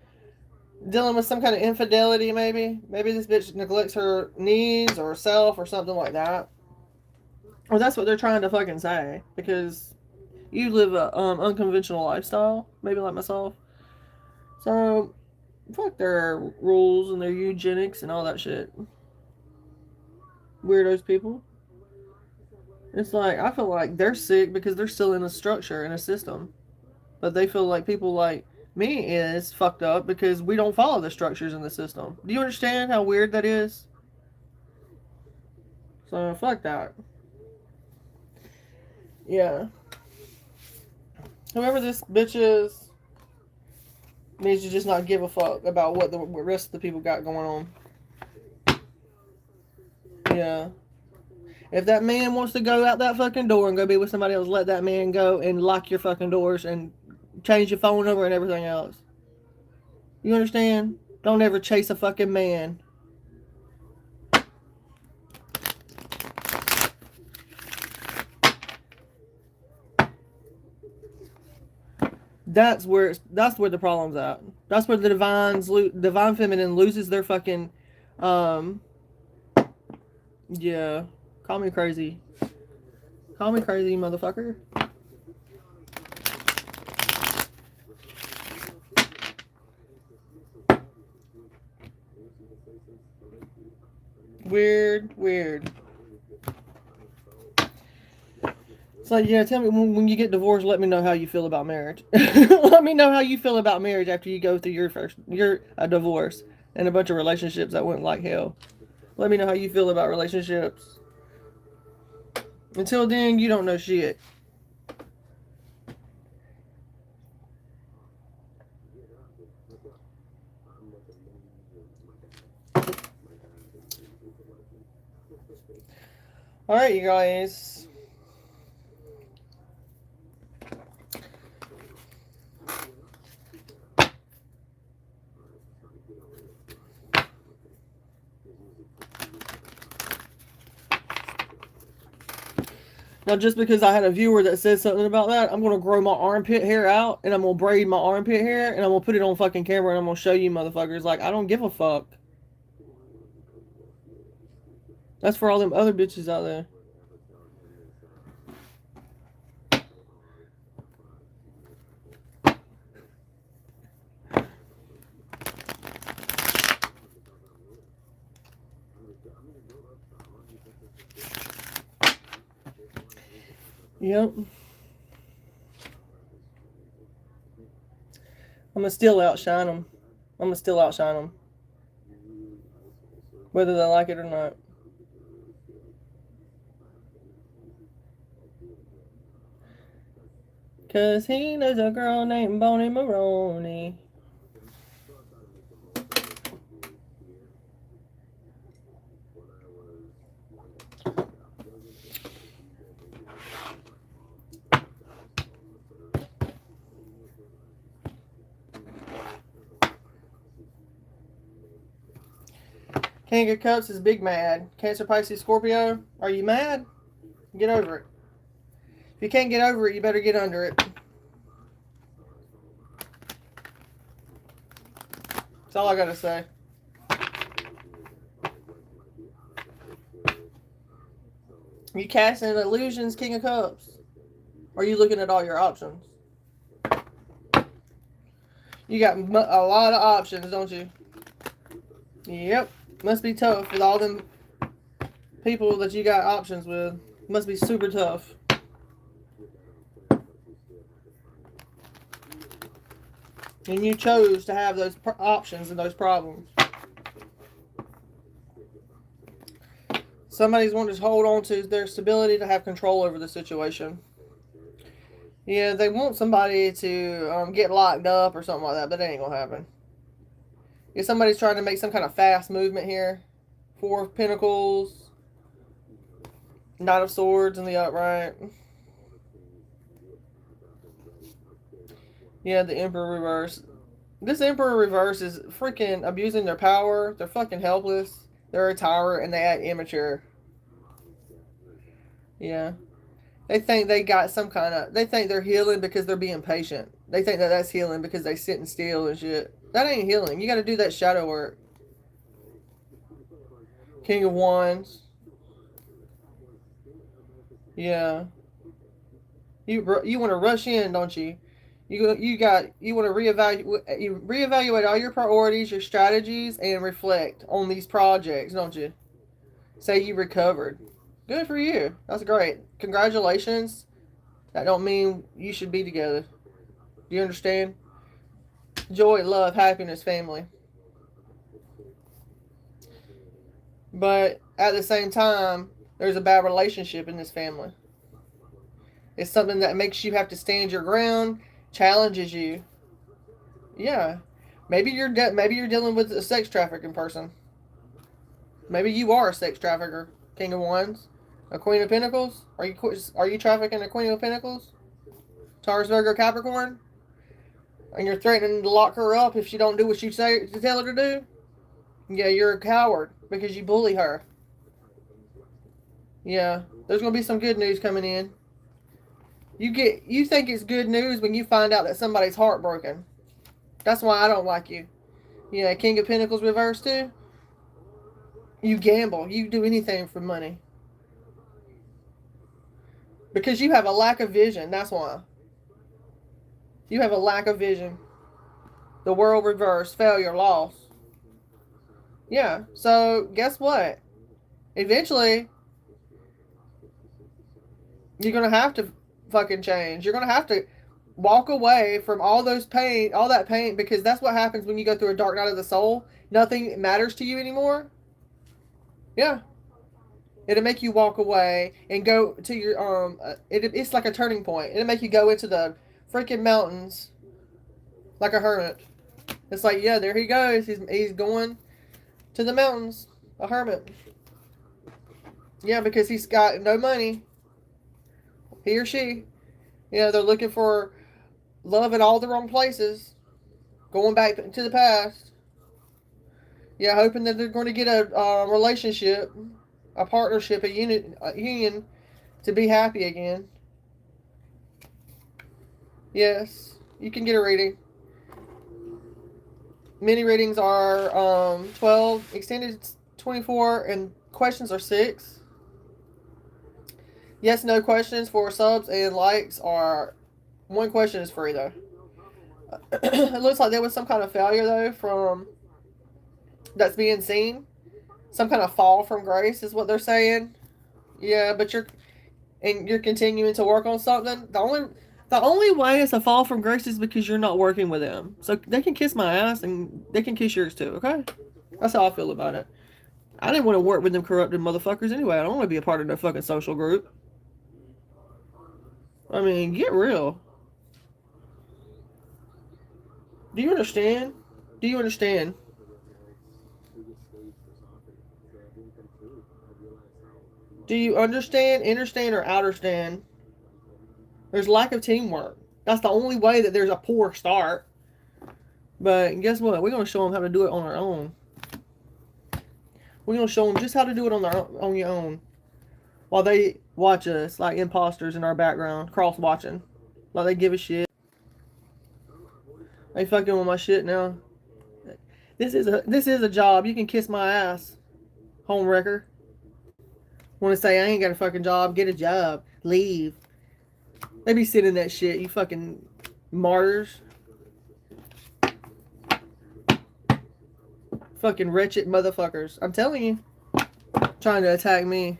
dealing with some kind of infidelity maybe. Maybe this bitch neglects her needs or herself or something like that. Well, that's what they're trying to fucking say. Because you live a unconventional lifestyle, maybe like myself. So, fuck their rules and their eugenics and all that shit. Weirdos people. It's like, I feel like they're sick because they're still in a structure, in a system. But they feel like people like me is fucked up because we don't follow the structures in the system. Do you understand how weird that is? So, fuck that. Yeah. Whoever this bitch is needs to just not give a fuck about what the rest of the people got going on. Yeah. If that man wants to go out that fucking door and go be with somebody else, let that man go and lock your fucking doors and change your phone number and everything else. You understand? Don't ever chase a fucking man. That's where the problem's at. That's where the divine feminine loses their fucking, yeah. Call me crazy. Call me crazy, motherfucker. Weird. It's like, yeah, tell me when you get divorced, let me know how you feel about marriage. Let me know how you feel about marriage after you go through your divorce and a bunch of relationships that went like hell. Let me know how you feel about relationships. Until then, you don't know shit. Alright, you guys. Now, just because I had a viewer that said something about that, I'm going to grow my armpit hair out, and I'm going to braid my armpit hair, and I'm going to put it on fucking camera, and I'm going to show you motherfuckers, like, I don't give a fuck. That's for all them other bitches out there. Yep. I'm going to still outshine them. Whether they like it or not. Cause he knows a girl named Bonnie Maroney. King of Cups is big mad. Cancer, Pisces, Scorpio. Are you mad? Get over it. If you can't get over it, you better get under it. That's all I gotta say. You casting illusions, King of Cups? Or are you looking at all your options? You got a lot of options, don't you? Yep. Must be tough with all them people that you got options with. Must be super tough. And you chose to have those options and those problems. Somebody's wanting to hold on to their stability to have control over the situation. Yeah, they want somebody to get locked up or something like that, but that ain't going to happen. If somebody's trying to make some kind of fast movement here. Four of Pentacles. Knight of Swords in the upright. Yeah, the Emperor reverse. This Emperor reverse is freaking abusing their power. They're fucking helpless. They're a tyrant and they act immature. Yeah. They think they got some kind of, they think they're healing because they're being patient. They think that that's healing because they sitting still and shit. That ain't healing. You got to do that shadow work. King of Wands. Yeah. You want to rush in, don't you? You want to reevaluate all your priorities, your strategies, and reflect on these projects, don't you? Say you recovered. Good for you. That's great. Congratulations. That don't mean you should be together. Do you understand? Joy, love, happiness, family. But at the same time, there's a bad relationship in this family. It's something that makes you have to stand your ground, challenges you. Yeah. Maybe you're dealing with a sex trafficking person. Maybe you are a sex trafficker. King of Wands. A Queen of Pentacles? Are you trafficking a Queen of Pentacles? Taurus, Virgo, Capricorn? And you're threatening to lock her up if she don't do what you say to tell her to do? Yeah, you're a coward because you bully her. Yeah, there's gonna be some good news coming in. You think it's good news when you find out that somebody's heartbroken. That's why I don't like you. Yeah, King of Pentacles reversed too. You gamble. You do anything for money. Because you have a lack of vision. That's why. You have a lack of vision. The world reversed. Failure. Loss. Yeah. So, guess what? Eventually, you're going to have to fucking change. You're going to have to walk away from all that pain, because that's what happens when you go through a dark night of the soul. Nothing matters to you anymore. Yeah. It'll make you walk away and go to your it's like a turning point. It'll make you go into the freaking mountains like a hermit. It's like, yeah, there he goes. He's going to the mountains, a hermit. Yeah, because he's got no money. He or she. Yeah, they're looking for love in all the wrong places. Going back to the past. Yeah, hoping that they're going to get a relationship, a partnership, a union to be happy again. Yes, you can get a reading. Mini readings are 12, extended 24, and questions are 6. Yes, no questions for subs and likes are 1 question is free though. It looks like there was some kind of failure though from that's being seen. Some kind of fall from grace is what they're saying. Yeah, but you're continuing to work on something. The only way it's a fall from grace is because you're not working with them. So they can kiss my ass and they can kiss yours too, okay? That's how I feel about it. I didn't want to work with them corrupted motherfuckers anyway. I don't want to be a part of their fucking social group. I mean, get real. Do you understand? Do you understand? Do you understand, understand, or outerstand? There's lack of teamwork. That's the only way that there's a poor start. But guess what? We're going to show them how to do it on our own. We're going to show them just how to do it on your own. While they watch us like imposters in our background, cross-watching. Like they give a shit. They fucking with my shit now. This is a job. You can kiss my ass. Homewrecker. Want to say I ain't got a fucking job? Get a job. Leave. They be sitting that shit. You fucking martyrs. Fucking wretched motherfuckers. I'm telling you. Trying to attack me.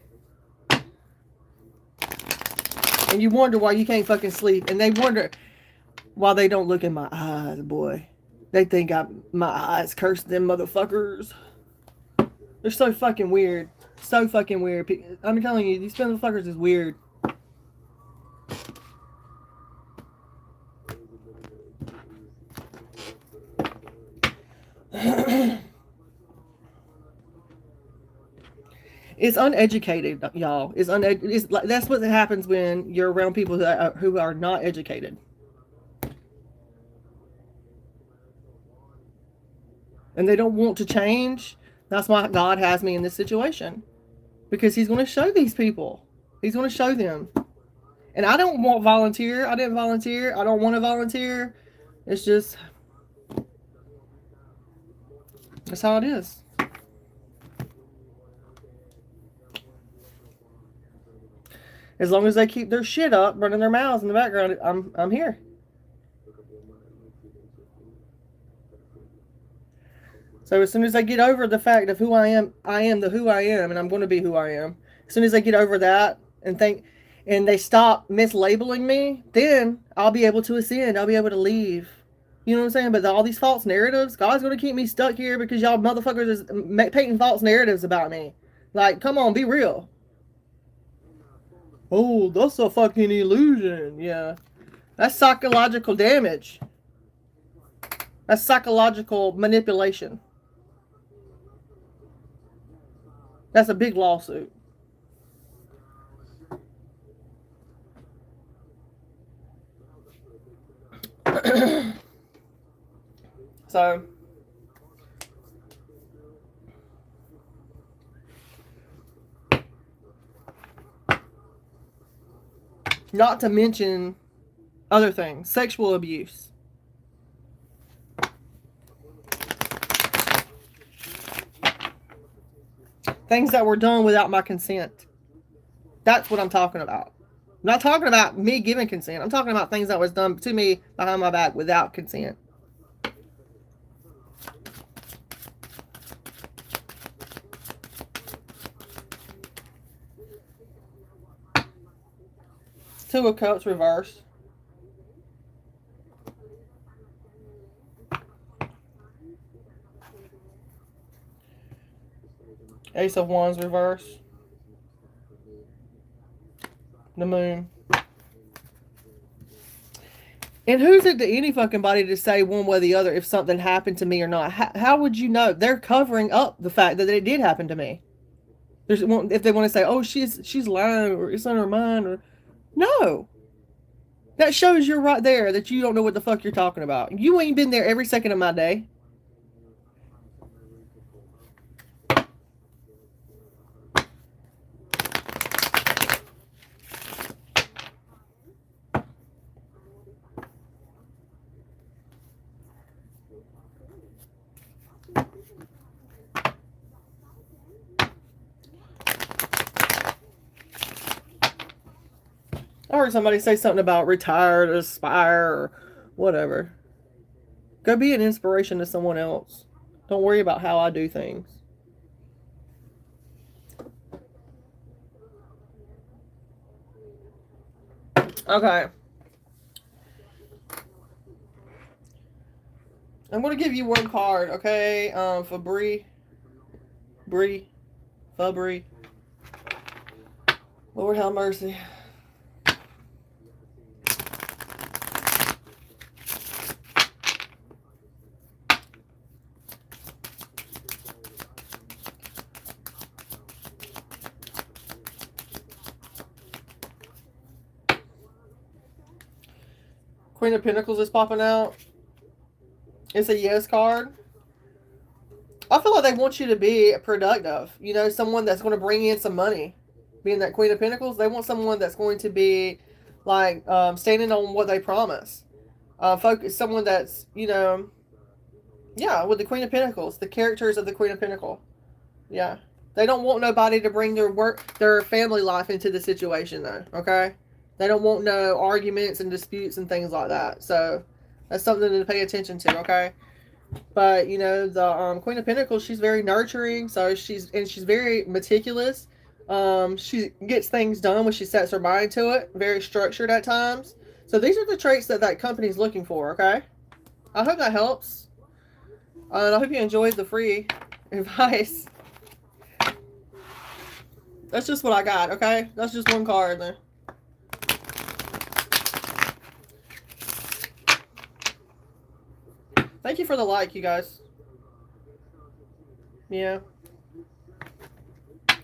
And you wonder why you can't fucking sleep. And they wonder why they don't look in my eyes, boy. They think my eyes curse them motherfuckers. They're so fucking weird. So fucking weird. I'm telling you, these motherfuckers is weird. It's uneducated, y'all. That's what happens when you're around people who are not educated. And they don't want to change. That's why God has me in this situation. Because he's going to show these people. He's going to show them. And I don't want volunteer. I didn't volunteer. I don't want to volunteer. It's just, that's how it is. As long as they keep their shit up, running their mouths in the background, I'm here. So as soon as I get over the fact of who I am who I am, and I'm going to be who I am. As soon as I get over that and they stop mislabeling me, then I'll be able to ascend. I'll be able to leave. You know what I'm saying? But all these false narratives, God's going to keep me stuck here because y'all motherfuckers is painting false narratives about me. Like, come on, be real. Oh, that's a fucking illusion. Yeah. That's psychological damage. That's psychological manipulation. That's a big lawsuit. So, not to mention other things, sexual abuse. Things that were done without my consent. That's what I'm talking about. I'm not talking about me giving consent. I'm talking about things that was done to me behind my back without consent. Two of Cups reversed. Ace of Wands reversed. The Moon. And who's it to any fucking body to say one way or the other if something happened to me or not? How would you know? They're covering up the fact that it did happen to me. If they want to say, oh, she's lying or it's on her mind, or no. That shows you're right there that you don't know what the fuck you're talking about. You ain't been there every second of my day. I heard somebody say something about retire or aspire or whatever. Go be an inspiration to someone else. Don't worry about how I do things. Okay. I'm going to give you one card, okay? For Bree. Lord have mercy. Queen of Pentacles is popping out. It's a yes card. I feel like they want you to be productive. You know, someone that's going to bring in some money. Being that Queen of Pentacles, they want someone that's going to be like standing on what they promise. Someone that's, you know, yeah, with the Queen of Pentacles, the characters of the Queen of Pentacles. Yeah. They don't want nobody to bring their family life into the situation though, okay? They don't want no arguments and disputes and things like that. So that's something to pay attention to, okay? But, you know, the Queen of Pentacles, she's very nurturing. So she's very meticulous. She gets things done when she sets her mind to it. Very structured at times. So these are the traits that company's looking for, okay? I hope that helps. And I hope you enjoyed the free advice. That's just what I got, okay? That's just one card there. Thank you for the like, you guys. Yeah. I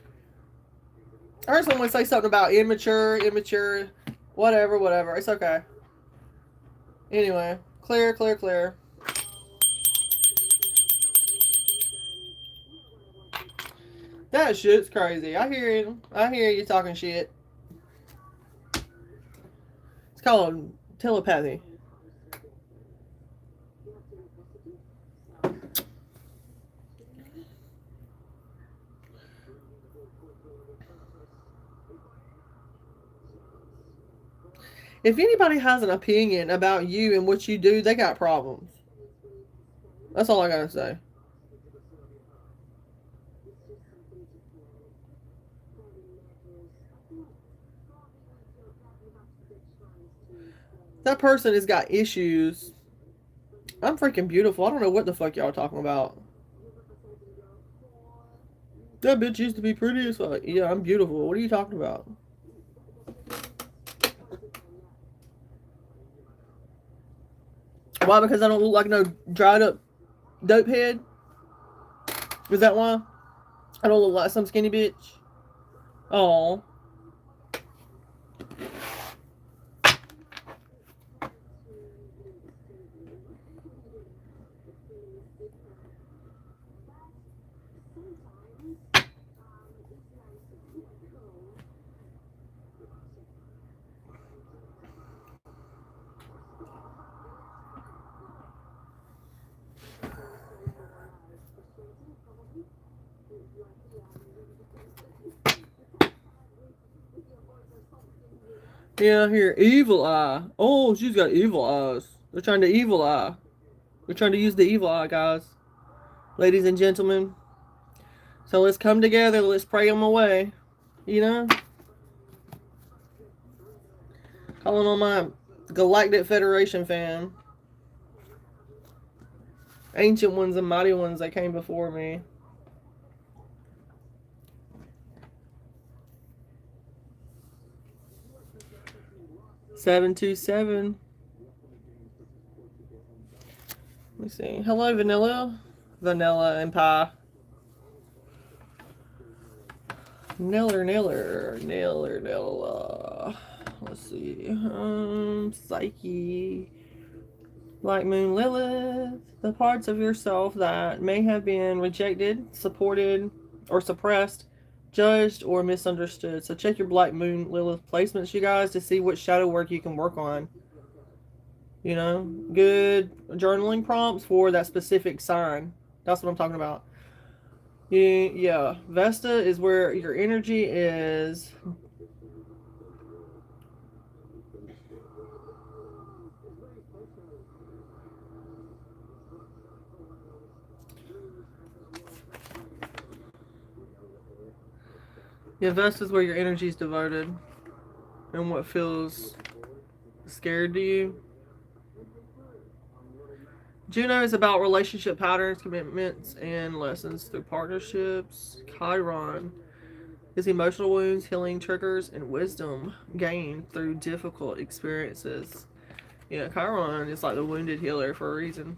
heard someone say something about immature, whatever. It's okay. Anyway, clear. That shit's crazy. I hear you talking shit. called telepathy. If anybody has an opinion about you and what you do, they got problems. That's all I gotta say. That person has got issues. I'm freaking beautiful. I don't know what the fuck y'all talking about. That bitch used to be pretty as fuck. Yeah, I'm beautiful. What are you talking about? Why? Because I don't look like no dried up dope head? Is that why? I don't look like some skinny bitch? Oh. Yeah, here, evil eye. Oh, she's got evil eyes. They're trying to evil eye. They're trying to use the evil eye, guys. Ladies and gentlemen. So let's come together. Let's pray them away. You know? Calling on my Galactic Federation fam. Ancient ones and mighty ones that came before me. $727. Let me see. Hello, Vanilla. Vanilla and Pie. Niller. Let's see. Psyche. Black Moon Lilith. The parts of yourself that may have been rejected, supported, or suppressed, judged, or misunderstood. So check your Black Moon Lilith placements, you guys, to see what shadow work you can work on. You know, good journaling prompts for that specific sign. That's what I'm talking about. Yeah. Vesta is where your energy is. Yeah, Vesta is where your energy is devoted and what feels scared to you. Juno is about relationship patterns, commitments, and lessons through partnerships. Chiron is emotional wounds, healing triggers, and wisdom gained through difficult experiences. Yeah, Chiron is like the wounded healer for a reason.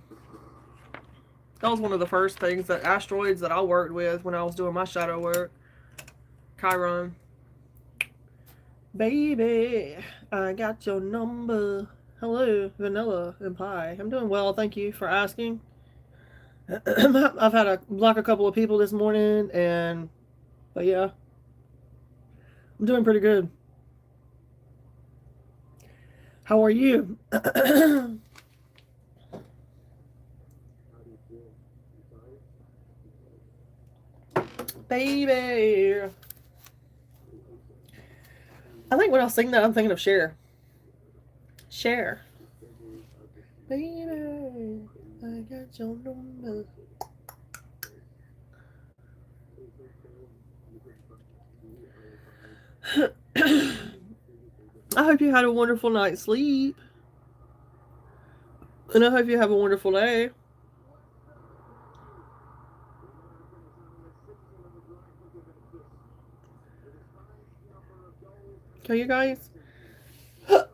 That was one of the first things, that asteroids that I worked with when I was doing my shadow work. Chiron. Baby, I got your number. Hello, Vanilla and Pie. I'm doing well, thank you for asking. I've had a couple of people this morning, but yeah, I'm doing pretty good. How are you? Baby. I think when I sing that, I'm thinking of Cher. Cher. Baby, I got your number. I hope you had a wonderful night's sleep. And I hope you have a wonderful day. Okay, you guys. And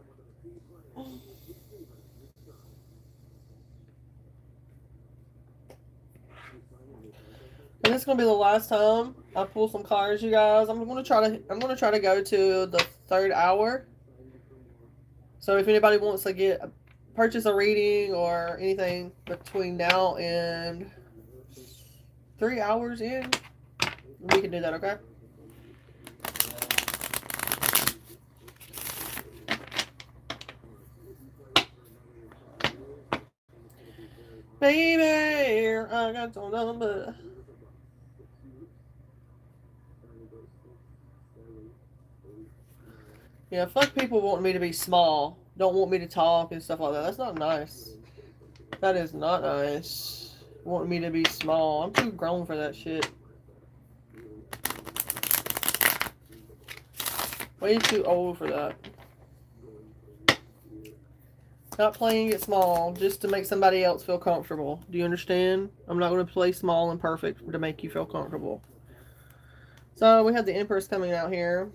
this is gonna be the last time I pull some cards, you guys. I'm gonna try to go to the 3rd hour. So if anybody wants to purchase a reading or anything between now and 3 hours in, we can do that, okay? Baby, I got your number. Yeah, fuck people wanting me to be small. Don't want me to talk and stuff like that. That's not nice. That is not nice. Wanting me to be small. I'm too grown for that shit. Way too old for that. Not playing it small just to make somebody else feel comfortable. Do you understand? I'm not going to play small and perfect to make you feel comfortable. So we have the Empress coming out here,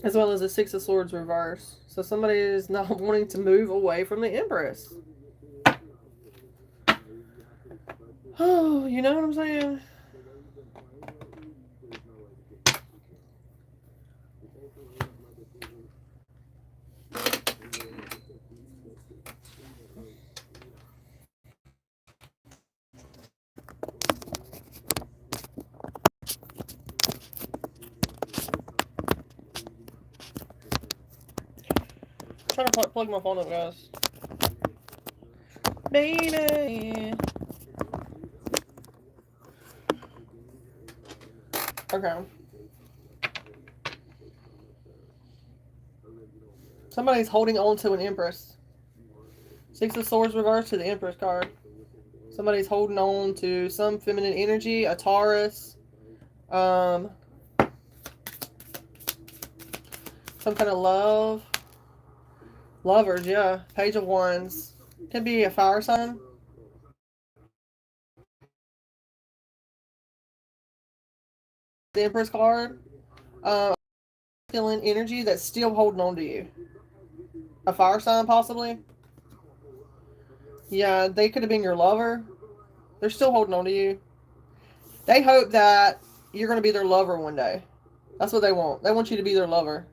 as well as the Six of Swords reverse. So somebody is not wanting to move away from the Empress. Oh, you know what I'm saying? I'm trying to plug my phone up, guys. Baby. Okay. Somebody's holding on to an Empress. Six of Swords reverse to the Empress card. Somebody's holding on to some feminine energy, a Taurus, some kind of love. Lovers, yeah. Page of Wands. Could be a fire sign. The Empress card. Feeling energy that's still holding on to you. A fire sign, possibly. Yeah, they could have been your lover. They're still holding on to you. They hope that you're going to be their lover one day. That's what they want. They want you to be their lover.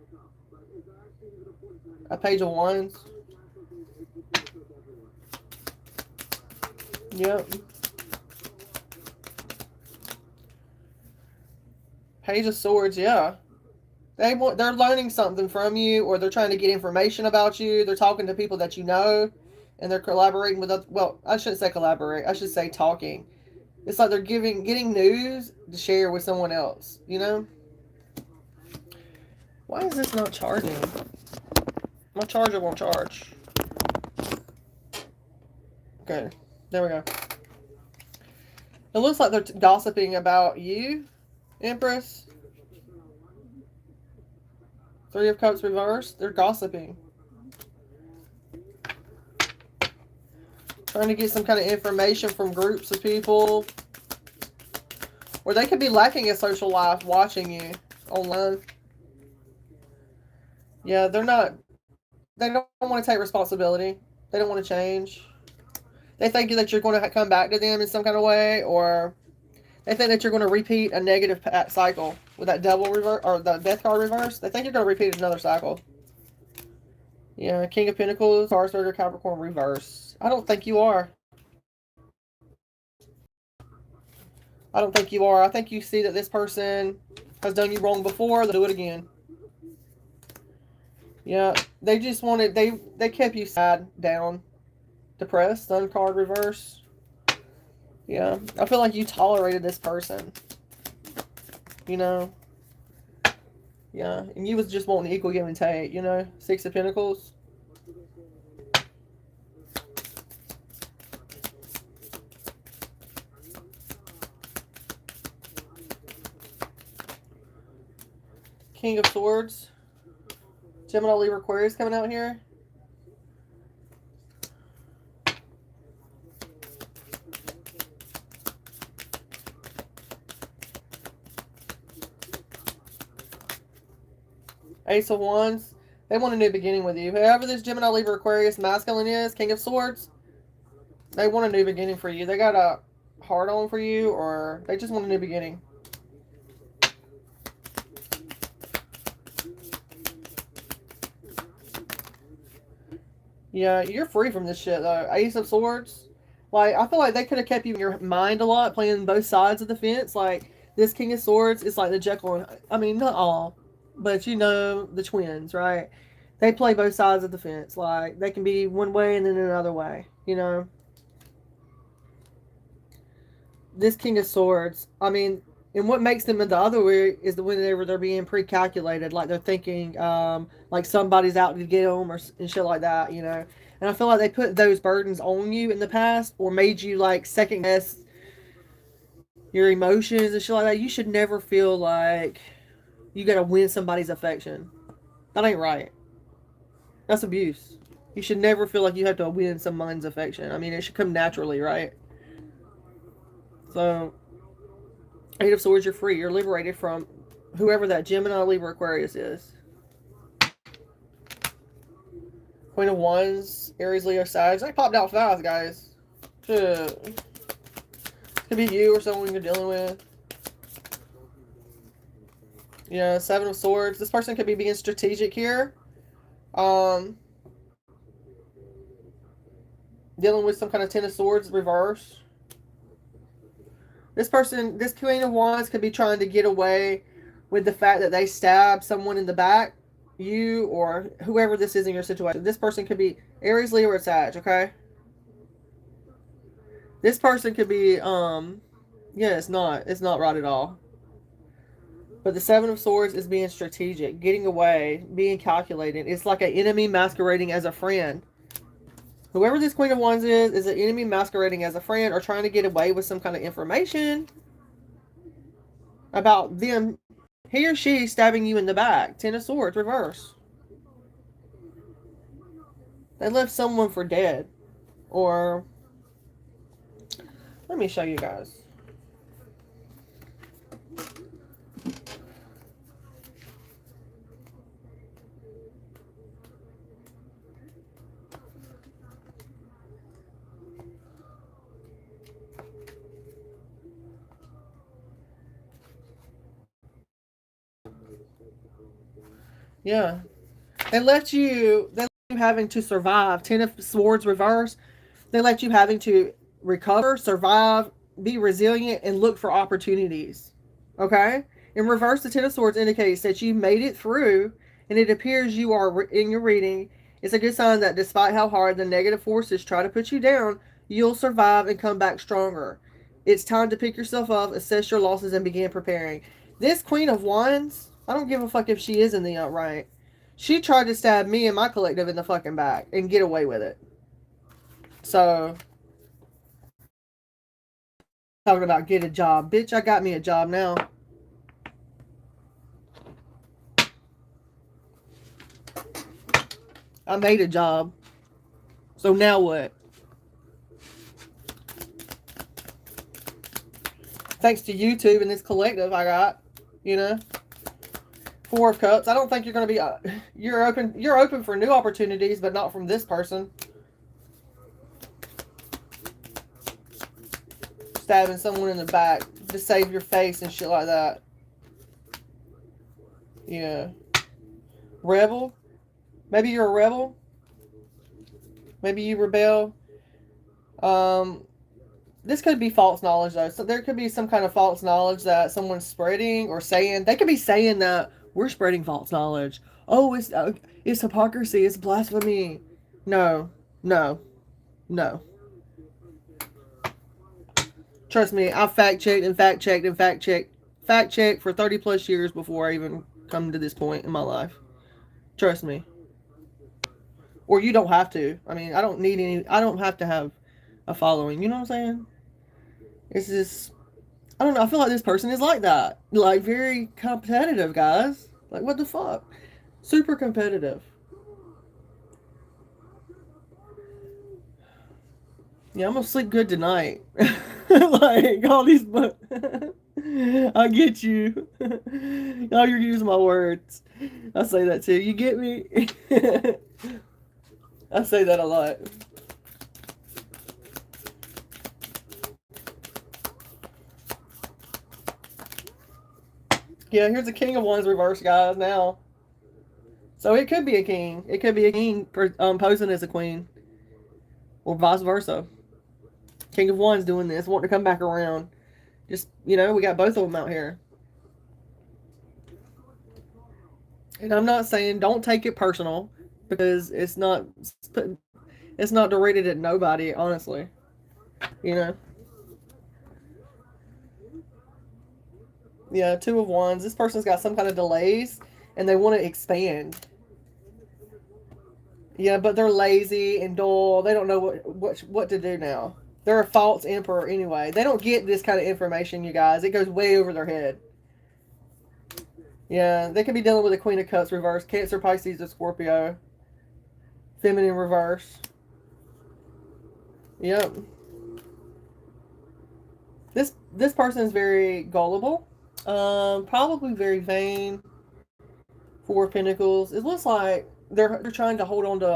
A Page of Wands. Yep. Page of Swords, yeah. They're learning something from you, or they're trying to get information about you. They're talking to people that you know, and they're collaborating with other, well, I shouldn't say collaborate. I should say talking. It's like they're getting news to share with someone else, you know? Why is this not charging? My charger won't charge. Okay, there we go. It looks like they're gossiping about you, Empress. Three of Cups reversed. They're gossiping. Trying to get some kind of information from groups of people. Or they could be lacking a social life watching you online. Yeah, they don't want to take responsibility. They don't want to change. They think that you're going to come back to them in some kind of way, or they think that you're going to repeat a negative cycle with that Devil reverse or the Death card reverse. They think you're going to repeat another cycle. Yeah, King of Pentacles, Taurus, Virgo, Capricorn reverse. I don't think you are. I don't think you are. I think you see that this person has done you wrong before. They'll do it again. Yeah, they just wanted, they kept you sad, down, depressed. Sun card reverse. Yeah, I feel like you tolerated this person. You know? Yeah, and you was just wanting equal give and take, you know? Six of Pentacles. King of Swords. Gemini, Libra, Aquarius coming out here. Ace of Wands. They want a new beginning with you. Whoever this Gemini, Libra, Aquarius masculine is, King of Swords, they want a new beginning for you. They got a heart on for you, or they just want a new beginning. Yeah, you're free from this shit, though. Ace of Swords. Like, I feel like they could have kept you in your mind a lot, playing both sides of the fence. Like, this King of Swords is like the Jekyll and... I mean, not all, but you know the twins, right? They play both sides of the fence. Like, they can be one way and then another way, you know? this King of Swords, I mean, and what makes them in the other way is the whenever they're being pre-calculated, like they're thinking, like somebody's out to get them and shit like that, you know. And I feel like they put those burdens on you in the past, or made you like second guess your emotions and shit like that. You should never feel like you gotta win somebody's affection. That ain't right. That's abuse. You should never feel like you have to win someone's affection. I mean, it should come naturally, right? So, Eight of Swords, you're free. You're liberated from whoever that Gemini, Libra, Aquarius is. Queen of Wands, Aries, Leo, Sag. I popped out fast, guys. Shit. Could be you or someone you're dealing with. Yeah, Seven of Swords. This person could be being strategic here. Dealing with some kind of Ten of Swords reverse. This person, this Queen of Wands could be trying to get away with the fact that they stabbed someone in the back. You or whoever this is in your situation. This person could be Aries, Leo, or Sag, okay? This person could be, yeah, it's not right at all. But the Seven of Swords is being strategic, getting away, being calculated. It's like an enemy masquerading as a friend. Whoever this Queen of Wands is an enemy masquerading as a friend or trying to get away with some kind of information about them, he or she stabbing you in the back. Ten of Swords, reverse. They left someone for dead. Or, let me show you guys. Yeah. They left you having to survive. Ten of Swords reverse. They left you having to recover, survive, be resilient, and look for opportunities. Okay? In reverse, the Ten of Swords indicates that you made it through, and it appears you are, in your reading, it's a good sign that despite how hard the negative forces try to put you down, you'll survive and come back stronger. It's time to pick yourself up, assess your losses, and begin preparing. This Queen of Wands, I don't give a fuck if she is in the upright. She tried to stab me and my collective in the fucking back and get away with it. So, talking about get a job. Bitch, I got me a job now. I made a job. So now what? Thanks to YouTube and this collective I got, you know. Four of Cups. I don't think you're going to be... you're open for new opportunities, but not from this person. Stabbing someone in the back to save your face and shit like that. Yeah. Rebel. Maybe you're a rebel. Maybe you rebel. This could be false knowledge, though. So there could be some kind of false knowledge that someone's spreading or saying. They could be saying that we're spreading false knowledge. Oh, it's hypocrisy. It's blasphemy. No. No. No. Trust me, I've fact-checked and fact-checked and fact-checked. Fact-checked for 30 plus years before I even come to this point in my life. Trust me. Or you don't have to. I mean, I don't have to have a following. You know what I'm saying? It's just, I don't know. I feel like this person is like that. Like, very competitive, guys. Like, what the fuck? Super competitive. Yeah, I'm gonna sleep good tonight. Like, all these... I get you. Y'all, you're using my words. I say that too. You get me? I say that a lot. Yeah, here's the King of Wands reverse, guys, now. So it could be a king. It could be a king posing as a queen. Or vice versa. King of Wands doing this, wanting to come back around. Just, you know, we got both of them out here. And I'm not saying don't take it personal, because it's not directed at nobody, honestly. You know? Yeah, Two of Wands. This person's got some kind of delays and they want to expand. Yeah, but they're lazy and dull. They don't know what to do now. They're a false emperor anyway. They don't get this kind of information, you guys. It goes way over their head. Yeah, they could be dealing with a Queen of Cups reverse, Cancer, Pisces, or Scorpio. Feminine reverse. Yep. This person is very gullible. Probably very vain. Four of Pentacles. It looks like they're trying to hold on to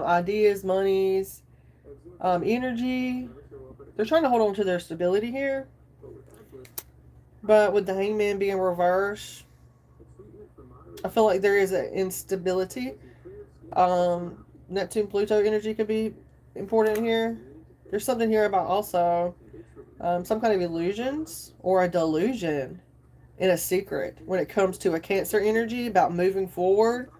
ideas, monies, energy. They're trying to hold on to their stability here. But with the Hangman being reversed, I feel like there is an instability. Neptune, Pluto energy could be important here. There's something here about also some kind of illusions or a delusion in a secret when it comes to a Cancer energy about moving forward.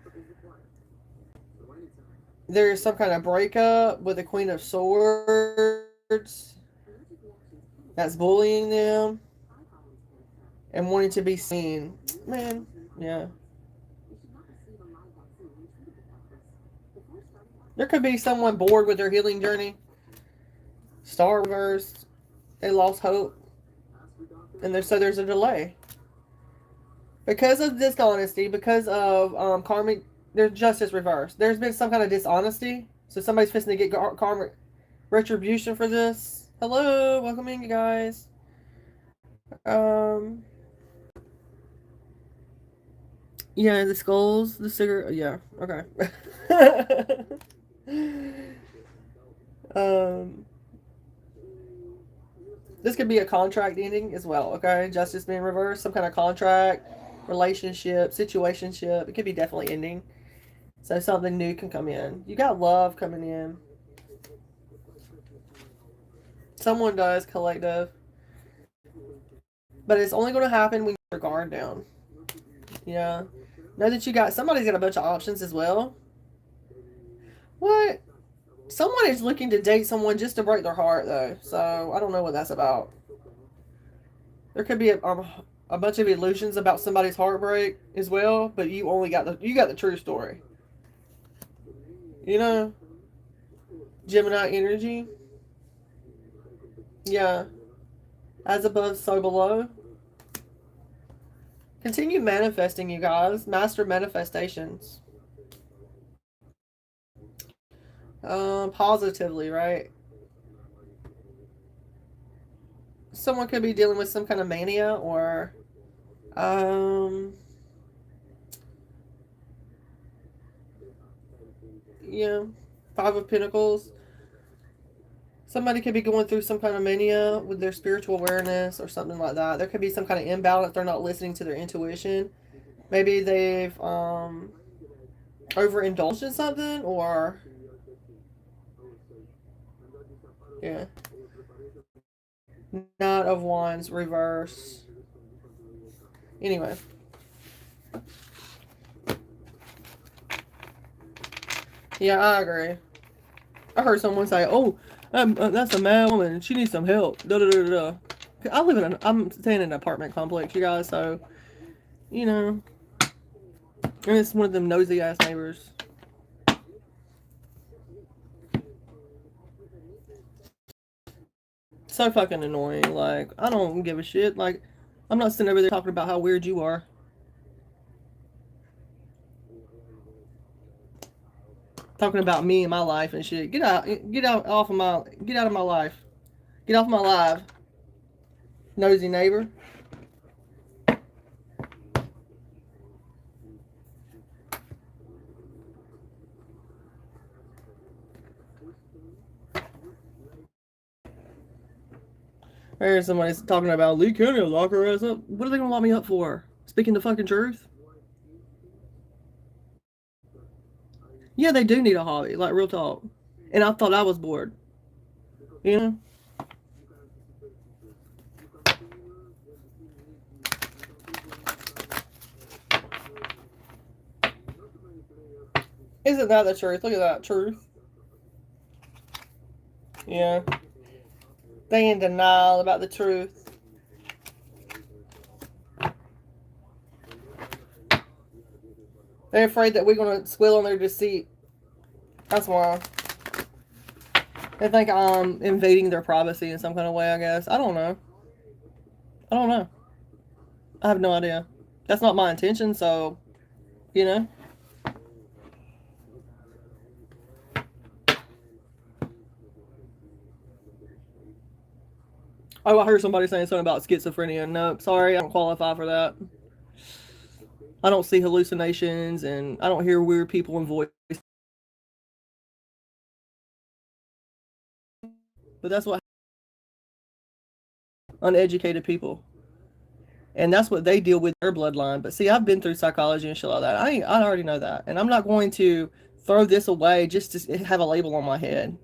There's some kind of breakup with the Queen of Swords that's bullying them and wanting to be seen. Man, yeah. There could be someone bored with their healing journey. Star reversed. They lost hope. And so there's a delay. Because of dishonesty, because of karmic, there's justice reversed. There's been some kind of dishonesty. So somebody's fixing to get karmic retribution for this. Hello, welcome in, you guys. Yeah, the skulls, the cigarette. Yeah, okay. This could be a contract ending as well, okay? Justice being reversed, some kind of contract, relationship, situationship. It could be definitely ending. So something new can come in. You got love coming in. Someone does, collective. But it's only going to happen when you put your guard down. Yeah. Know that you got, somebody's got a bunch of options as well. What? Someone is looking to date someone just to break their heart, though. So I don't know what that's about. There could be a bunch of illusions about somebody's heartbreak as well, but you only got the true story. You know, Gemini energy. Yeah, as above, so below. Continue manifesting, you guys. Master manifestations. Positively, right? Someone could be dealing with some kind of mania or yeah, Five of Pentacles. Somebody could be going through some kind of mania with their spiritual awareness or something like that. There could be some kind of imbalance. They're not listening to their intuition. Maybe they've overindulged in something, or yeah. Knight of Wands reverse. Anyway. Yeah, I agree. I heard someone say, "Oh, that's a mad woman. She needs some help." Da da da da. I'm staying in an apartment complex, you guys. So, you know, and it's one of them nosy ass neighbors. So fucking annoying. Like, I don't give a shit. Like, I'm not sitting over there talking about how weird you are. Talking about me and my life and shit. Get out of my life. Get off my live. Nosy neighbor. There's somebody talking about Lee County will lock her ass up. What are they gonna lock me up for? Speaking the fucking truth? Yeah, they do need a hobby, like real talk. And I thought I was bored. You know? Isn't that the truth? Look at that truth. Yeah. They in denial about the truth. They're afraid that we're going to squeal on their deceit. That's why. They think I'm invading their privacy in some kind of way, I guess. I don't know. I don't know. I have no idea. That's not my intention, so, you know. Oh, I heard somebody saying something about schizophrenia. Nope, sorry, I don't qualify for that. I don't see hallucinations, and I don't hear weird people in voice. But that's what uneducated people. And that's what they deal with their bloodline. But see, I've been through psychology and shit like that. I already know that. And I'm not going to throw this away just to have a label on my head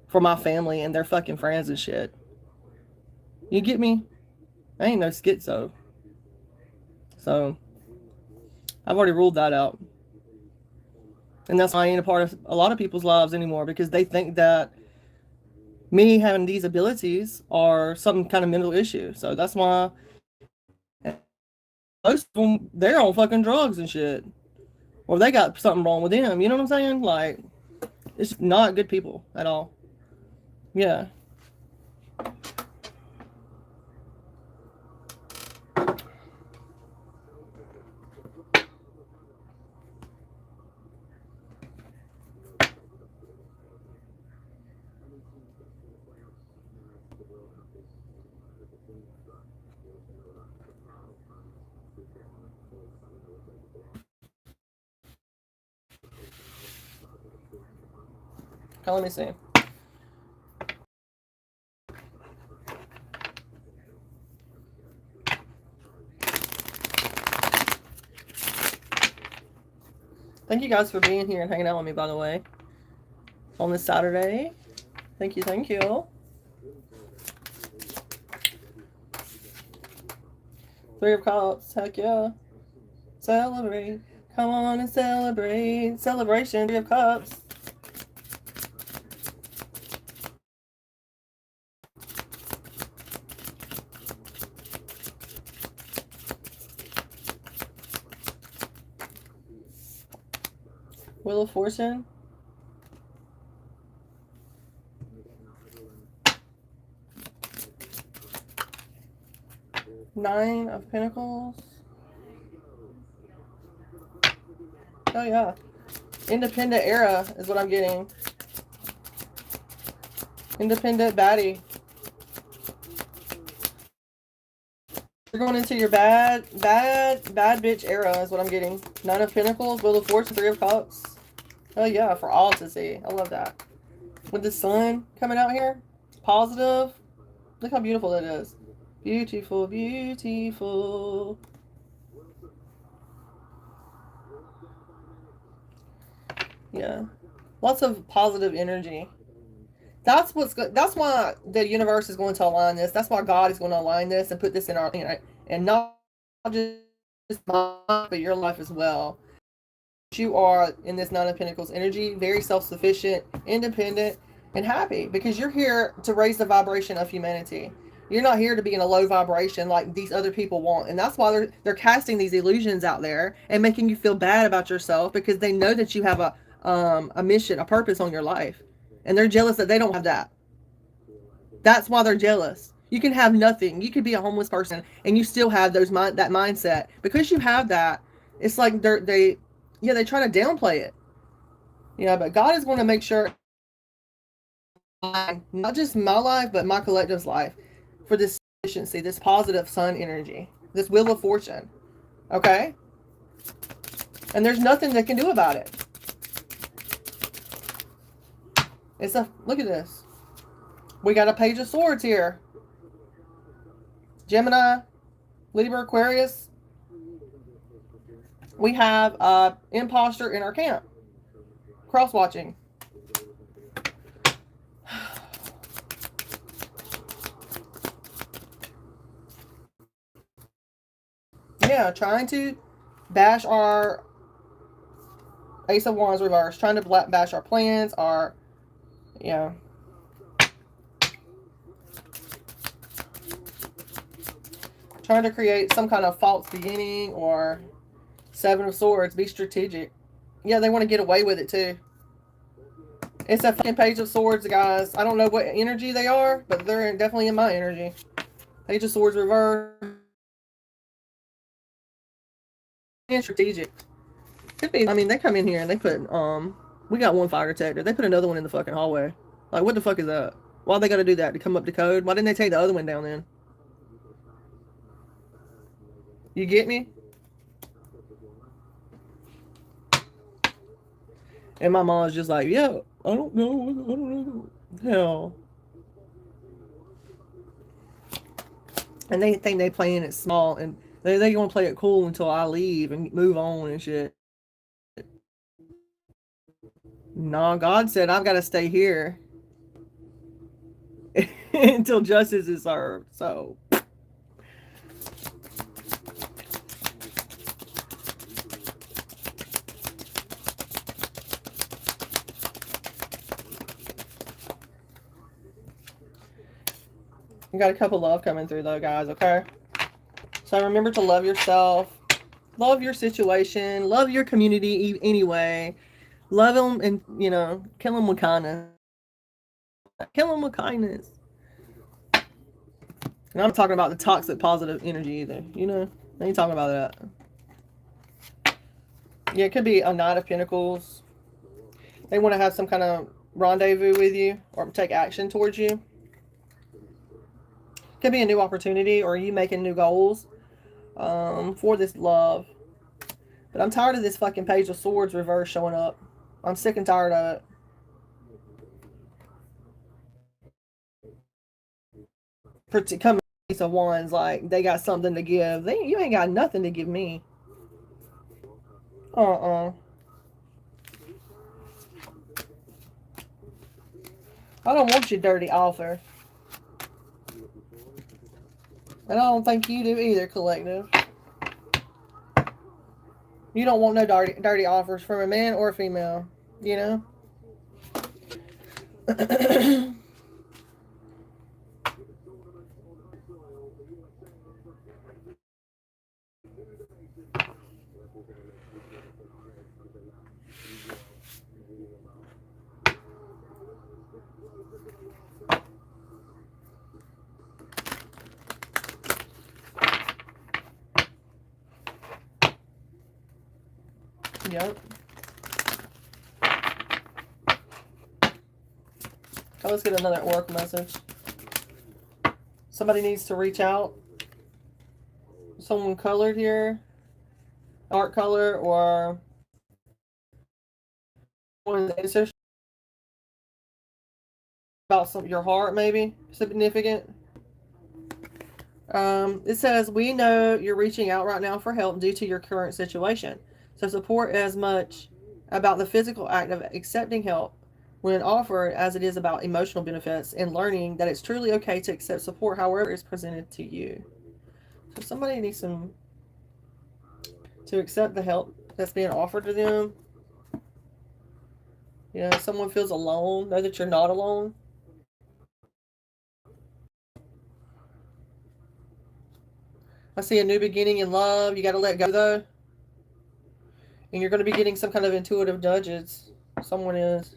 for my family and their fucking friends and shit. You get me? I ain't no schizo. So, I've already ruled that out. And that's why I ain't a part of a lot of people's lives anymore, because they think that me having these abilities are some kind of mental issue. So that's why most of them, they're on fucking drugs and shit. Or they got something wrong with them. You know what I'm saying? Like, it's not good people at all. Yeah. Now, let me see. Thank you guys for being here and hanging out with me, by the way, on this Saturday. Thank you, thank you. Three of Cups, heck yeah. Celebrate. Come on and celebrate. Celebration, Three of Cups. Wheel of Fortune. Nine of Pentacles. Oh yeah. Independent era is what I'm getting. Independent baddie. You're going into your bad bitch era is what I'm getting. Nine of Pentacles, Wheel of Fortune, Three of Cups. Oh yeah, for all to see. I love that. With the sun coming out here. Positive. Look how beautiful that is. Beautiful, beautiful. Yeah. Lots of positive energy. That's why the universe is going to align this. That's why God is going to align this and put this in our, and not just mine, but your life as well. You are in this Nine of Pentacles energy, very self-sufficient, independent, and happy, because you're here to raise the vibration of humanity. You're not here to be in a low vibration like these other people want. And that's why they're casting these illusions out there and making you feel bad about yourself, because they know that you have a mission, a purpose on your life. And they're jealous that they don't have that. That's why they're jealous. You can have nothing. You could be a homeless person and you still have that mindset. Because you have that, it's like they try to downplay it. Yeah, but God is going to make sure, not just my life, but my collective's life, for this efficiency, this positive sun energy, this Wheel of Fortune. Okay? And there's nothing they can do about it. Look at this. We got a Page of Swords here. Gemini, Libra, Aquarius. We have imposter in our camp. Cross-watching. Yeah, trying to bash our Ace of Wands reverse. Trying to bash our plans, yeah. Trying to create some kind of false beginning, or Seven of Swords. Be strategic. Yeah, they want to get away with it too. It's a fucking Page of Swords, guys. I don't know what energy they are, but they're definitely in my energy. Page of Swords reverse. And strategic. Could be. I mean, they come in here and they put we got one fire detector. They put another one in the fucking hallway. Like, what the fuck is that? Why they got to do that to come up to code? Why didn't they take the other one down then? You get me? And my mom's just like, yeah, I don't know. Hell. And they think they playing it small, and they gonna play it cool until I leave and move on and shit. No, God said I've got to stay here until justice is served. So. You got a couple love coming through though, guys, okay? So remember to love yourself, love your situation, love your community anyway. Love them and, you know, kill them with kindness. Kill them with kindness. And I'm talking about the toxic positive energy either, you know? I ain't talking about that. Yeah, it could be a Knight of Pentacles. They want to have some kind of rendezvous with you or take action towards you. Could be a new opportunity or you making new goals for this love. But I'm tired of this fucking Page of Swords reverse showing up. I'm sick and tired of it. Coming Ace of Wands, like they got something to give. You ain't got nothing to give me. I don't want your dirty offer. And I don't think you do either, collective. You don't want no dirty offers from a man or a female, you know? Yep. Okay, let's get another oracle message. Somebody needs to reach out. Someone colored here. Art color or one answers about your heart, maybe significant. It says, we know you're reaching out right now for help due to your current situation. So support as much about the physical act of accepting help when offered as it is about emotional benefits and learning that it's truly okay to accept support however it's presented to you. So somebody needs to accept the help that's being offered to them. You know, if someone feels alone, know that you're not alone. I see a new beginning in love. You got to let go, though. And you're going to be getting some kind of intuitive nudges. Someone is.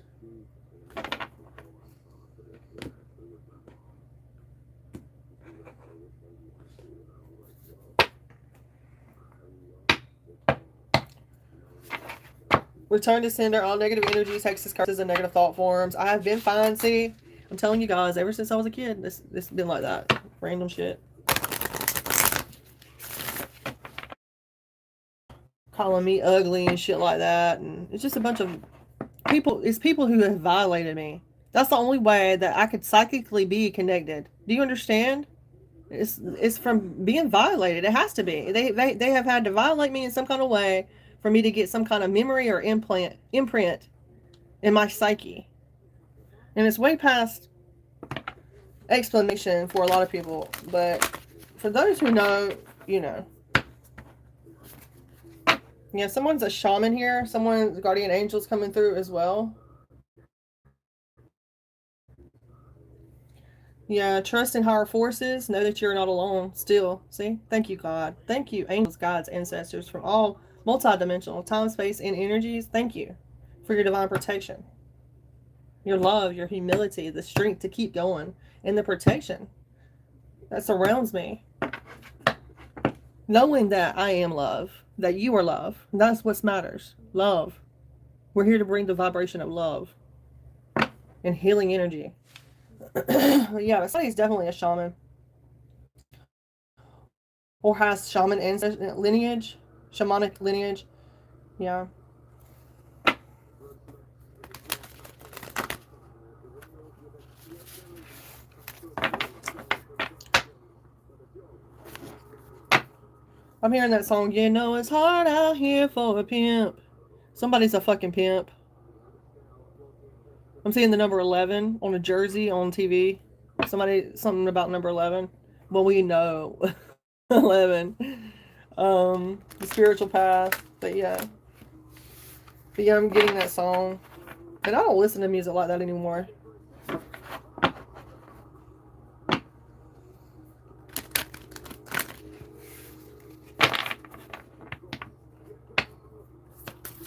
Return to sender. All negative energies, hexes, curses, and negative thought forms. I have been fine. See, I'm telling you guys, ever since I was a kid, this has been like that. Random shit. Calling me ugly and shit like that, and it's just a bunch of people. It's people who have violated me. That's the only way that I could psychically be connected. Do you understand? It's from being violated. It has to be. They have had to violate me in some kind of way for me to get some kind of memory or imprint in my psyche, and it's way past explanation for a lot of people. But for those who know, you know. Yeah, someone's a shaman here. Someone's guardian angels coming through as well. Yeah, trust in higher forces. Know that you're not alone still. See? Thank you, God. Thank you, angels, gods, ancestors from all multidimensional, time, space, and energies. Thank you for your divine protection, your love, your humility, the strength to keep going, and the protection that surrounds me. Knowing that I am love, that you are love. That's what matters. Love. We're here to bring the vibration of love and healing energy. Yeah, somebody's definitely a shaman. Or has shaman lineage. Shamanic lineage. Yeah. I'm hearing that song, you know it's hard out here for a pimp. Somebody's a fucking pimp. I'm seeing the number 11 on a jersey on TV. Something about number 11. Well, we know 11. The spiritual path. But yeah, I'm getting that song. And I don't listen to music like that anymore.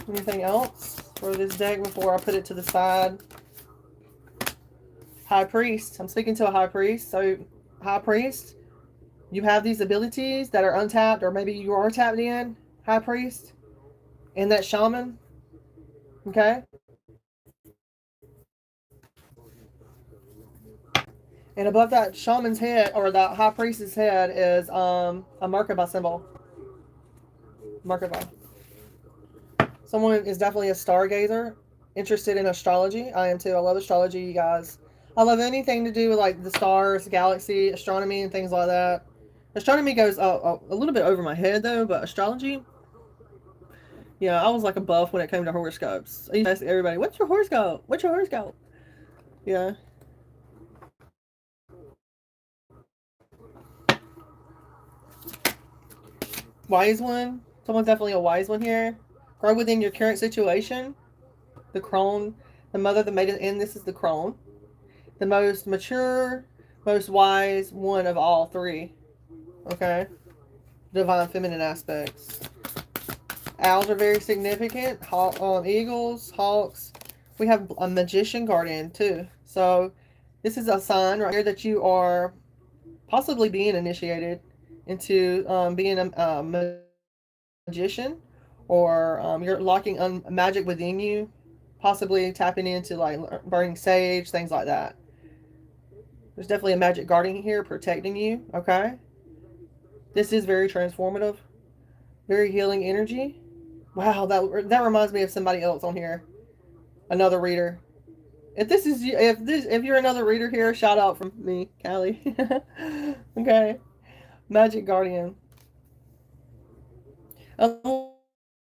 Anything else for this deck before I put it to the side? High Priest. I'm speaking to a High Priest. So, High Priest, you have these abilities that are untapped, or maybe you are tapped in, High Priest, and that Shaman. Okay? And above that Shaman's head, or that High Priest's head, is a Merkaba symbol. Merkaba. Someone is definitely a stargazer, interested in astrology. I am too. I love astrology, you guys. I love anything to do with like the stars, galaxy, astronomy, and things like that. Astronomy goes a little bit over my head though, but astrology, yeah, I was like a buff when it came to horoscopes. I used to ask everybody, "What's your horoscope? What's your horoscope?" Yeah. Wise one. Someone's definitely a wise one here. Grow within your current situation. The crone, the mother, the maiden, and this is the crone. The most mature, most wise one of all three. Okay? Divine feminine aspects. Owls are very significant. Eagles, hawks. We have a magician guardian too. So this is a sign right here that you are possibly being initiated into being a magician, or you're locking magic within you, possibly tapping into like burning sage, things like that. There's definitely a magic guardian here protecting you, okay? This is very transformative, very healing energy. Wow, that reminds me of somebody else on here, another reader. If you're another reader here, shout out from me, Callie. Okay, magic guardian.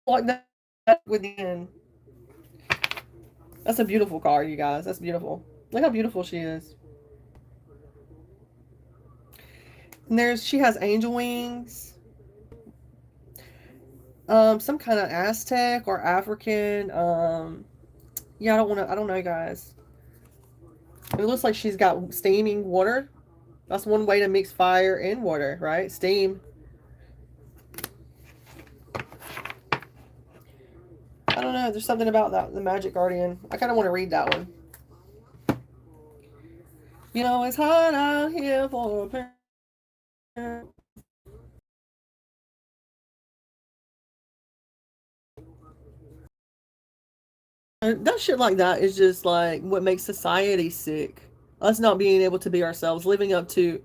Like that within. That's a beautiful card, you guys. That's beautiful. Look how beautiful she is. And she has angel wings. Some kind of Aztec or African. Yeah, I don't know, guys. It looks like she's got steaming water. That's one way to mix fire and water, right? Steam. I don't know. There's something about that, the Magic Guardian. I kind of want to read that one. You know, it's hot out here for a parent. That shit like that is just like what makes society sick. Us not being able to be ourselves, living up to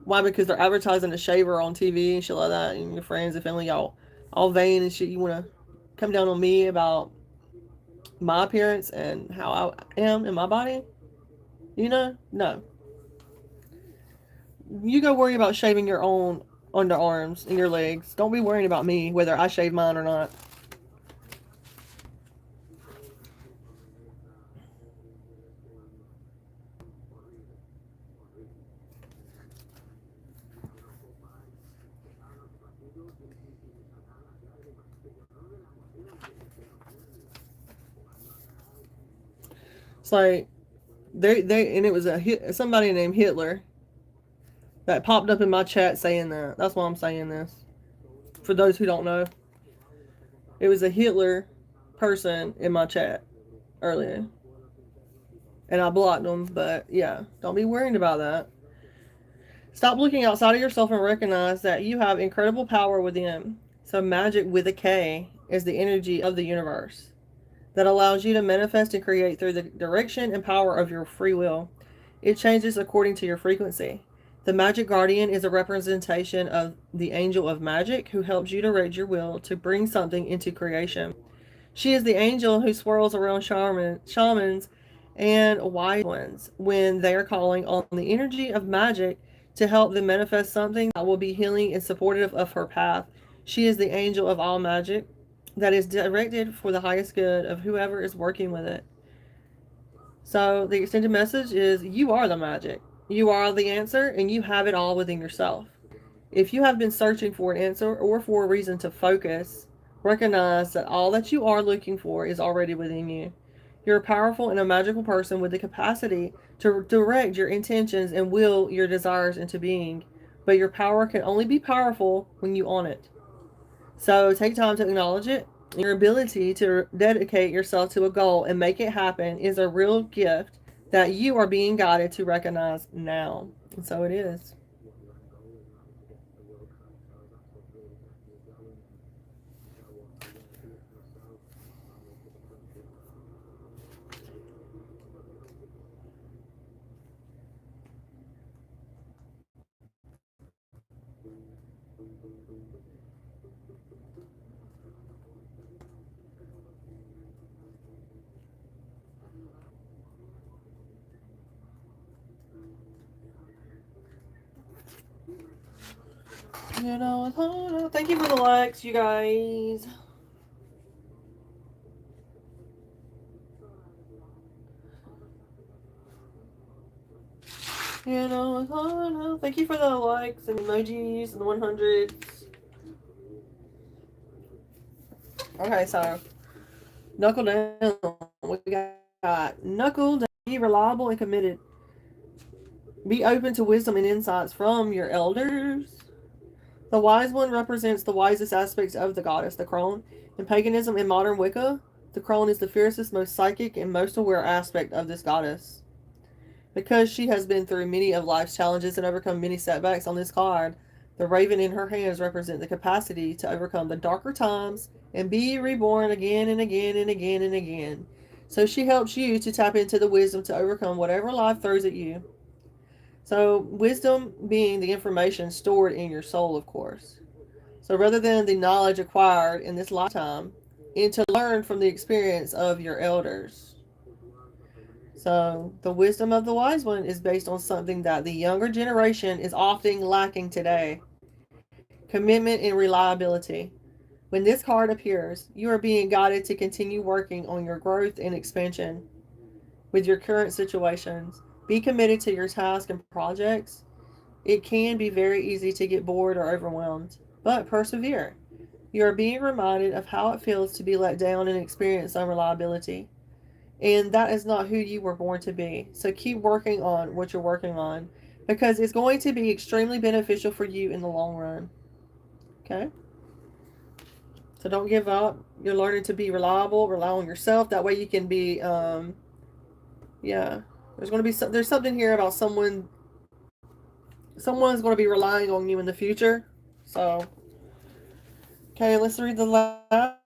why? Because they're advertising a shaver on TV and shit like that, and your friends and family y'all all vain and shit. You want to come down on me about my appearance and how I am in my body? You know, no. You go worry about shaving your own underarms and your legs. Don't be worrying about me whether I shave mine or not. It's like and it was somebody named Hitler that popped up in my chat saying that. That's why I'm saying this. For those who don't know. It was a Hitler person in my chat earlier. And I blocked them, but yeah, don't be worrying about that. Stop looking outside of yourself and recognize that you have incredible power within. So, magic with a K is the energy of the universe that allows you to manifest and create through the direction and power of your free will. It changes according to your frequency. The Magic Guardian is a representation of the angel of magic who helps you direct your will to bring something into creation. She is the angel who swirls around shamans and wise ones when they are calling on the energy of magic to help them manifest something that will be healing and supportive of her path. She is the angel of all magic that is directed for the highest good of whoever is working with it. So the extended message is you are the magic. You are the answer and you have it all within yourself. If you have been searching for an answer or for a reason to focus, recognize that all that you are looking for is already within you. You're a powerful and a magical person with the capacity to direct your intentions and will your desires into being. But your power can only be powerful when you own it. So take time to acknowledge it. Your ability to dedicate yourself to a goal and make it happen is a real gift that you are being guided to recognize now. And so it is. Thank you for the likes, you guys. Thank you for the likes and emojis and the 100s. Okay, so knuckle down. We got knuckle down. Be reliable and committed. Be open to wisdom and insights from your elders. The wise one represents the wisest aspects of the goddess, the crone. In paganism and modern Wicca, the crone is the fiercest, most psychic, and most aware aspect of this goddess. Because she has been through many of life's challenges and overcome many setbacks on this card, the raven in her hands represent the capacity to overcome the darker times and be reborn again and again and again and again. So she helps you to tap into the wisdom to overcome whatever life throws at you. So wisdom being the information stored in your soul, of course. So rather than the knowledge acquired in this lifetime, and to learn from the experience of your elders. So the wisdom of the wise one is based on something that the younger generation is often lacking today. Commitment and reliability. When this card appears, you are being guided to continue working on your growth and expansion with your current situations. Be committed to your tasks and projects. It can be very easy to get bored or overwhelmed, but persevere. You are being reminded of how it feels to be let down and experience unreliability. And that is not who you were born to be. So keep working on what you're working on because it's going to be extremely beneficial for you in the long run. Okay? So don't give up. You're learning to be reliable, rely on yourself. That way you can be, yeah. There's something here about someone's going to be relying on you in the future. So, okay, let's read the last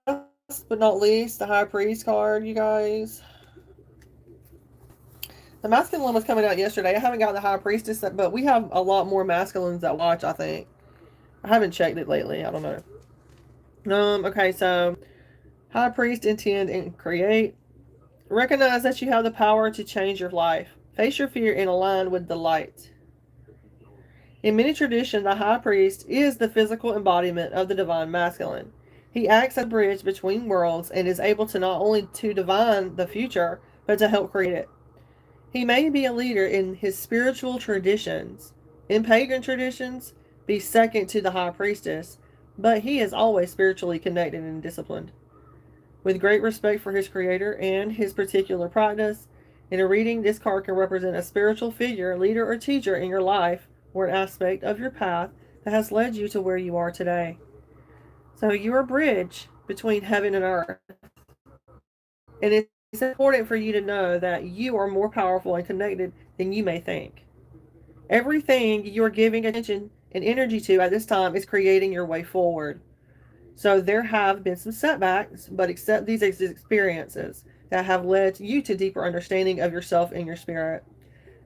but not least, the High Priest card, you guys. The masculine one was coming out yesterday. I haven't got the High Priestess, but we have a lot more masculines that watch, I think. I haven't checked it lately. I don't know. Okay, so High Priest, intend and create. Recognize that you have the power to change your life. Face your fear and align with the light. In many traditions, the High Priest is the physical embodiment of the divine masculine. He acts as a bridge between worlds and is able to not only to divine the future, but to help create it. He may be a leader in his spiritual traditions. In pagan traditions, be second to the high priestess, but he is always spiritually connected and disciplined. With great respect for his creator and his particular practice, in a reading, this card can represent a spiritual figure, leader, or teacher in your life or an aspect of your path that has led you to where you are today. So you're a bridge between heaven and earth. And it's important for you to know that you are more powerful and connected than you may think. Everything you're giving attention and energy to at this time is creating your way forward. So there have been some setbacks, but accept these experiences that have led you to deeper understanding of yourself and your spirit.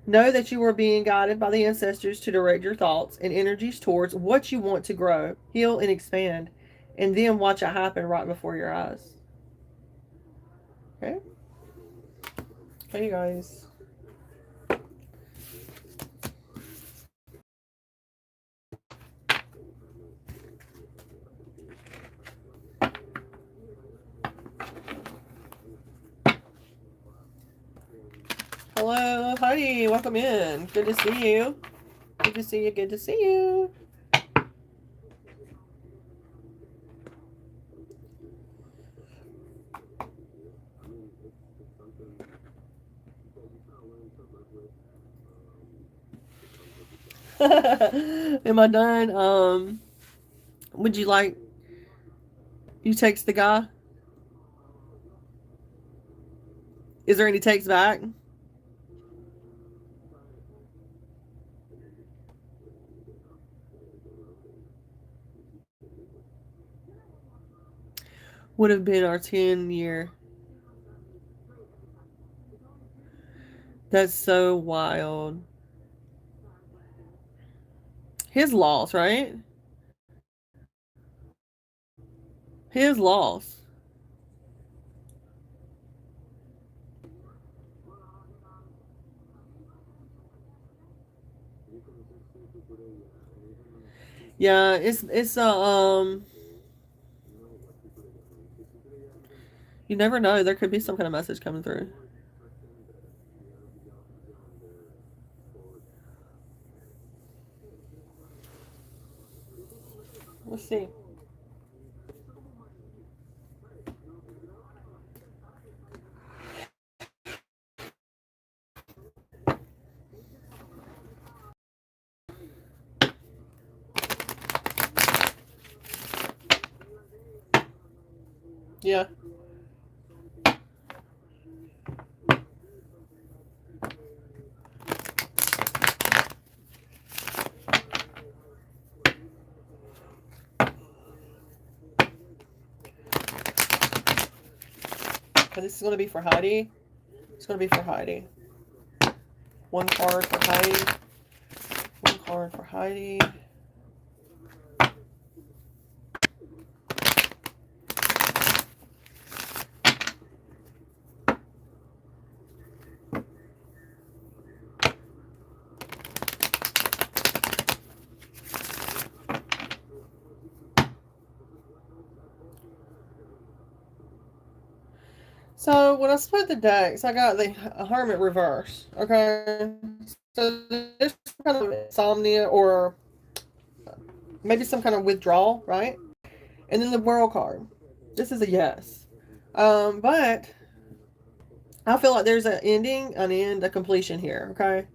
Know that you are being guided by the ancestors to direct your thoughts and energies towards what you want to grow, heal, and expand, and then watch it happen right before your eyes. Okay? Hey, you guys. Hello, Heidi. Welcome in. Good to see you. Good to see you. Good to see you. Am I done? Would you like you text the guy? Is there any text back? Would have been our 10-year. That's so wild. His loss, right? His loss. Yeah, it's you never know. There could be some kind of message coming through. Let's see. Yeah. Okay, this is going to be for Heidi. It's going to be for Heidi. One card for Heidi. One card for Heidi. So when I split the decks, I got the Hermit reverse. Okay, so there's some kind of insomnia or maybe some kind of withdrawal, right? And then the World card. This is a yes, but I feel like there's an ending, an end, a completion here. Okay,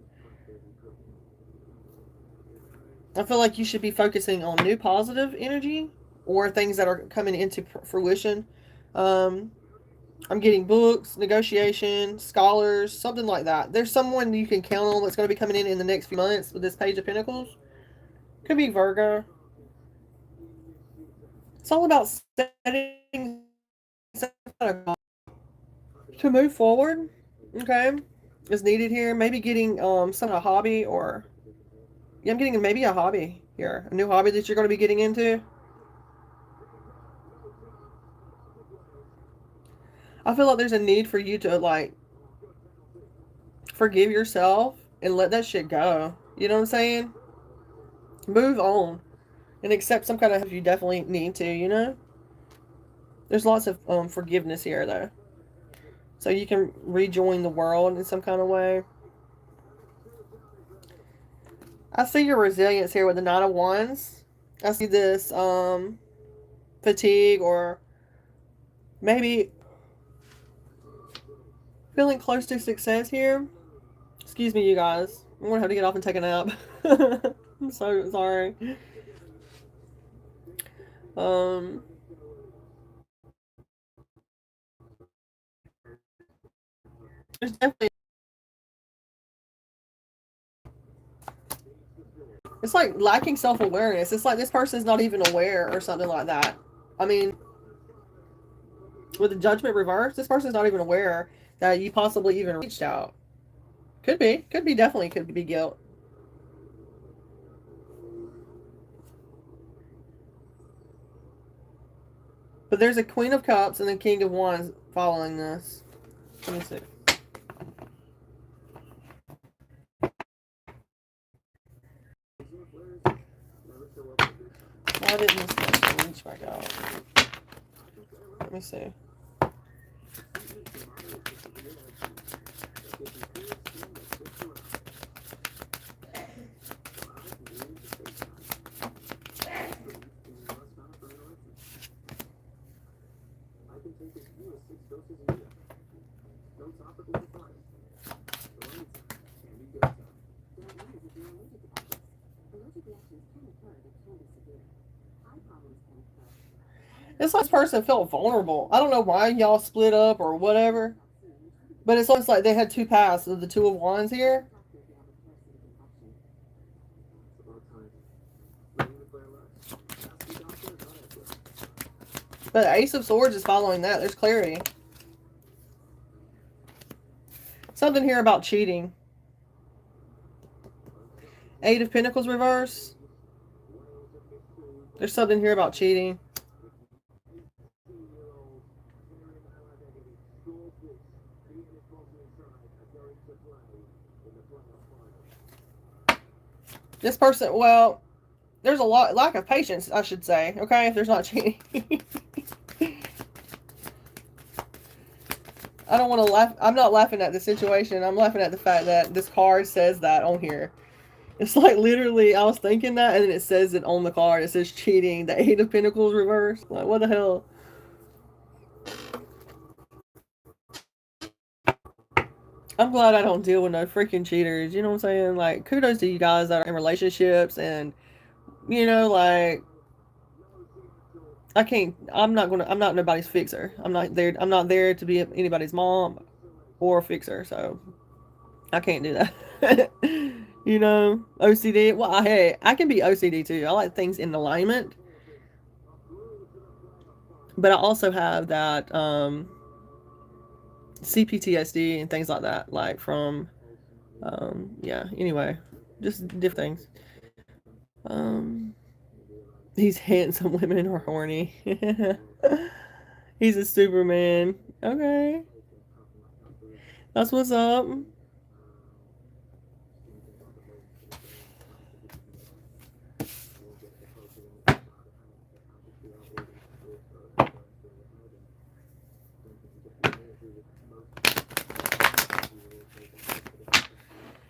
I feel like you should be focusing on new positive energy or things that are coming into fruition. Um, I'm getting books, negotiation, scholars, something like that. There's someone you can count on that's going to be coming in the next few months with this Page of Pentacles. Could be Virgo. It's all about setting to move forward. Okay, is needed here. Maybe getting some kind of hobby or yeah, I'm getting maybe a hobby here, a new hobby that you're going to be getting into. I feel like there's a need for you to like forgive yourself and let that shit go. You know what I'm saying? Move on and accept some kind of help you definitely need to, you know? There's lots of forgiveness here, though. So you can rejoin the world in some kind of way. I see your resilience here with the Nine of Wands. I see this fatigue or maybe feeling close to success here. Excuse me, you guys. I'm going to have to get off and take a nap. I'm so sorry. Um, There's definitely, it's like lacking self-awareness. It's like this person's not even aware or something like that. I mean, with the judgment reversed, this person's not even aware that you possibly even reached out. Could be, definitely could be guilt. But there's a Queen of Cups and the King of Wands following this. Let me see. Why didn't this person reach back out? Let me see. This last person felt vulnerable. I don't know why y'all split up or whatever, but it's almost like they had two paths of the Two of Wands here. But Ace of Swords is following that. There's clarity. Something here about cheating. Eight of Pentacles reverse. There's something here about cheating. This person, well, there's a lack of patience, I should say. Okay, if there's not cheating. I don't want to laugh. I'm not laughing at the situation. I'm laughing at the fact that this card says that on here. It's like literally, I was thinking that, and then it says it on the card. It says cheating. The Eight of Pentacles reversed. Like, what the hell? I'm glad I don't deal with no freaking cheaters. You know what I'm saying? Like, kudos to you guys that are in relationships, and you know, like, I'm not nobody's fixer. I'm not there to be anybody's mom or fixer, so I can't do that. You know, OCD. Well, hey, I can be OCD too. I like things in alignment, but I also have that CPTSD and things like that, like from yeah. Anyway, just different things. These handsome women are horny. He's a Superman. Okay, that's what's up.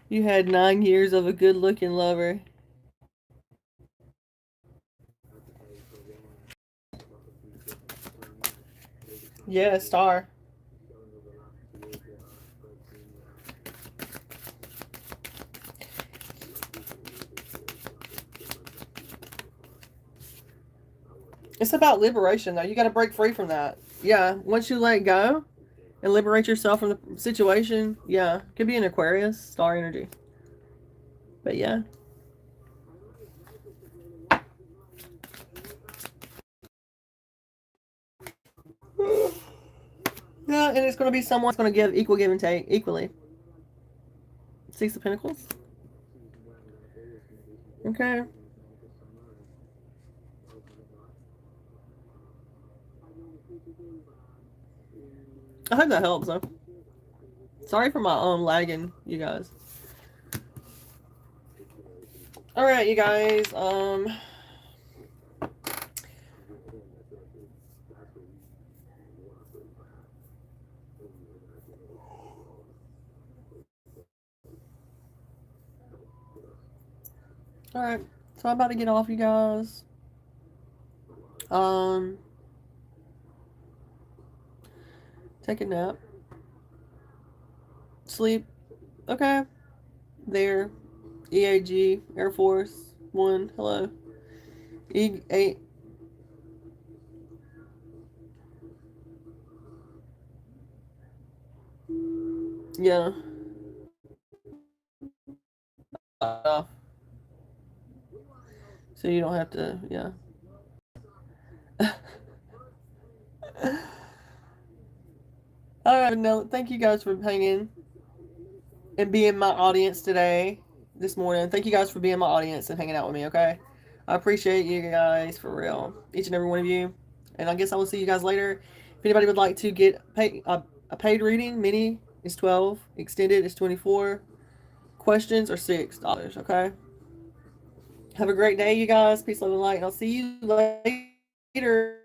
You had 9 years of a good-looking lover. Yeah, star. It's about liberation, though. You got to break free from that. Yeah, once you let go and liberate yourself from the situation, yeah, could be an Aquarius, star energy. But yeah. Yeah, and it's going to be someone that's going to give equal give and take equally. Six of Pentacles. Okay. I hope that helps, though. Sorry for my lagging, you guys. All right, you guys. All right, so I'm about to get off, you guys. Take a nap. Sleep. Okay. There. EAG, Air Force One. Hello. E8. Yeah. So you don't have to, yeah. All right, no, thank you guys for hanging and being my audience today, this morning. Thank you guys for being my audience and hanging out with me, okay? I appreciate you guys for real, each and every one of you. And I guess I will see you guys later. If anybody would like to get a paid reading, mini is 12, extended is 24, questions are $6, okay? Have a great day, you guys. Peace, love, and light. And I'll see you later.